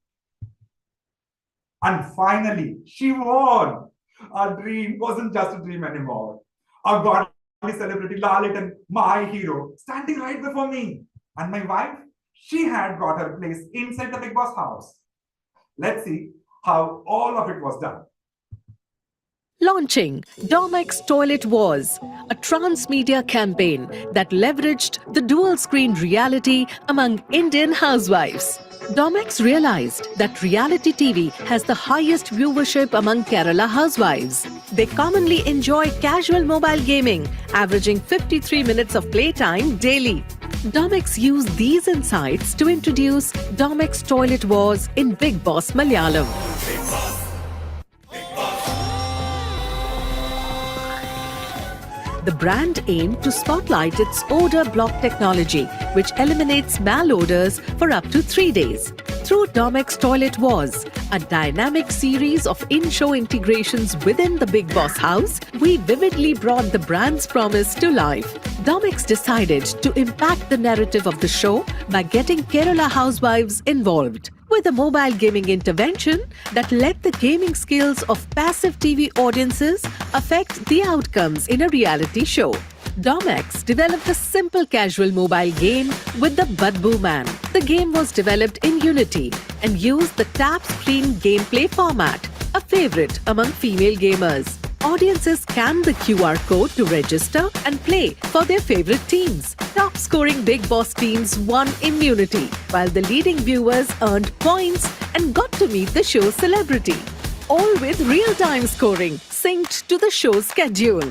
And finally, she won. Our dream wasn't just a dream anymore. Our godly celebrity, Lalitan, my hero, standing right before me. And my wife, she had got her place inside the Big Boss house. Let's see how all of it was done. Launching Domex Toilet Wars, a transmedia campaign that leveraged the dual-screen reality among Indian housewives. Domex realized that reality TV has the highest viewership among Kerala housewives. They commonly enjoy casual mobile gaming, averaging 53 minutes of playtime daily. Domex used these insights to introduce Domex Toilet Wars in Big Boss Malayalam. The brand aimed to spotlight its odor block technology, which eliminates malodors for up to 3 days. Through Domex Toilet Wars, a dynamic series of in-show integrations within the Big Boss house, we vividly brought the brand's promise to life. Domex decided to impact the narrative of the show by getting Kerala housewives involved, with a mobile gaming intervention that let the gaming skills of passive TV audiences affect the outcomes in a reality show. Domex developed a simple casual mobile game with the Badboo Man. The game was developed in Unity and used the tap screen gameplay format, a favorite among female gamers. Audiences scan the QR code to register and play for their favorite teams. Top-scoring Big Boss teams won immunity, while the leading viewers earned points and got to meet the show's celebrity. All with real-time scoring, synced to the show's schedule.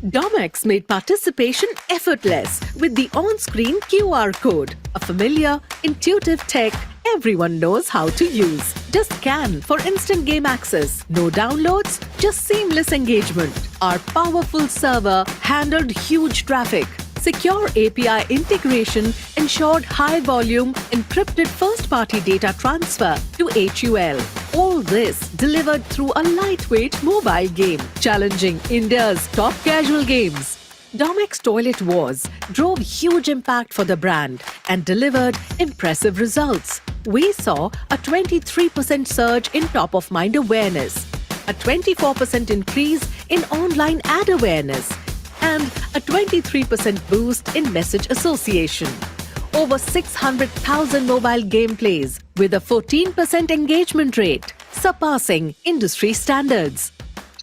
Domex made participation effortless with the on-screen QR code, a familiar, intuitive tech everyone knows how to use. Just scan for instant game access. No downloads, just seamless engagement. Our powerful server handled huge traffic. Secure API integration ensured high-volume encrypted first-party data transfer to HUL. All this delivered through a lightweight mobile game, challenging India's top casual games. Domex Toilet Wars drove huge impact for the brand and delivered impressive results. We saw a 23% surge in top-of-mind awareness, a 24% increase in online ad awareness, and a 23% boost in message association. Over 600,000 mobile gameplays with a 14% engagement rate, surpassing industry standards,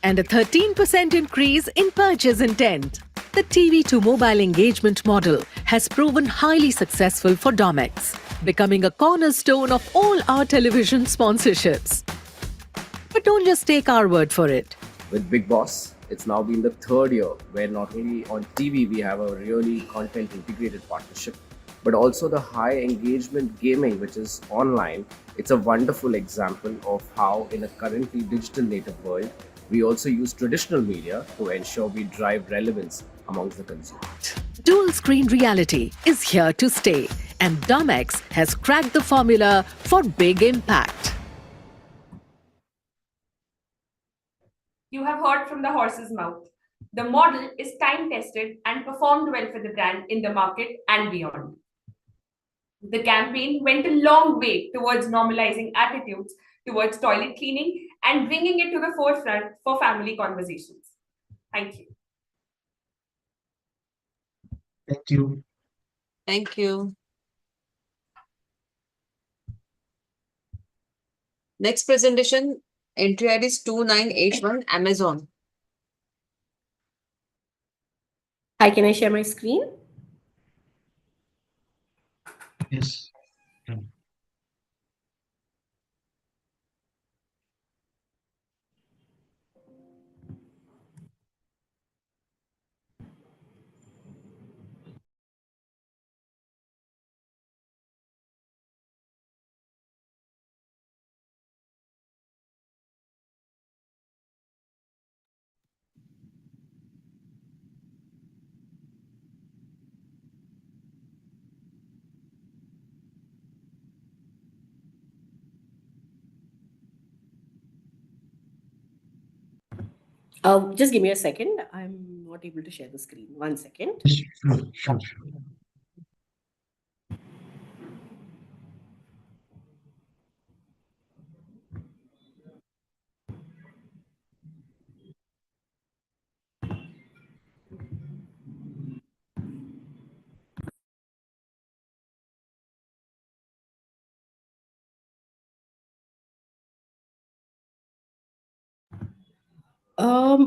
and a 13% increase in purchase intent. The TV to mobile engagement model has proven highly successful for Domex, becoming a cornerstone of all our television sponsorships. But don't just take our word for it. With Big Boss, it's now been the third year where not only on TV we have a really content integrated partnership, but also the high engagement gaming, which is online. It's a wonderful example of how in a currently digital native world, we also use traditional media to ensure we drive relevance amongst the consumer. Dual screen reality is here to stay, and Domex has cracked the formula for big impact. You have heard from the horse's mouth. The model is time tested and performed well for the brand in the market and beyond. The campaign went a long way towards normalizing attitudes towards toilet cleaning and bringing it to the forefront for family conversations. Thank you. Thank you. Thank you. Next presentation, entry ID is 2981 Amazon. Hi, can I share my screen? Yes. Just give me a second. I'm not able to share the screen. 1 second. Sure.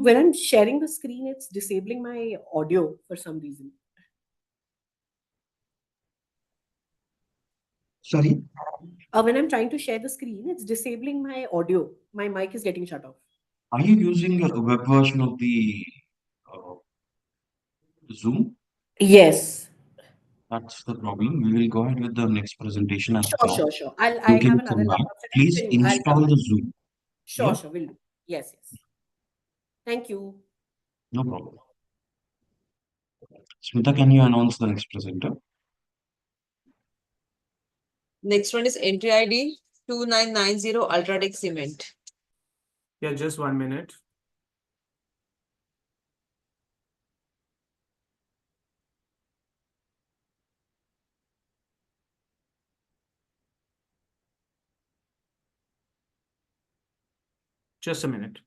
When I'm sharing the screen, it's disabling my audio for some reason. Sorry? When I'm trying to share the screen, it's disabling my audio. My mic is getting shut off. Are you using a web version of the Zoom? Yes. That's the problem. We will go ahead with the next presentation as well. Sure. I You have can another come back. laptop set. Please I'll install come the back. Zoom. Sure, Yeah? will do. Yes. Thank you. No problem. Smita, can you announce the next presenter? Next one is entry ID 2990 UltraTech Cement. Yeah, just 1 minute. Just a minute.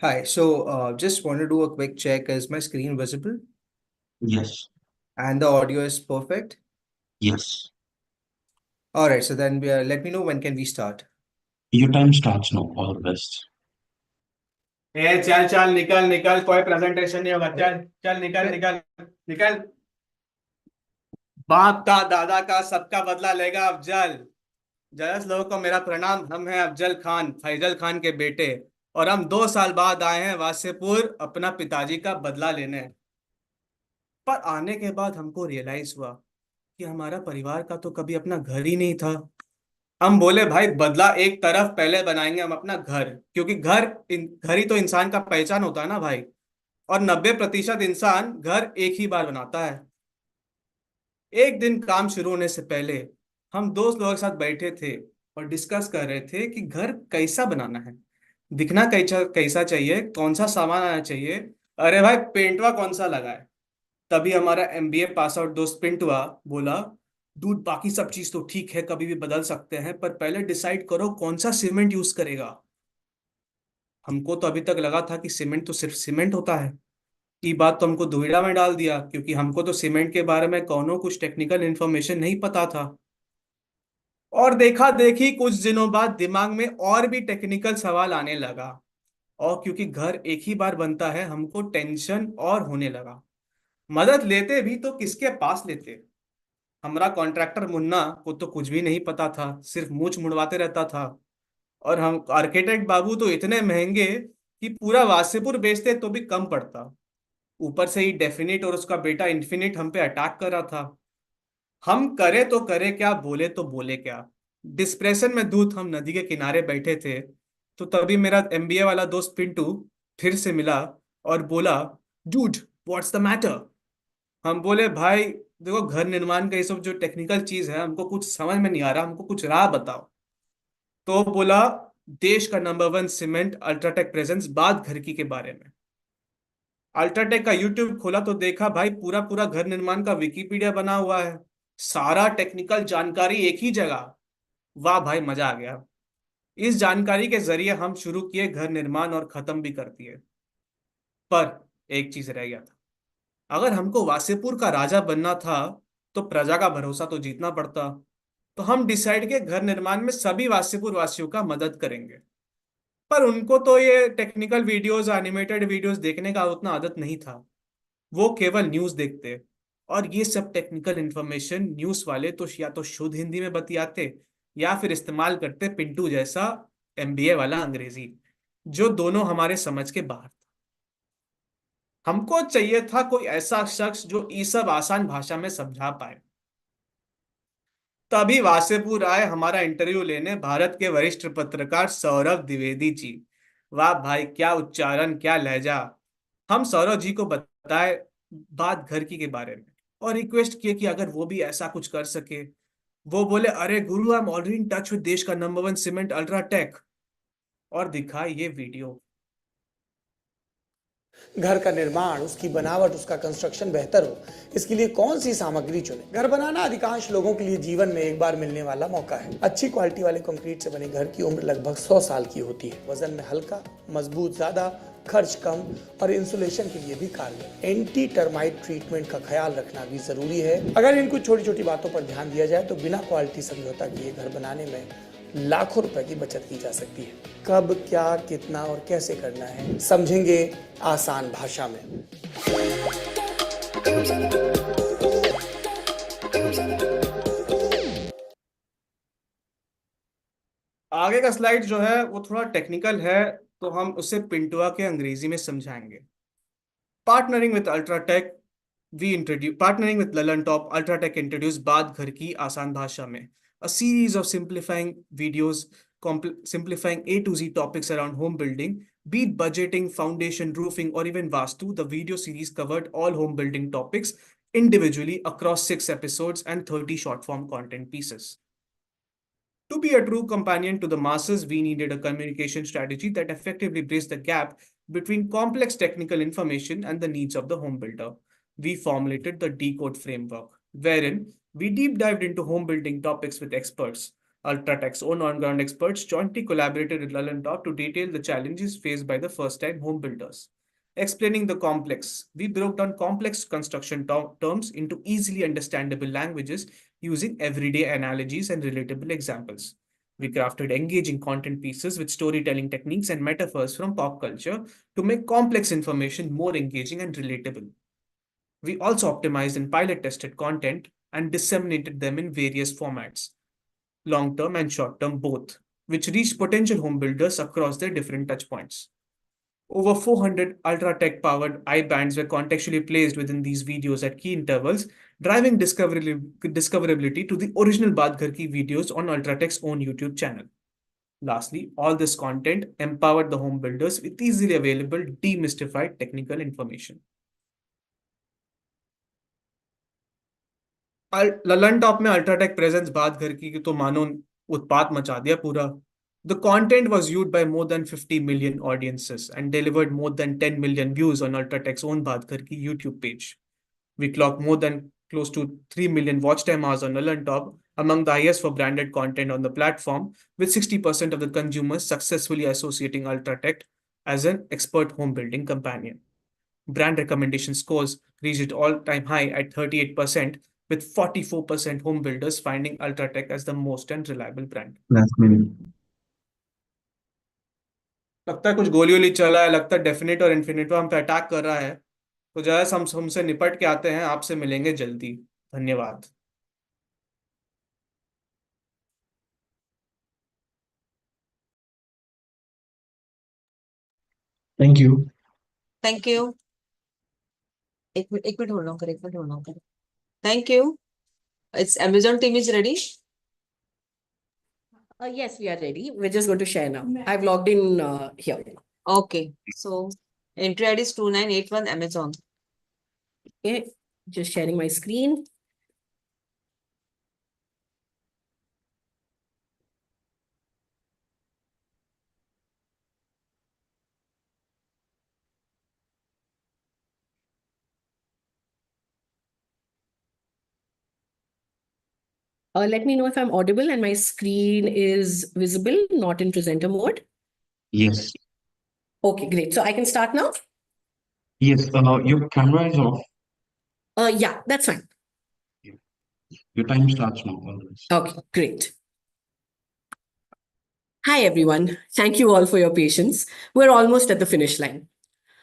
Hi, so just want to do a quick check. Is my screen visible? Yes. And the audio is perfect? Yes. All right, so then let me know when can we start. Your time starts now. All the best. चल निकल कोई presentation नहीं होगा चल निकल बाप का दादा का सबका बदला लेगा अफजल जलस लोगों को मेरा प्रणाम। हम हैं अफजल खान फैजल खान के बेटे और हम 2 साल बाद आए हैं वासेपुर अपना पिताजी का बदला लेने। पर आने के बाद हमको रियलाइज हुआ कि हमारा परिवार का तो कभी अपना घर ही नहीं था। हम बोले भाई बदला एक तरफ, पहले बनाएंगे हम अपना घर, क्योंकि घर ही तो इंसान का पहचान होता है ना भाई। और 90% इंसान घर एक ही बार बनाता है। एक दिन काम शुरू होने से पहले हम दोस्त लोगों के साथ बैठे थे और डिस्कस कर रहे थे कि घर कैसा बनाना है, दिखना कैसा चाहिए, कौन सा सामान आना चाहिए। अरे भाई पेंटवा कौन सा लगाए। तभी हमारा MBA पास आउट दोस्त पिंटुआ बोला डूड बाकी सब चीज तो ठीक है, कभी भी बदल सकते हैं, पर पहले डिसाइड करो कौन सा सीमेंट यूज करेगा। हमको तो अभी तक लगा था कि सीमेंट तो सिर्फ सीमेंट होता है। ये बात तो हमको दुविधा में डाल दिया, क्योंकि हमको तो सीमेंट के बारे में कौनो कुछ टेक्निकल इन्फॉर्मेशन नहीं पता था। और देखा देखी कुछ दिनों बाद दिमाग में और भी टेक्निकल सवाल आने लगा, और क्योंकि घर एक ही बार बनता है हमको टेंशन और होने लगा। मदद लेते भी तो किसके पास लेते। हमारा कॉन्ट्रैक्टर मुन्ना को तो कुछ भी नहीं पता था, सिर्फ मूंछ मुड़वाते रहता था। और हम आर्किटेक्ट बाबू तो इतने महंगे कि पूरा वासेपुर बेचते तो भी कम पड़ता। ऊपर से ही डेफिनिट और उसका बेटा इन्फिनिट हम पे अटैक कर रहा था। हम करे तो करे क्या, बोले तो बोले क्या। डिस्प्रेशन में दूध हम नदी के किनारे बैठे थे, तो तभी मेरा एमबीए वाला दोस्त पिंटू फिर से मिला और बोला, डूड व्हाट्स द मैटर। हम बोले, भाई देखो, घर निर्माण का ये सब जो टेक्निकल चीज है हमको कुछ समझ में नहीं आ रहा, हमको कुछ राह बताओ। तो बोला, देश का नंबर 1 सीमेंट अल्ट्राटेक प्रेजेंस बात घर की के बारे में। अल्ट्राटेक का यूट्यूब खोला तो देखा भाई पूरा पूरा घर निर्माण का विकिपीडिया बना हुआ है, सारा टेक्निकल जानकारी एक ही जगह। वाह भाई, मजा आ गया। इस जानकारी के जरिए हम शुरू किए घर निर्माण और खत्म भी कर दिए। पर एक चीज रह गया था, अगर हमको वासेपुर का राजा बनना था तो प्रजा का भरोसा तो जीतना पड़ता। तो हम डिसाइड किए घर निर्माण में सभी वासेपुर वासियों का मदद करेंगे। पर उनको तो ये टेक्निकल वीडियोस, एनिमेटेड वीडियोस देखने का उतना आदत नहीं था। वो केवल न्यूज देखते, और ये सब टेक्निकल इंफॉर्मेशन न्यूज वाले तो या तो शुद्ध हिंदी में बतियाते या फिर इस्तेमाल करते पिंटू जैसा एमबीए वाला अंग्रेजी, जो दोनों हमारे समझ के बाहर था। हमको चाहिए था कोई ऐसा शख्स जो ये सब आसान भाषा में समझा पाए। तभी वासेपुर आए हमारा इंटरव्यू लेने भारत के वरिष्ठ पत्रकार सौरभ द्विवेदी जी। वाह भाई, क्या उच्चारण, क्या लहजा। हम सौरभ जी को बताए बात घर की के बारे में और रिक्वेस्ट किए कि अगर वो भी ऐसा कुछ कर सके। वो बोले, अरे गुरु, I am already in touch with देश का नंबर 1 सीमेंट अल्ट्राटेक। और दिखा ये वीडियो। घर का निर्माण, उसकी बनावट, उसका कंस्ट्रक्शन बेहतर हो, इसके लिए कौन सी सामग्री चुने। घर बनाना अधिकांश लोगों के लिए जीवन में एक बार मिलने वाला मौका है। अच्छी क्वालिटी वाले कंक्रीट से बने घर की उम्र लगभग 100 साल की होती है। वजन में हल्का, मजबूत ज्यादा, खर्च कम और इंसुलेशन के लिए भी कारगर। एंटी टर्माइट ट्रीटमेंट का ख्याल रखना भी जरूरी है। अगर इन कुछ छोटी छोटी बातों पर ध्यान दिया जाए तो बिना क्वालिटी समझौता किए घर बनाने में लाखों रुपए की बचत की जा सकती है। कब, क्या, कितना और कैसे करना है समझेंगे आसान भाषा में। आगे का स्लाइड जो है वो थोड़ा टेक्निकल है, तो हम उसे पिंटुआ के अंग्रेजी में समझाएंगे। Partnering with UltraTech partnering with Lallon Top, UltraTech introduced बात घर की आसान भाषा में, a series of simplifying videos, simplifying A to Z topics around home building, be it budgeting, foundation, roofing, or even Vastu. The video series covered all home building topics individually across 6 episodes and 30 short form content pieces. To be a true companion to the masses, we needed a communication strategy that effectively bridged the gap between complex technical information and the needs of the home builder. We formulated the Decode framework, wherein we deep dived into home building topics with experts. UltraTech's own on-ground experts jointly collaborated with Lallon Top to detail the challenges faced by the first-time home builders. Explaining the complex, we broke down complex construction terms into easily understandable languages using everyday analogies and relatable examples. We crafted engaging content pieces with storytelling techniques and metaphors from pop culture to make complex information more engaging and relatable. We also optimized and pilot tested content and disseminated them in various formats, long-term and short-term both, which reached potential home builders across their different touchpoints. Over 400 UltraTech-powered I-bands were contextually placed within these videos at key intervals, driving discoverability to the original Baat Ghar Ki videos on UltraTech's own YouTube channel. Lastly, all this content empowered the home builders with easily available demystified technical information. Lalan top में UltraTech presence बात घर की तो मानो उत्पात मचा दिया पूरा. The content was viewed by more than 50 million audiences and delivered more than 10 million views on UltraTech's own Baat Ghar Ki YouTube page. We clocked more than close to 3 million watch time hours on Lallon Top, among the highest for branded content on the platform, with 60% of the consumers successfully associating UltraTech as an expert home building companion. Brand recommendation scores reached all-time high at 38%, with 44% home builders finding UltraTech as the most and reliable brand. लगता है कुछ गोली वोली चला है, लगता है definite और इन्फिनिटो हम पे अटैक कर रहा है, तो जरा हम हमसे निपट के आते हैं. आपसे मिलेंगे जल्दी. धन्यवाद. Thank you. Thank you. एक मिनट hold on करें. Thank you. It's Amazon team is ready. Yes, we are ready. We're just going to share now. I've logged in here. Okay. So entry ID is 2981 Amazon. Okay, just sharing my screen. Let me know if I'm audible and my screen is visible, not in presenter mode. Yes. Okay, great. So I can start now? Yes. Your camera is off. Yeah, that's fine. Your time starts now. Okay, great. Hi, everyone. Thank you all for your patience. We're almost at the finish line.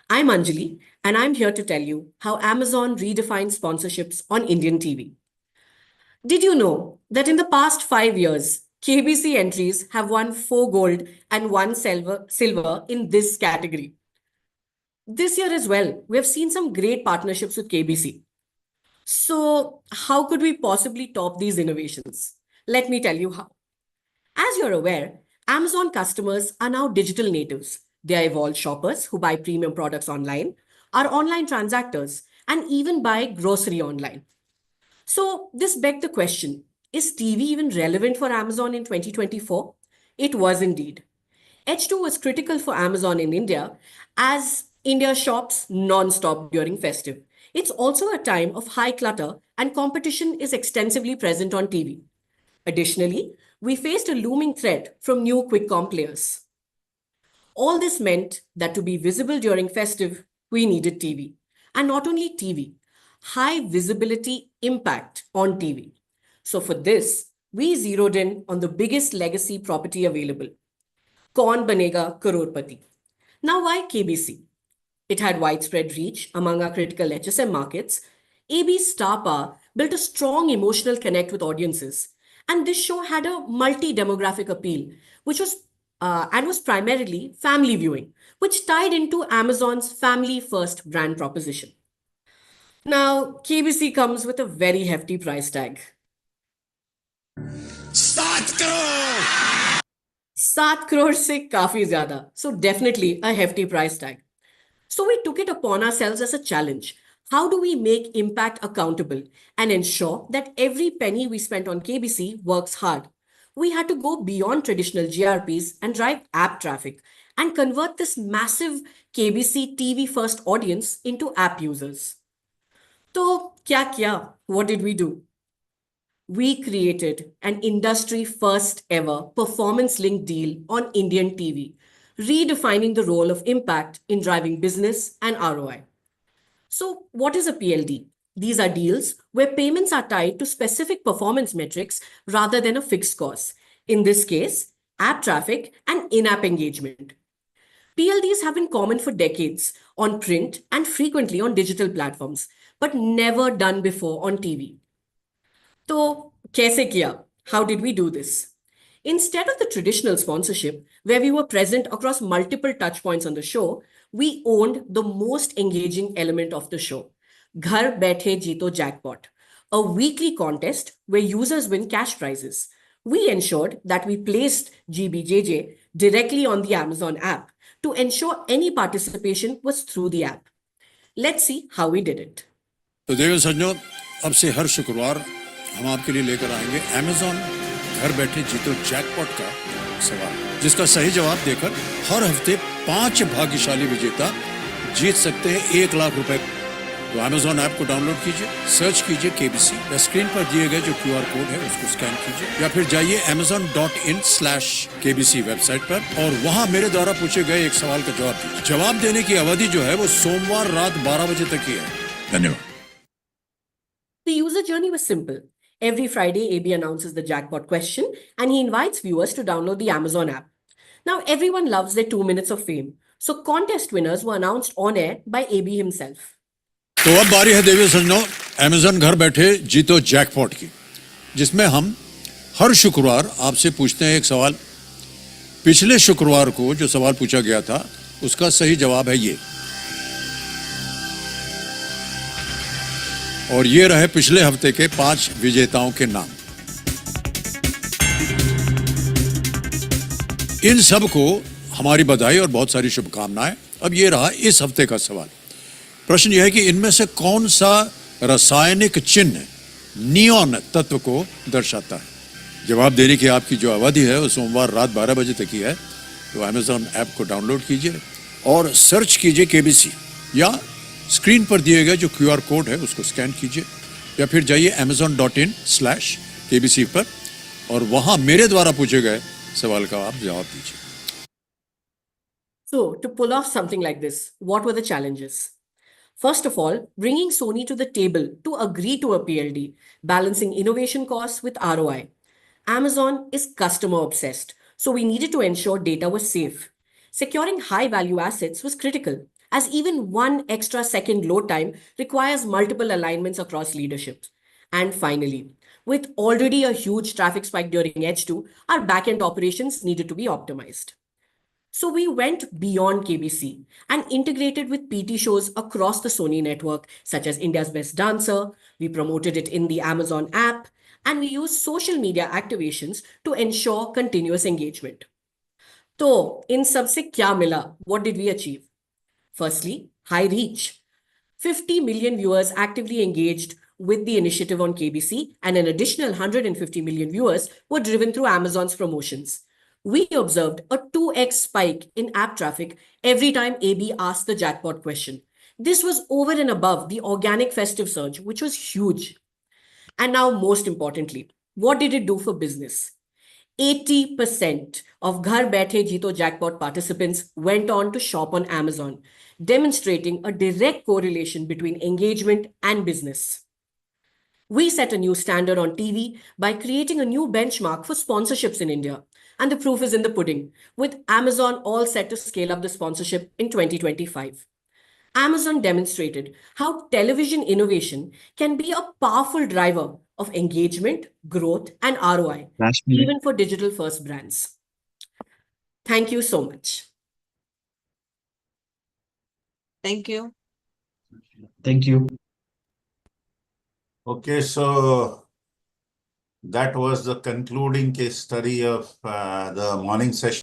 I'm Anjali, and I'm here to tell you how Amazon redefines sponsorships on Indian TV. Did you know that in the past 5 years, KBC entries have won 4 gold and 1 silver in this category? This year as well, we have seen some great partnerships with KBC. So, how could we possibly top these innovations? Let me tell you how. As you're aware, Amazon customers are now digital natives. They are evolved shoppers who buy premium products online, are online transactors, and even buy grocery online. So, this begs the question, is TV even relevant for Amazon in 2024? It was indeed. H2 was critical for Amazon in India as India shops non-stop during festive. It's also a time of high clutter and competition is extensively present on TV. Additionally, we faced a looming threat from new quick-com players. All this meant that to be visible during festive, we needed TV. And not only TV, high visibility impact on TV. So for this, we zeroed in on the biggest legacy property available. Kaun Banega Crorepati. Now why KBC? It had widespread reach among our critical HSM markets. AB's star power built a strong emotional connect with audiences. And this show had a multi-demographic appeal, which was primarily family viewing, which tied into Amazon's family-first brand proposition. Now, KBC comes with a very hefty price tag. 7 crore! 7 crore se काफी ज़्यादा. So definitely a hefty price tag. So we took it upon ourselves as a challenge. How do we make impact accountable and ensure that every penny we spent on KBC works hard? We had to go beyond traditional GRPs and drive app traffic and convert this massive KBC TV first audience into app users. So, kya kiya? What did we do? We created an industry first ever performance linked deal on Indian TV, redefining the role of impact in driving business and ROI. So, what is a PLD? These are deals where payments are tied to specific performance metrics rather than a fixed cost. In this case, app traffic and in-app engagement. PLDs have been common for decades on print and frequently on digital platforms, but never done before on TV. So, kaise kiya? How did we do this? Instead of the traditional sponsorship, where we were present across multiple touchpoints on the show, we owned the most engaging element of the show, Ghar Baithe Jeeto Jackpot, a weekly contest where users win cash prizes. We ensured that we placed GBJJ directly on the Amazon app to ensure any participation was through the app. Let's see how we did it. तो देवी सज्जनों, अब से हर शुक्रवार हम आपके लिए लेकर आएंगे Amazon घर बैठे जीतो जैकपॉट का सवाल, जिसका सही जवाब देकर हर हफ्ते 5 भाग्यशाली विजेता जीत सकते हैं 1 लाख रुपए। तो Amazon ऐप को डाउनलोड कीजिए, सर्च कीजिए KBC या स्क्रीन पर दिए गए जो QR कोड है उसको स्कैन कीजिए या फिर जाइए amazon.in/KBC वेबसाइट पर और वहां मेरे द्वारा पूछे गए एक सवाल का जवाब दीजिए। जवाब देने की अवधि जो है वो सोमवार रात 12 बजे तक ही है। धन्यवाद। The user journey was simple. Every Friday, AB announces the jackpot question and he invites viewers to download the Amazon app. Now, everyone loves their 2 minutes of fame. So contest winners were announced on air by AB himself. तो अब बारी है देवी सज्जनों Amazon घर बैठे जीतो jackpot की, जिसमें हम हर शुक्रवार आपसे पूछते हैं एक सवाल। पिछले शुक्रवार को जो सवाल पूछा गया था उसका सही जवाब है ये। और ये रहे पिछले हफ्ते के 5 विजेताओं के नाम। इन सब को हमारी बधाई और बहुत सारी शुभकामनाएं। अब ये रहा इस हफ्ते का सवाल। प्रश्न यह है कि इनमें से कौन सा रासायनिक चिन्ह नियॉन तत्व को दर्शाता है। जवाब देने की आपकी जो अवधि है वो सोमवार रात 12 बजे तक ही है। तो अमेजॉन ऐप को डाउनलोड कीजिए और सर्च कीजिए केबीसी, या स्क्रीन पर दिए गए जो QR कोड है उसको स्कैन कीजिए, या फिर जाइए amazon.in/KBC पर और वहां मेरे द्वारा पूछे गए सवाल का आप जवाब दीजिए। So, to pull off something like this, what were the challenges? First of all, bringing Sony to the table to agree to a PLD, balancing innovation costs with ROI. Amazon is customer obsessed, so we needed to ensure data was safe. Securing high value assets was critical, as even one extra second load time requires multiple alignments across leadership. And finally, with already a huge traffic spike during H2, our backend operations needed to be optimized. So we went beyond KBC and integrated with PT shows across the Sony network, such as India's Best Dancer. We promoted it in the Amazon app, and we used social media activations to ensure continuous engagement. So, in सबसे क्या मिला? What did we achieve? Firstly, high reach. 50 million viewers actively engaged with the initiative on KBC, and an additional 150 million viewers were driven through Amazon's promotions. We observed a 2x spike in app traffic every time AB asked the jackpot question. This was over and above the organic festive surge, which was huge. And now, most importantly, what did it do for business? 80% of Ghar Baithe Jeeto Jackpot participants went on to shop on Amazon, demonstrating a direct correlation between engagement and business. We set a new standard on TV by creating a new benchmark for sponsorships in India. And the proof is in the pudding, with Amazon all set to scale up the sponsorship in 2025. Amazon demonstrated how television innovation can be a powerful driver of engagement, growth, and ROI, even for digital-first brands. Thank you so much. Thank you. Thank you. Okay, so that was the concluding case study of the morning session.